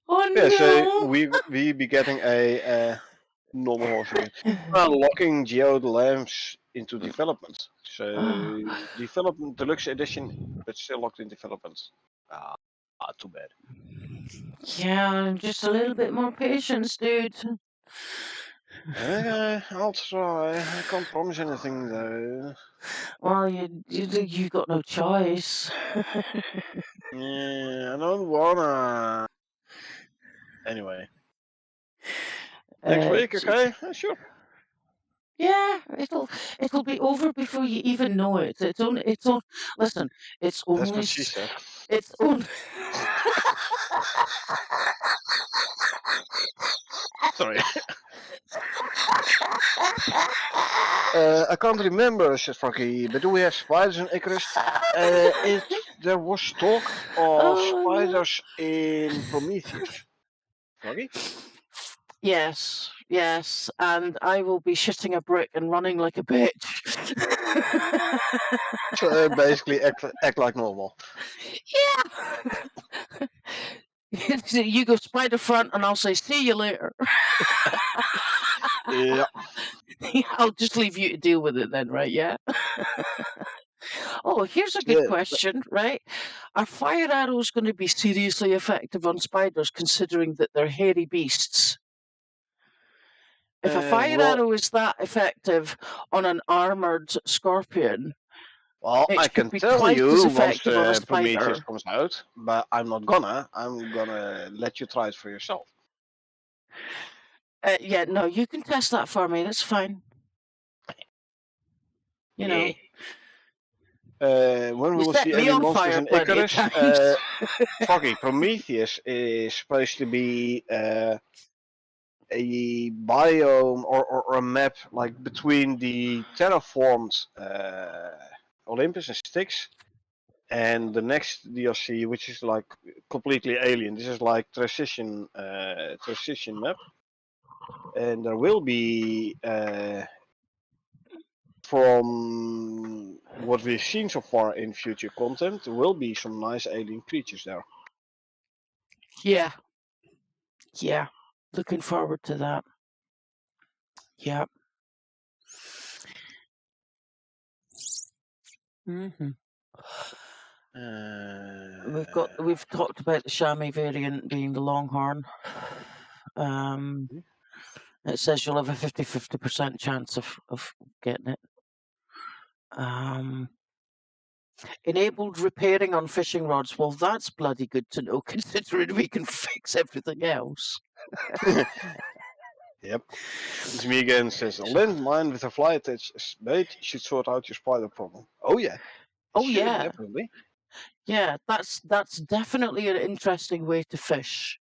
Oh no! Yeah, so we be getting a normal horse again. Unlocking Geo the Lambs into development. So development deluxe edition, but still locked in development. Too bad. Yeah, just a little bit more patience, dude. Okay, I'll try. I can't promise anything though. Well, you got no choice. Yeah, I don't wanna. Anyway, next week, okay? Sure. Yeah, it'll be over before you even know it. Listen, it's only. That's what she said. It's only. Sorry. I can't remember, said Frankie, but do we have spiders in Icarus? There was talk of spiders in Prometheus. Frankie? Yes, and I will be shitting a brick and running like a bitch. So basically act like normal. Yeah. You go spider front and I'll say see you later. Yeah. I'll just leave you to deal with it then, right? Yeah. Oh, here's a good question, right? Are fire arrows going to be seriously effective on spiders, considering that they're hairy beasts? If a fire arrow is that effective on an armored scorpion, well, it I could can be tell quite you as once effective on a Prometheus spider. comes out, but I'm not gonna. I'm gonna let you try it for yourself. Yeah, no, you can test that for me. That's fine. You know. When we will see any monsters in Icarus, Foggy, Prometheus is supposed to be a biome or a map like between the terraformed Olympus and Styx and the next DLC, which is like completely alien. This is like transition map, and there will be from what we've seen so far in future content, there will be some nice alien creatures there. Yeah. Yeah. Looking forward to that. Yeah. Mm-hmm. We've talked about the chamois variant being the longhorn. It says you'll have a 50% chance of getting it. Enabled repairing on fishing rods. Well, that's bloody good to know, considering we can fix everything else. Yep. It's me again. Says a landmine with a fly attached bait should sort out your spider problem. Oh yeah. Oh Should, yeah. definitely. Yeah, that's definitely an interesting way to fish.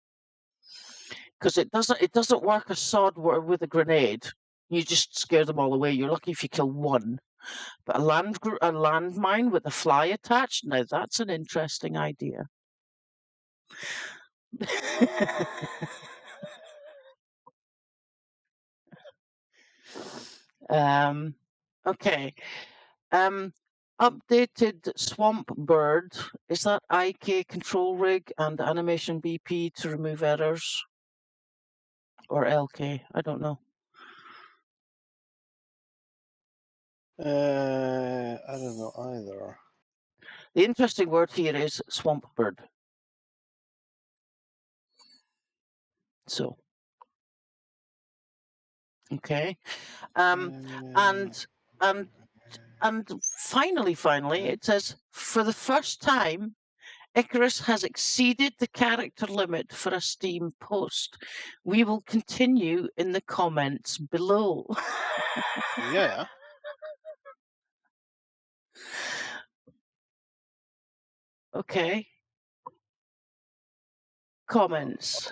Because it doesn't work a sod with a grenade. You just scare them all away. You're lucky if you kill one. But a landmine with a fly attached, now that's an interesting idea. Okay. Updated Swamp Bird. Is that IK control rig and animation BP to remove errors? Or LK? I don't know. I don't know either. The interesting word here is Swamp Bird. So. Okay. And And finally, it says, for the first time, Icarus has exceeded the character limit for a Steam post. We will continue in the comments below. Yeah. Okay. Comments.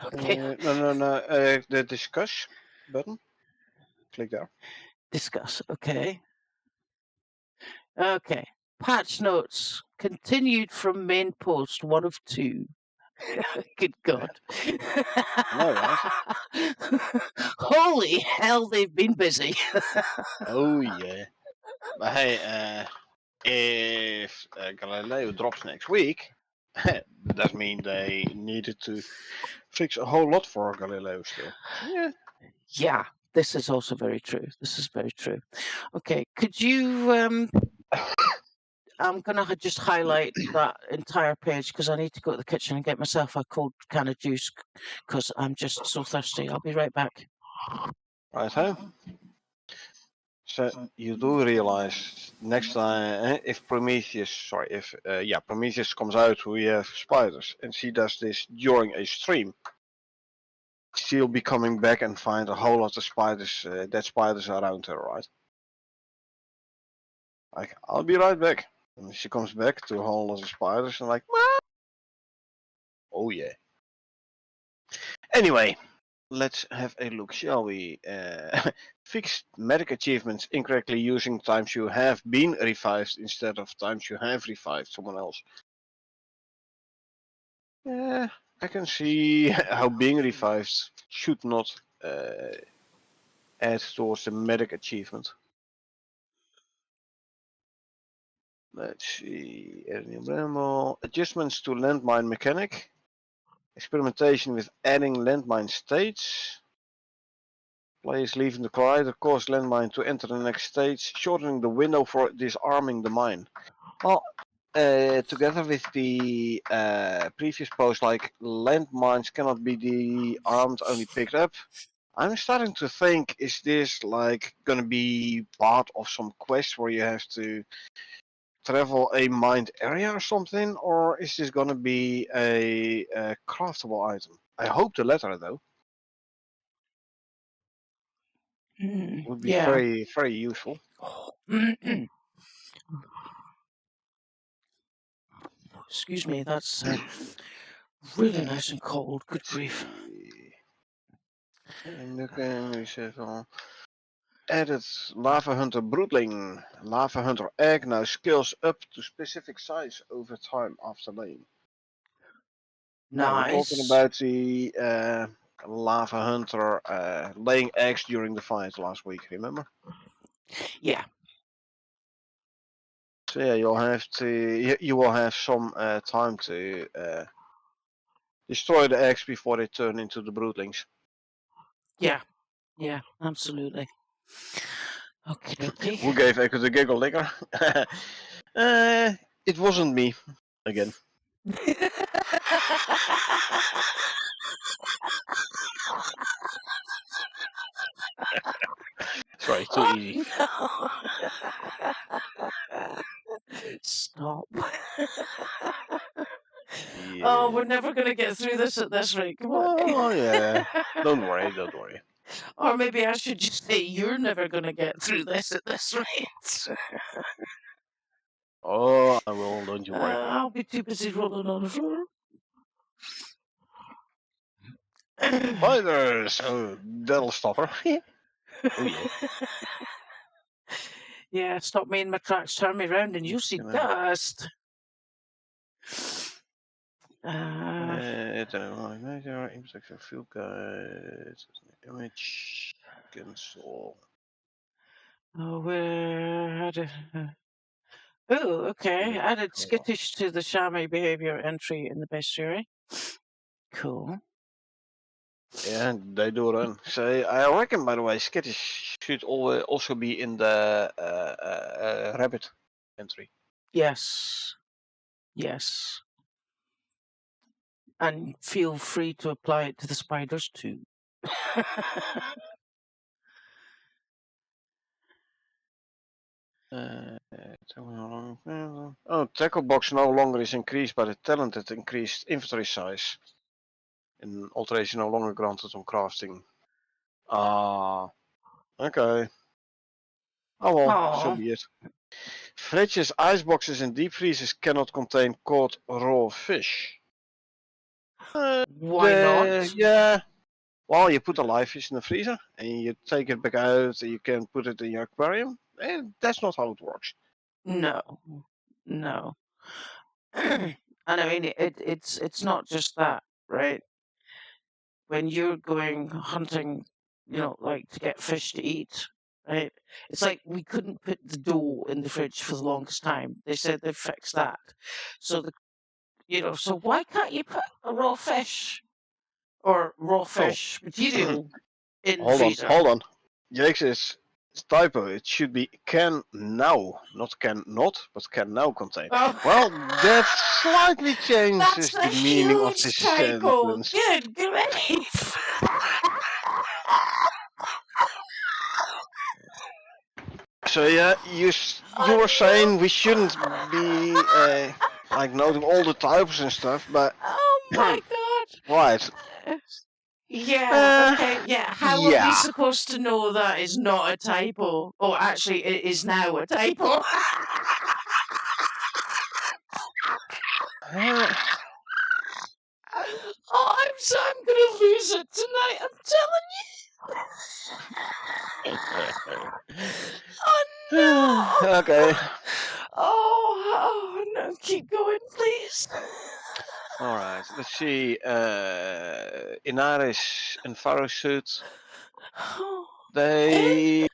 Okay. No. The discuss button. Click there. Discuss. Okay. Okay. Patch notes continued from main post 1 of 2. Good God. No, right? Holy hell, they've been busy. Oh yeah. But hey, if Galileo drops next week, that means they needed to fix a whole lot for Galileo still. Yeah. Yeah, this is also very true. This is very true. Okay, could you I'm going to just highlight that entire page because I need to go to the kitchen and get myself a cold can of juice because I'm just so thirsty. I'll be right back. Right, huh? So you do realize next time, if Prometheus comes out, we have spiders, and she does this during a stream, she'll be coming back and find a whole lot of spiders, dead spiders around her, right? Like, I'll be right back. And she comes back to a whole lot of spiders and like, what? Oh yeah. Anyway, let's have a look, shall we? Fixed medic achievements incorrectly using times you have been revived instead of times you have revived someone else. Yeah, I can see how being revived should not add towards the medic achievement. Let's see, add a new ramble. Adjustments to landmine mechanic. Experimentation with adding landmine states. Players leaving the collider cause landmine to enter the next stage, shortening the window for disarming the mine. Well, together with the previous post, like landmines cannot be disarmed, only picked up. I'm starting to think, is this like gonna be part of some quest where you have to travel a mined area or something, or is this gonna be a craftable item? I hope the latter though. Would be Yeah. very, very useful. Excuse me, that's really nice and cold. Good grief. Added Lava Hunter Broodling. Lava Hunter Egg now scales up to specific size over time after laying. Now we're talking Nice. about the Lava Hunter laying eggs during the fight last week, remember? Yeah. So yeah, you will have some time to destroy the eggs before they turn into the broodlings. Yeah. Yeah, absolutely. Okay. Who gave Echo the giggle liquor? It wasn't me. Again. Sorry, too easy. No. Stop. Yeah. Oh, we're never going to get through this at this rate. Come on. Oh yeah. Don't worry, don't worry. Or maybe I should just say you're never going to get through this at this rate. Oh, I will, don't you worry. I'll be too busy rolling on the floor. Spiders! Oh, that'll stop her. Oh yeah. Yeah, stop me in my tracks, turn me round, and you'll see dust. It's a major infrastructure field guide. Image cancel. Oh, where? Oh, okay. Yeah, Added cool. skittish to the chamois behavior entry in the bestiary. Cool. Yeah, they do run. So I reckon, by the way, skittish should also be in the rabbit entry. Yes. Yes. And feel free to apply it to the spiders too. Oh, tackle box no longer is increased by the talented increased inventory size. And alteration no longer granted on crafting. Ah, okay. Oh well, so Aw. be it. Fridges, ice boxes, and deep freezers cannot contain caught raw fish. Why not? Yeah. Well, you put a live fish in the freezer and you take it back out and you can put it in your aquarium. And that's not how it works. No. No. And I mean, it's not just that, right? When you're going hunting, like to get fish to eat, right? It's like we couldn't put the dough in the fridge for the longest time. They said they'd fix that. So so why can't you put a raw fish or raw fish material in the freezer? Hold on. Jake says it's typo. It should be can now, not can not, but can now contain. Oh. Well, that slightly changes That's a the meaning of huge the typo. sentence. Good grief. So yeah, you were saying we shouldn't be like noting all the typos and stuff, but Oh my god. right. Yeah, okay, yeah. How are we Yeah. supposed to know that is not a typo? Oh, actually, it is now a typo. I'm gonna lose it tonight, I'm telling you. Oh no! Okay. Oh no, keep going, please. Alright, let's see. Inaris and Pharaoh suit. They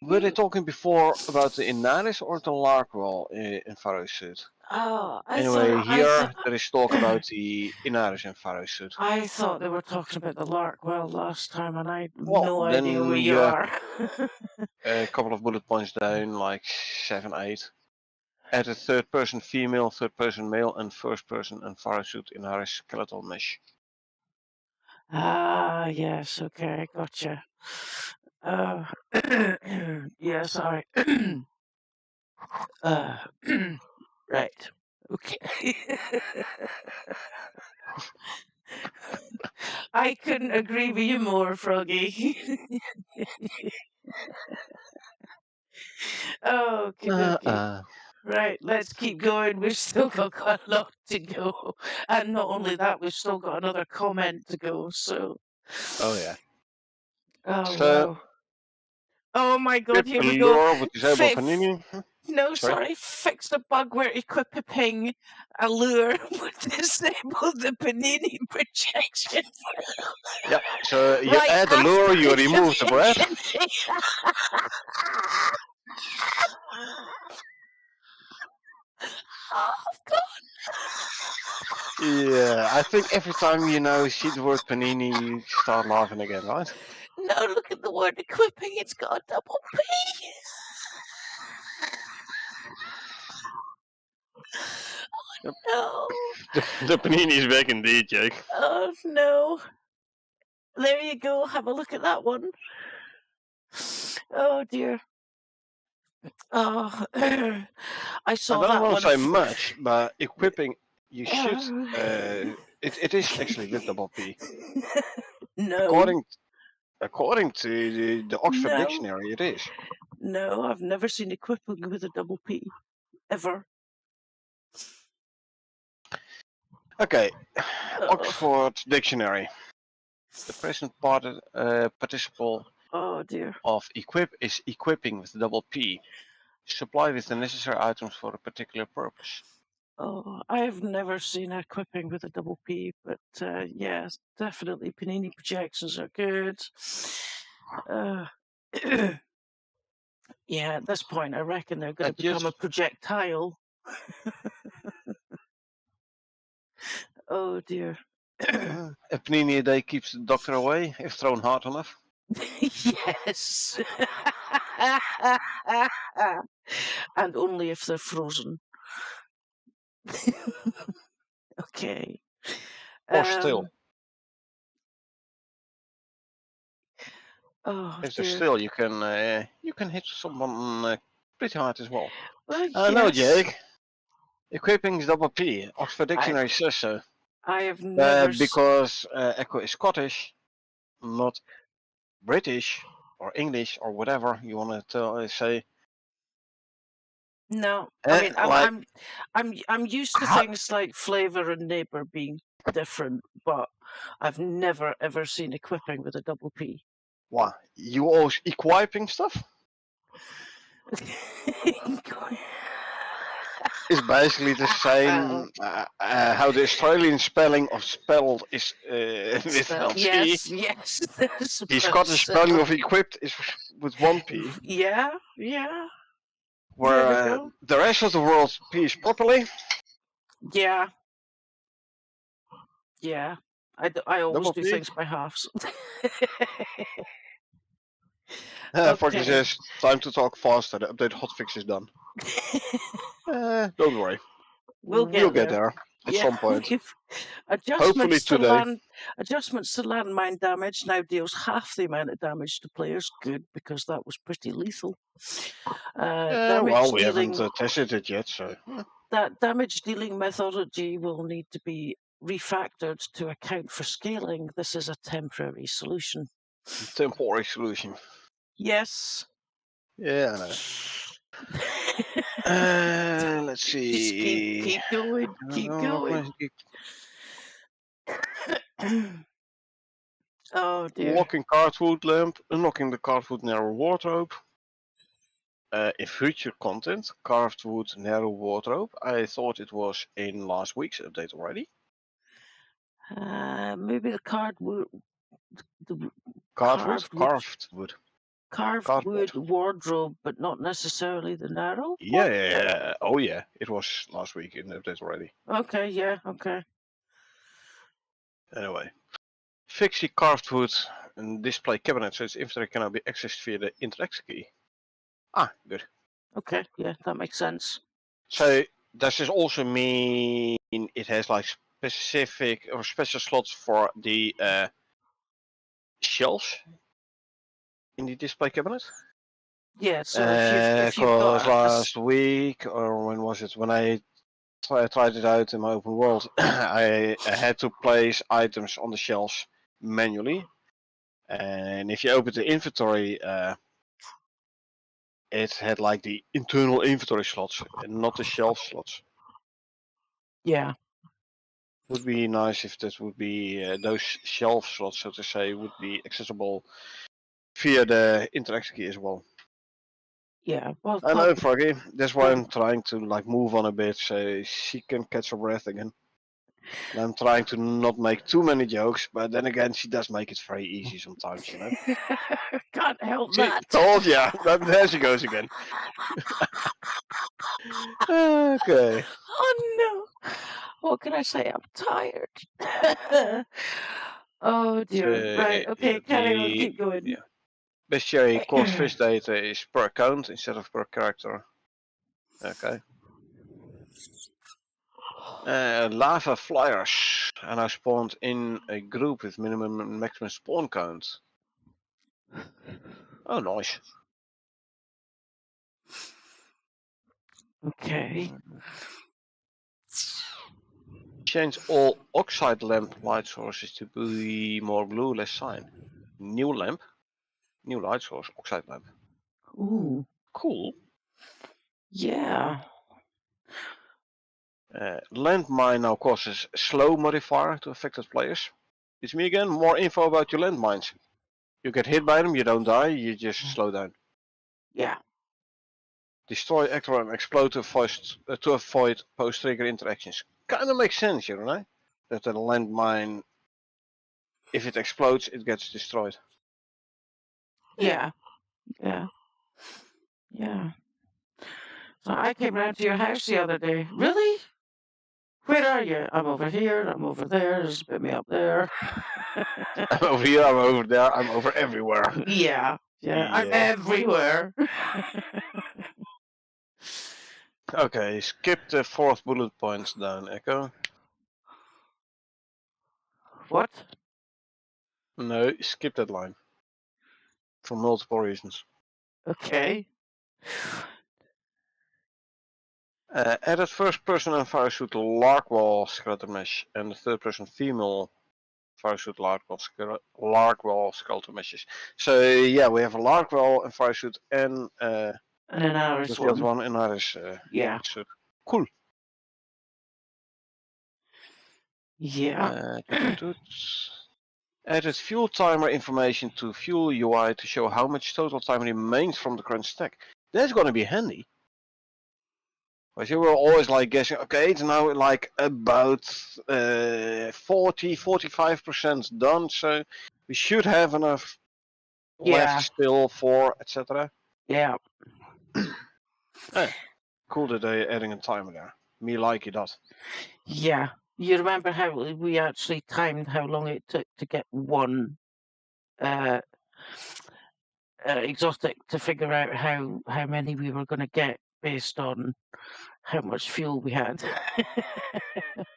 were they talking before about the Inaris or the Larkwell in Pharaoh suit? Oh, Anyway, here there is talk about the Inaris and Pharaoh suit. I thought they were talking about the Larkwell last time, and I had Well, no then idea where you yeah. are. A couple of bullet points down, like 7, 8. Added third person female, third person male, and first person and Pharaoh suit Inaris skeletal mesh. Ah, yes, okay, gotcha. Yeah, sorry. Right. Okay. I couldn't agree with you more, Froggy. Okay. Right, let's keep going. We've still got quite a lot to go. And not only that, we've still got another comment to go, so. Oh yeah. Oh, So, wow. Oh my god, here we lure go. with disable Panini. No, Sorry? fix the bug where equipping a lure would disable the Panini projection. Yep. So you Right add the lure, you after remove the bread. Oh god. Yeah, I think every time you see the word panini, you start laughing again, right? No, look at the word equipping. It's got a double P. Yep. No. The panini is back indeed, Jake. Oh no. There you go. Have a look at that one. Oh dear. Oh, I saw I don't that want one. to say much, but equipping, you should. It is actually with double P. No. According to the Oxford No. Dictionary, it is. No, I've never seen equipping with a double P. Ever. Okay, Oxford Dictionary. The present participle Oh dear. of equip is equipping with double P. Supply with the necessary items for a particular purpose. Oh, I've never seen equipping with a double P, but yes, definitely Panini projections are good. Yeah, at this point, I reckon they're going to become a projectile. Oh dear. A panini a day keeps the doctor away if thrown hard enough. Yes. And only if they're frozen. Okay. Or still. Oh If dear. they're still, you can hit someone pretty hard as well. Well, No, yes. Jake. Equipping is double P. Oxford Dictionary says so. I have never. Because Echo is Scottish, not British or English or whatever you want to say. No, I mean like, I'm used to how- things like flavor and neighbor being different, but I've never ever seen equipping with a double P. what? You always equipping stuff? It's basically the same. How the Australian spelling of spelled is without P. Yes. The Scottish spelling of equipped is with one P. Yeah. Where There we go. the rest of the world P's properly. Yeah. I always Double do P. things by halves. Forky says, time to talk faster. The update hotfix is done. Don't worry. We'll get there at some point. Adjustments to today. Adjustments to landmine damage now deals half the amount of damage to players. Good, because that was pretty lethal. Well, we haven't tested it yet, so. That damage dealing methodology will need to be refactored to account for scaling. This is a temporary solution. Temporary solution. Yes. Yeah, I know. Let's see. Just keep going. Keep going. Oh dear. Locking cardwood lamp, unlocking the cardwood narrow wardrobe. In future content, carved wood narrow wardrobe. I thought it was in last week's update already. Maybe the cardwood. Carved wood. Carved wood wardrobe, but not necessarily the narrow. Yeah. Oh yeah, it was last week in the update already. Okay, yeah, okay. Anyway, fix the carved wood and display cabinet so its inventory can now be accessed via the interact key. Ah, good. Okay, yeah, that makes sense. So does this also mean it has like specific or special slots for the shelves in the display cabinet? Yeah, so if you've got last week, or when was it, when I tried it out in my open world, I had to place items on the shelves manually, and if you open the inventory, it had like the internal inventory slots and not the shelf slots. Yeah. Would be nice if that would be those shelf slots, so to say, would be accessible via the interaction key as well. Yeah, well, I know, Froggy. That's why I'm trying to like move on a bit so she can catch her breath again. And I'm trying to not make too many jokes, but then again, she does make it very easy sometimes, you know. Can't help that. Told ya. There she goes again. Okay. Oh no. What can I say? I'm tired. Oh dear. Right. Okay. Carry on. Keep going. Yeah. Bestiary caught fish data is per account instead of per character. Okay. Lava flyers are now spawned in a group with minimum and maximum spawn count. Oh, nice. Okay. Change all oxide lamp light sources to be more blue, less cyan. New lamp. New light source, oxide lamp. Ooh. Cool. Yeah. Landmine now causes slow modifier to affected players. It's me again. More info about your landmines. You get hit by them, you don't die, you just slow down. Yeah. Destroy actor and explode to avoid post-trigger interactions. Kinda makes sense, you know? That a landmine, if it explodes, it gets destroyed. Yeah. So I came round to your house the other day. Really? Where are you? I'm over here. I'm over there. Just put me up there. I'm over here, I'm over there, I'm over everywhere. Yeah. I'm everywhere. Okay, skip the 4th bullet points down, Echo. What? No, skip that line. For multiple reasons. Okay. Added first person and fire suit Larkwall skeleton mesh and the third person female fire suit Larkwall skeleton meshes. So yeah, we have a Larkwall and fire suit and And an Iris the other one and Iris Yeah. suit. Cool. Yeah. Added fuel timer information to fuel UI to show how much total time remains from the current stack. That's gonna be handy. Because you were always like guessing, okay, it's now like about 40-45% done, so we should have enough Yeah. left still for etc. Yeah. Cool that they're adding a timer there. Me like it that. Yeah. You remember how we actually timed how long it took to get one exotic to figure out how many we were going to get based on how much fuel we had.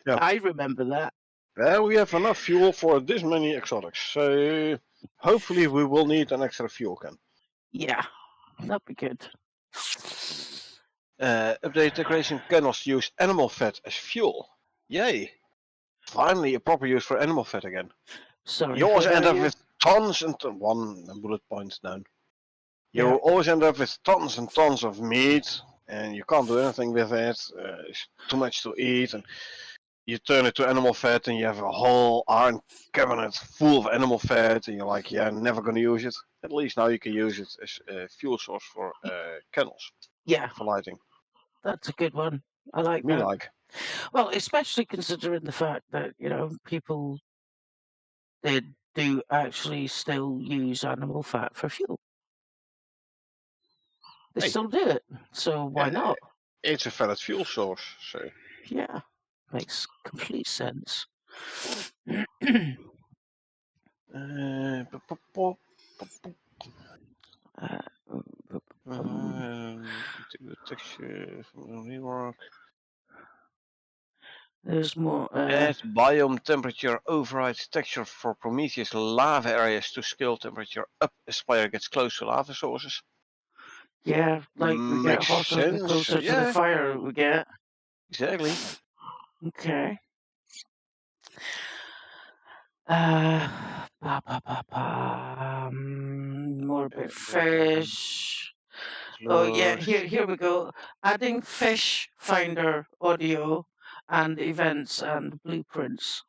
Yeah. I remember that. Well, we have enough fuel for this many exotics, so hopefully we will need an extra fuel can. Yeah, that'd be good. Update decoration cannot use animal fat as fuel. Yay! Finally, a proper use for animal fat again. Sorry. You always where end are up you? with tons and one bullet points down. You Yeah. always end up with tons and tons of meat, and you can't do anything with it. It's too much to eat, and you turn it to animal fat, and you have a whole iron cabinet full of animal fat, and you're like, yeah, I'm never gonna use it. At least now you can use it as a fuel source for candles, Yeah, for lighting. that's a good one. I like Me that. like. Well, especially considering the fact that, people they do actually still use animal fat for fuel. They Hey. still do it, so why not? It's a valid fuel source, so. Yeah, makes complete sense. Texture from rework. There's more. Add biome temperature override texture for Prometheus lava areas to scale temperature up as player gets close to lava sources. Yeah, like we get Makes hotter the sense, closer to yeah. the fire we get. Exactly. Okay. More about fish. Oh yeah, here we go. Adding fish finder audio and events and blueprints.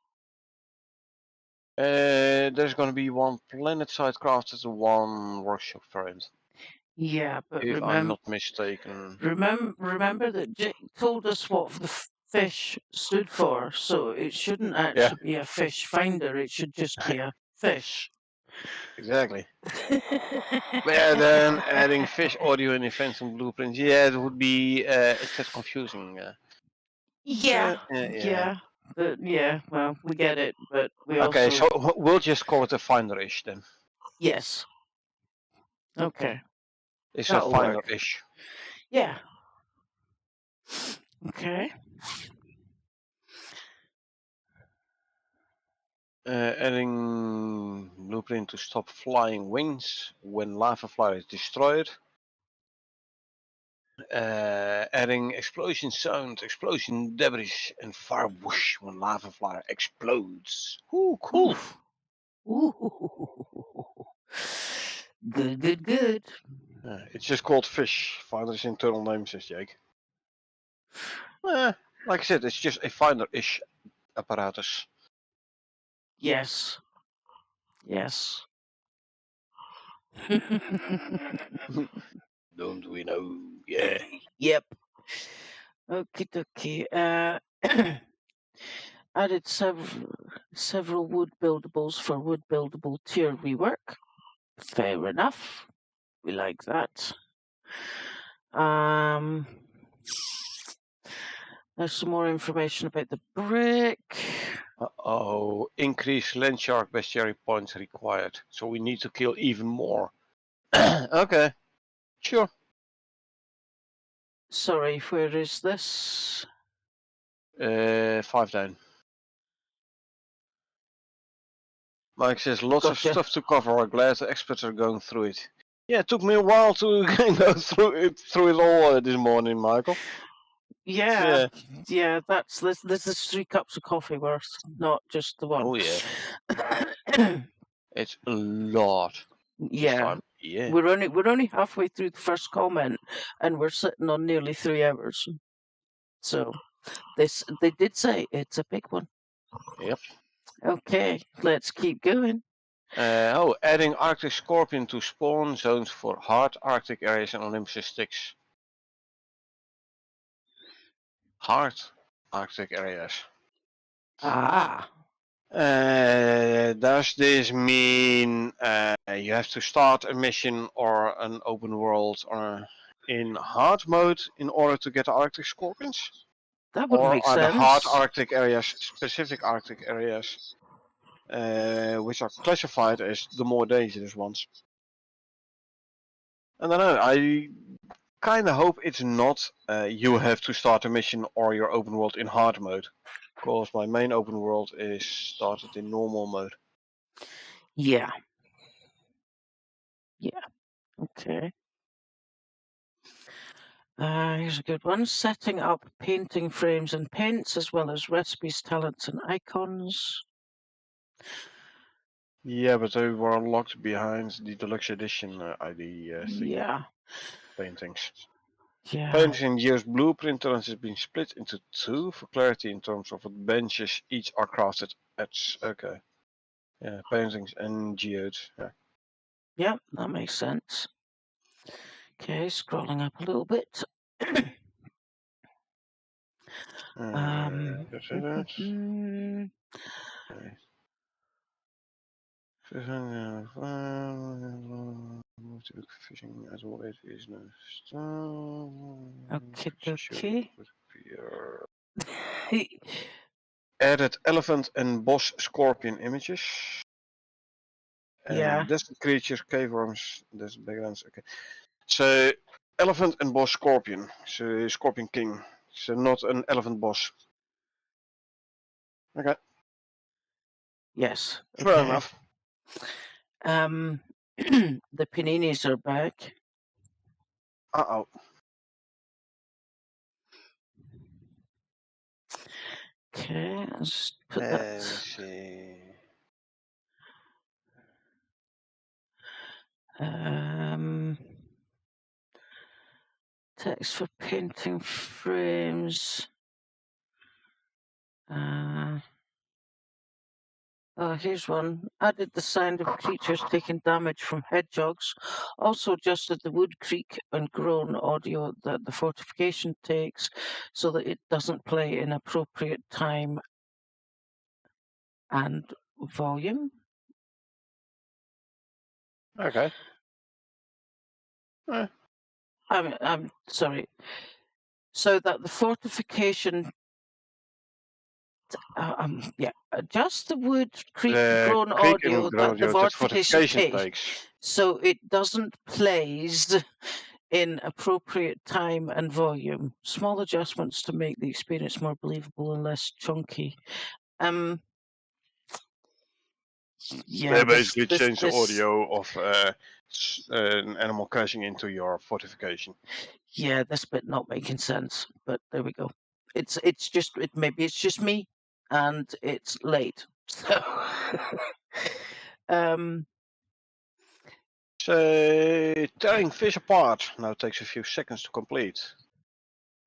There's gonna be one planet side crafted and one workshop variant. Yeah, but If I'm not mistaken. remember that Jake told us what the fish stood for, so it shouldn't actually be a fish finder. It should just be a fish. Exactly. Yeah, then adding fish audio and events and blueprints. Yeah, it would be it's just confusing. Yeah. But yeah, well, we get it, but we also. Okay, so we'll just call it a finder-ish then. Yes. Okay. It's That'll a finder-ish. Yeah. Okay. Adding blueprint to stop flying wings when lava flyer is destroyed. Adding explosion sound, explosion debris, and fire whoosh when lava flyer explodes. Ooh, cool. Ooh. Good. It's just called fish. Finder's internal name, says Jake. Like I said, it's just a finder-ish apparatus. Yes. Don't we know? Yeah. Yep. Okie dokie. Added several wood buildables for wood buildable tier rework. Fair enough. We like that. There's some more information about the brick. Uh-oh, increase land shark bestiary points required. So we need to kill even more. Okay, sure. Sorry, where is this? 5 down. Mike says lots of stuff to cover. I'm glad the experts are going through it. Yeah, it took me a while to go through it all this morning, Michael. Yeah, yeah. That's this is 3 cups of coffee worth, not just the one. Oh yeah, it's a lot. This Yeah, time. Yeah. we're only halfway through the first comment, and we're sitting on nearly 3 hours. So they did say it's a big one. Yep. Okay, let's keep going. Adding Arctic Scorpion to spawn zones for hard Arctic areas and Olympus Styx. Hard Arctic areas. Ah, Does this mean you have to start a mission or an open world in hard mode in order to get the Arctic Scorpions? that would Or make are sense. the hard Arctic areas specific Arctic areas which are classified as the more dangerous ones? I don't know. I kind of hope it's not you have to start a mission or your open world in hard mode. Because my main open world is started in normal mode. Yeah. Yeah. Okay. Here's a good one. Setting up painting frames and paints, as well as recipes, talents, and icons. Yeah, but they were locked behind the deluxe edition ID Yeah. paintings. Yeah. Painting year's blueprint talents has been split into 2 for clarity in terms of what benches each are crafted at. Okay. Yeah, paintings and geodes. Yeah. Yep, that makes sense. Okay, scrolling up a little bit. That's it. Okay. Fishing as always is no Okay. Added elephant and boss scorpion images. Yeah. And desert creatures, cave worms, desert backgrounds. Okay. So elephant and boss scorpion. So scorpion king. So not an elephant boss. Okay. Yes. Fair Okay. enough. The paninis are back. Uh-oh. Okay, let's put Let's that. see. Text for painting frames. Oh, here's one. Added the sound of creatures taking damage from hedgehogs. Also adjusted the wood creak and groan audio that the fortification takes so that it doesn't play in appropriate time and volume. Okay. I'm sorry. So that the fortification adjust the wood creak groan creak and audio groan that the audio that fortification takes takes. so it doesn't plays in appropriate time and volume. Small adjustments to make the experience more believable and less chunky. Yeah, They basically change the audio of an animal crashing into your fortification. Yeah, this bit not making sense, but there we go. Maybe it's just me, and it's late. So, So tearing fish apart now takes a few seconds to complete.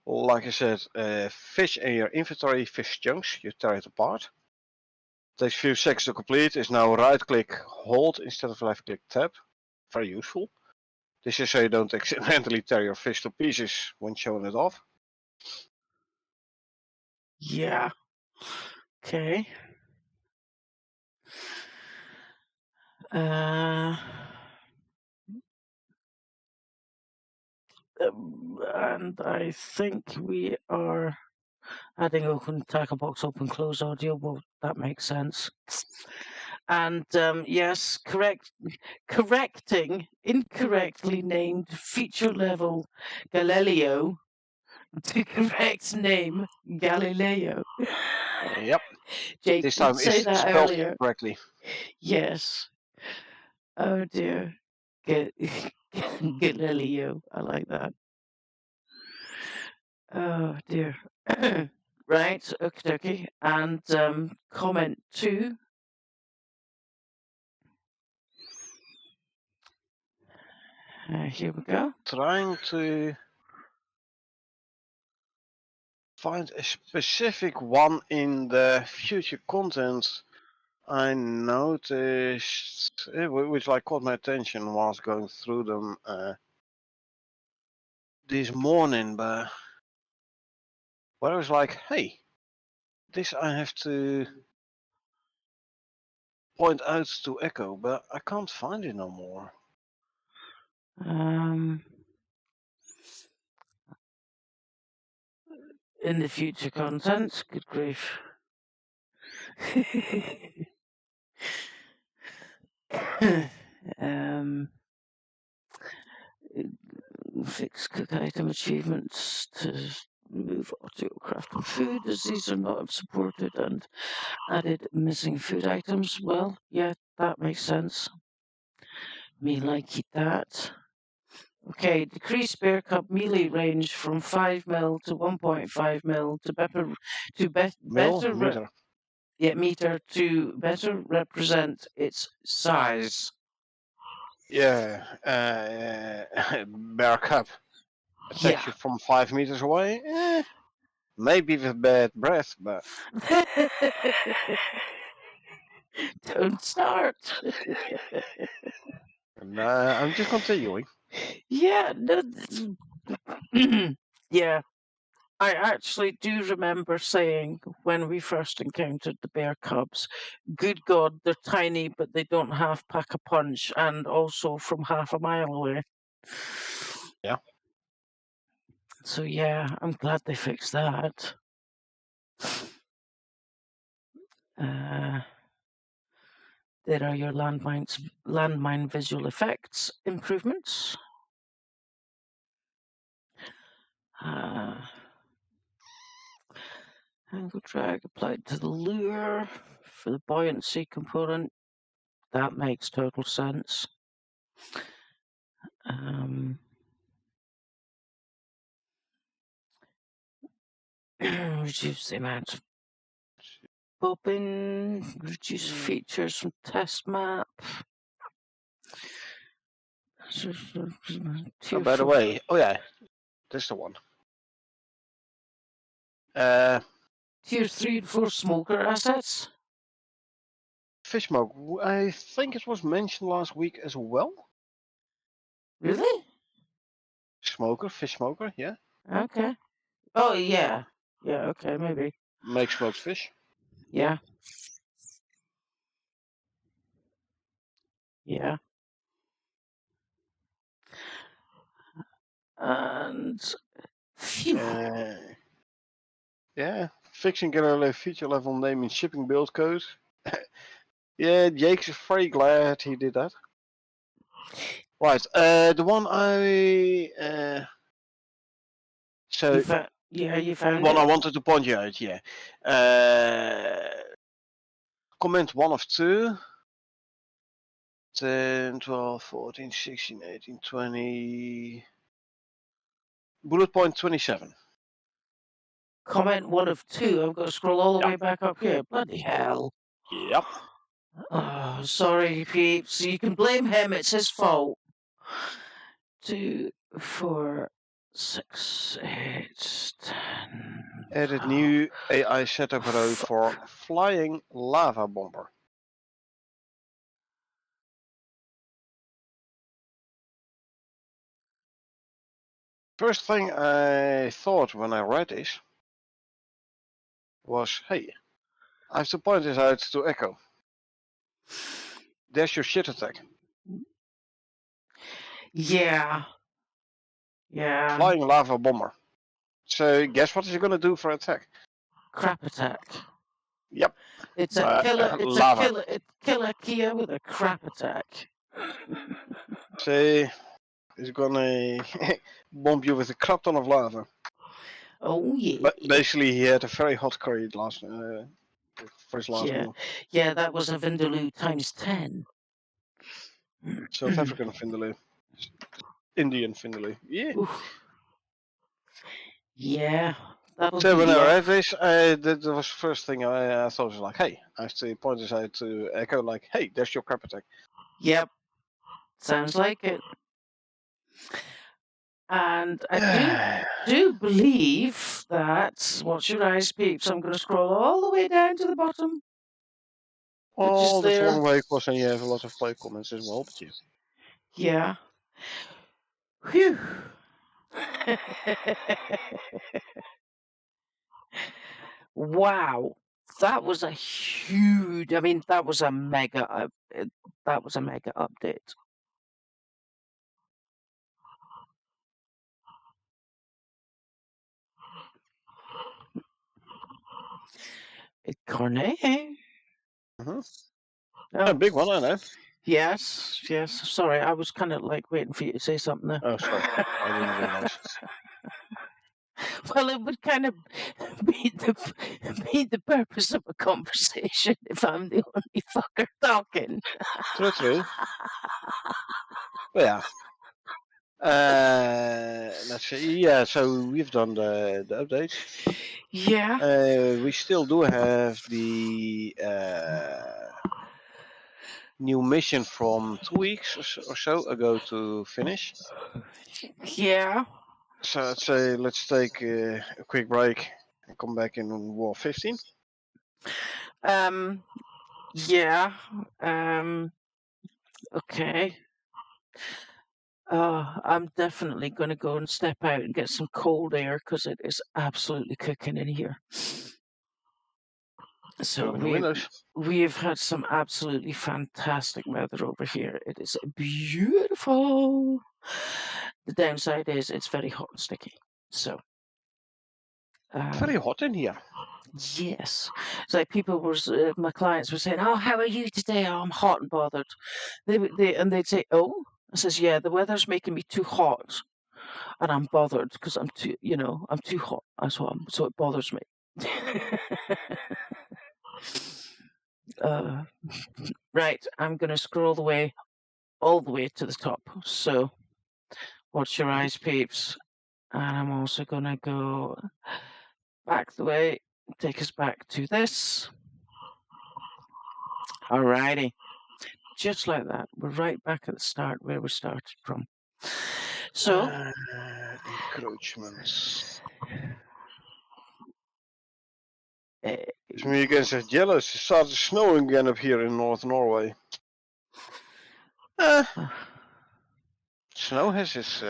Like I said, fish in your inventory, fish chunks, you tear it apart. Takes a few seconds to complete. Is now right click hold instead of left click tab. Very useful. This is so you don't accidentally tear your fish to pieces when showing it off. yeah. Okay. And I think we are adding open tackle box open close audio. Well, that makes sense. And yes, correcting incorrectly named feature level Galileo to correct name Galileo. Yep. Jake This time did say it's that spelled earlier. correctly. Yes. Oh dear. Galileo. I like that. Oh dear. Right, okay. And comment 2. Here we go. Trying to find a specific one in the future content I noticed, which like caught my attention whilst going through them this morning, but I was like, hey, this I have to point out to Echo, but I can't find it no more. In the future content, good grief. Fix cook item achievements to move auto crafting food as these are not supported, and added missing food items. Well, yeah, that makes sense. Me like that. Okay, decrease bear cub melee range from 5 mil to 1.5 mil to better meter to better represent its size. Yeah, bear cub attacks you from 5 meters away. Maybe with bad breath, but Don't start. I'm just continuing. Yeah, no, yeah. I actually do remember saying when we first encountered the bear cubs, good God, they're tiny, but they don't have pack a punch, and also from half a mile away. Yeah. So yeah, I'm glad they fixed that. There are your landmine visual effects improvements. Angle drag applied to the lure for the buoyancy component. That makes total sense. Reduce the amount of bobbin, reduce features from test map. By the way, that's the one. Tier 3 and 4 smoker assets. Fish smoke. I think it was mentioned last week as well. Really? Fish smoker, yeah. Okay. Oh yeah. Yeah, okay, maybe. Make smoked fish. Yeah. Yeah. And phew. Yeah, fixing Galileo feature level name in shipping build code. Yeah, Jake's very glad he did that. Right, the one I You found one it? I wanted to point you out, yeah. Comment 1 of 2. 10, 12, 14, 16, 18, 20. Bullet point 27. Comment 1 of 2. I've got to scroll all the way back up here. Bloody hell. Yep. Oh, sorry, Peeps. You can blame him. It's his fault. 2, 4, 6, 8, 10. Added new AI setup row for flying lava bomber. First thing I thought when I read this was, hey, I have to point this out to Echo. There's your shit attack. Yeah. Yeah. Flying lava bomber. So guess what is going to do for attack? Crap attack. Yep. It's a killer. It's lava. A killer Kia with a crap attack. So it's gonna bomb you with a crap ton of lava. Oh yeah. But basically, he had a very hot curry last for his last meal. Yeah, that was a Vindaloo times 10. South African Vindaloo. Indian Vindaloo. Yeah. Oof. Yeah, that'll So be when I rough. read this, that was the first thing I thought was like, hey, I have to point this out to Echo, like, hey, there's your crap attack. Yep, sounds like it. And I do believe that, what's your eyes, Peeps? I'm going to scroll all the way down to the bottom, which is Oh, that's a there. long way across, and you have a lot of play comments as well, but you. Yeah. Whew. Wow. That was a huge, I mean, that was a mega update. Cornet. Mm-hmm. Oh, A big one, I know. yes. Sorry, I was kind of like waiting for you to say something there. Oh, sorry, I didn't realize. Well, it would kind of be the purpose of a conversation if I'm the only fucker talking. True. But yeah. Let's see. Yeah, so we've done the updates. Yeah. We still do have the new mission from 2 weeks or so ago to finish. Yeah. So I'd say let's take a quick break and come back in War 15. Yeah. Okay. I'm definitely going to go and step out and get some cold air because it is absolutely cooking in here. So Open the windows. we've had some absolutely fantastic weather over here. It is beautiful. The downside is it's very hot and sticky. So Very hot in here. yes, it's like people were, my clients were saying, "Oh, how are you today? Oh, I'm hot and bothered." They'd say, "Oh," I says, "Yeah, the weather's making me too hot, and I'm bothered because I'm too hot. So it bothers me." Right, I'm gonna scroll all the way to the top. So, watch your eyes, Peeps. And I'm also gonna go back the way, take us back to this. Alrighty. Just like that. We're right back at the start where we started from. So, encroachments. uh, Me again says jealous. It started snowing again up here in North Norway. Snow has its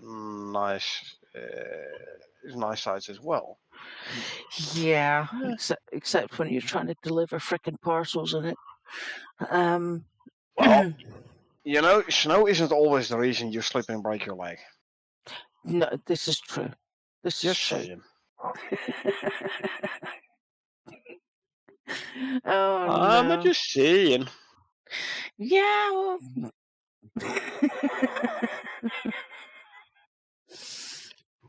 nice sides as well. yeah, except when you're trying to deliver frickin' parcels in it. Well, you know, snow isn't always the reason you slip and break your leg. No, this is true. This Just is true. saying. Oh I'm no. just saying. Yeah. Well...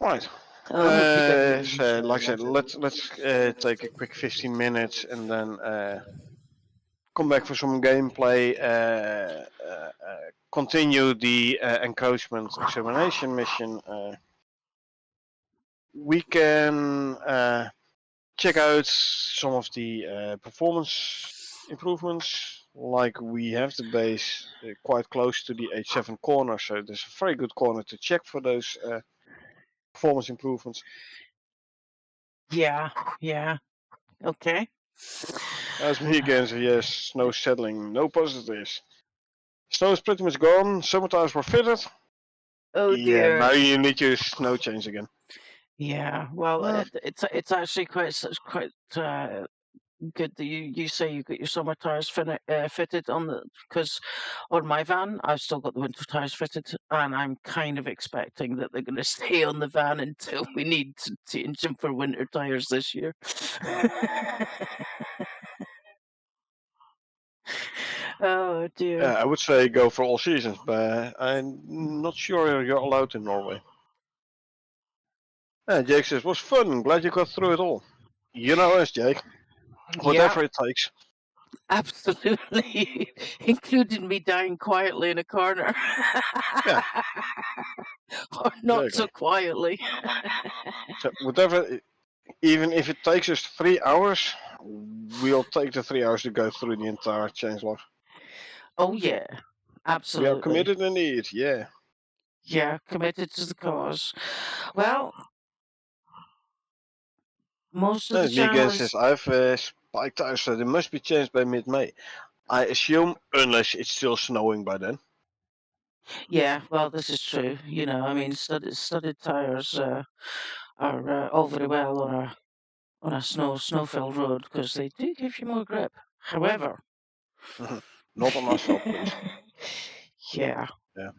Right. Oh, So, like I said, let's take a quick 15 minutes and then come back for some gameplay. Continue the encroachment examination mission. We can check out some of the performance improvements. Like we have the base quite close to the H7 corner, so there's a very good corner to check for those performance improvements. Yeah. Okay. As me again, so yes, snow settling, no positives. Snow is pretty much gone, summer tires were fitted. Oh Yeah, dear. now you need your snow chains again. Yeah. Well, it's actually quite good that you say you got your summer tires fitted on because on my van I've still got the winter tires fitted, and I'm kind of expecting that they're going to stay on the van until we need to change them for winter tires this year. Oh dear. I would say go for all seasons, but I'm not sure you're allowed in Norway. Jake says, was fun, glad you got through it all. You know us, Jake. Whatever it takes. Absolutely, including me dying quietly in a corner. Yeah. Or not Exactly. so quietly. So whatever, even if it takes us 3 hours, we'll take the 3 hours to go through the entire changelog. Oh yeah, We absolutely. are committed indeed, yeah. Yeah, committed to the cause. Well, most of the Vegan channel says, is... I've spiked out, so they must be changed by mid-May. I assume, unless it's still snowing by then. Yeah, well, this is true. You know, I mean, studded tires are all very well on a snow-filled road because they do give you more grip. However, Not on asphalt, please. yeah. Yeah.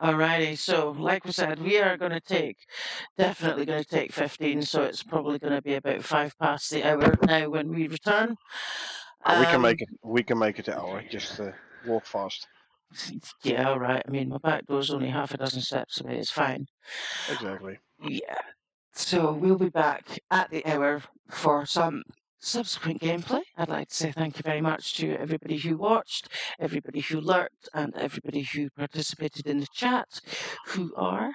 Alrighty, so like we said, we are going to definitely going to take 15, so it's probably going to be about 5 past the hour now when we return. We can make it. We can make it an hour. Just walk fast. Yeah, all right. I mean, my back door's only half a dozen steps away. It's fine. Exactly. Yeah. So we'll be back at the hour for some subsequent gameplay. I'd like to say thank you very much to everybody who watched, everybody who lurked, and everybody who participated in the chat, who are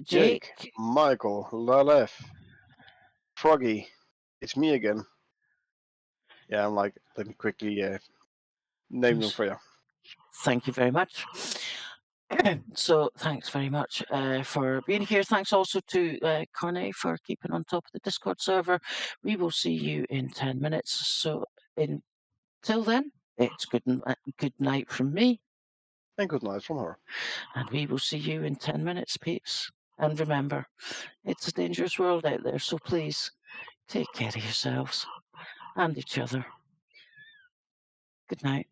Jake, Michael, Lalef, Froggy. It's me again. Yeah, I'm like, let me quickly name them for you. Thank you very much. So thanks very much for being here. Thanks also to Corne for keeping on top of the Discord server. We will see you in 10 minutes. So until then, it's good night from me. And good night from her. And we will see you in 10 minutes, peeps. And remember, it's a dangerous world out there, so please take care of yourselves and each other. Good night.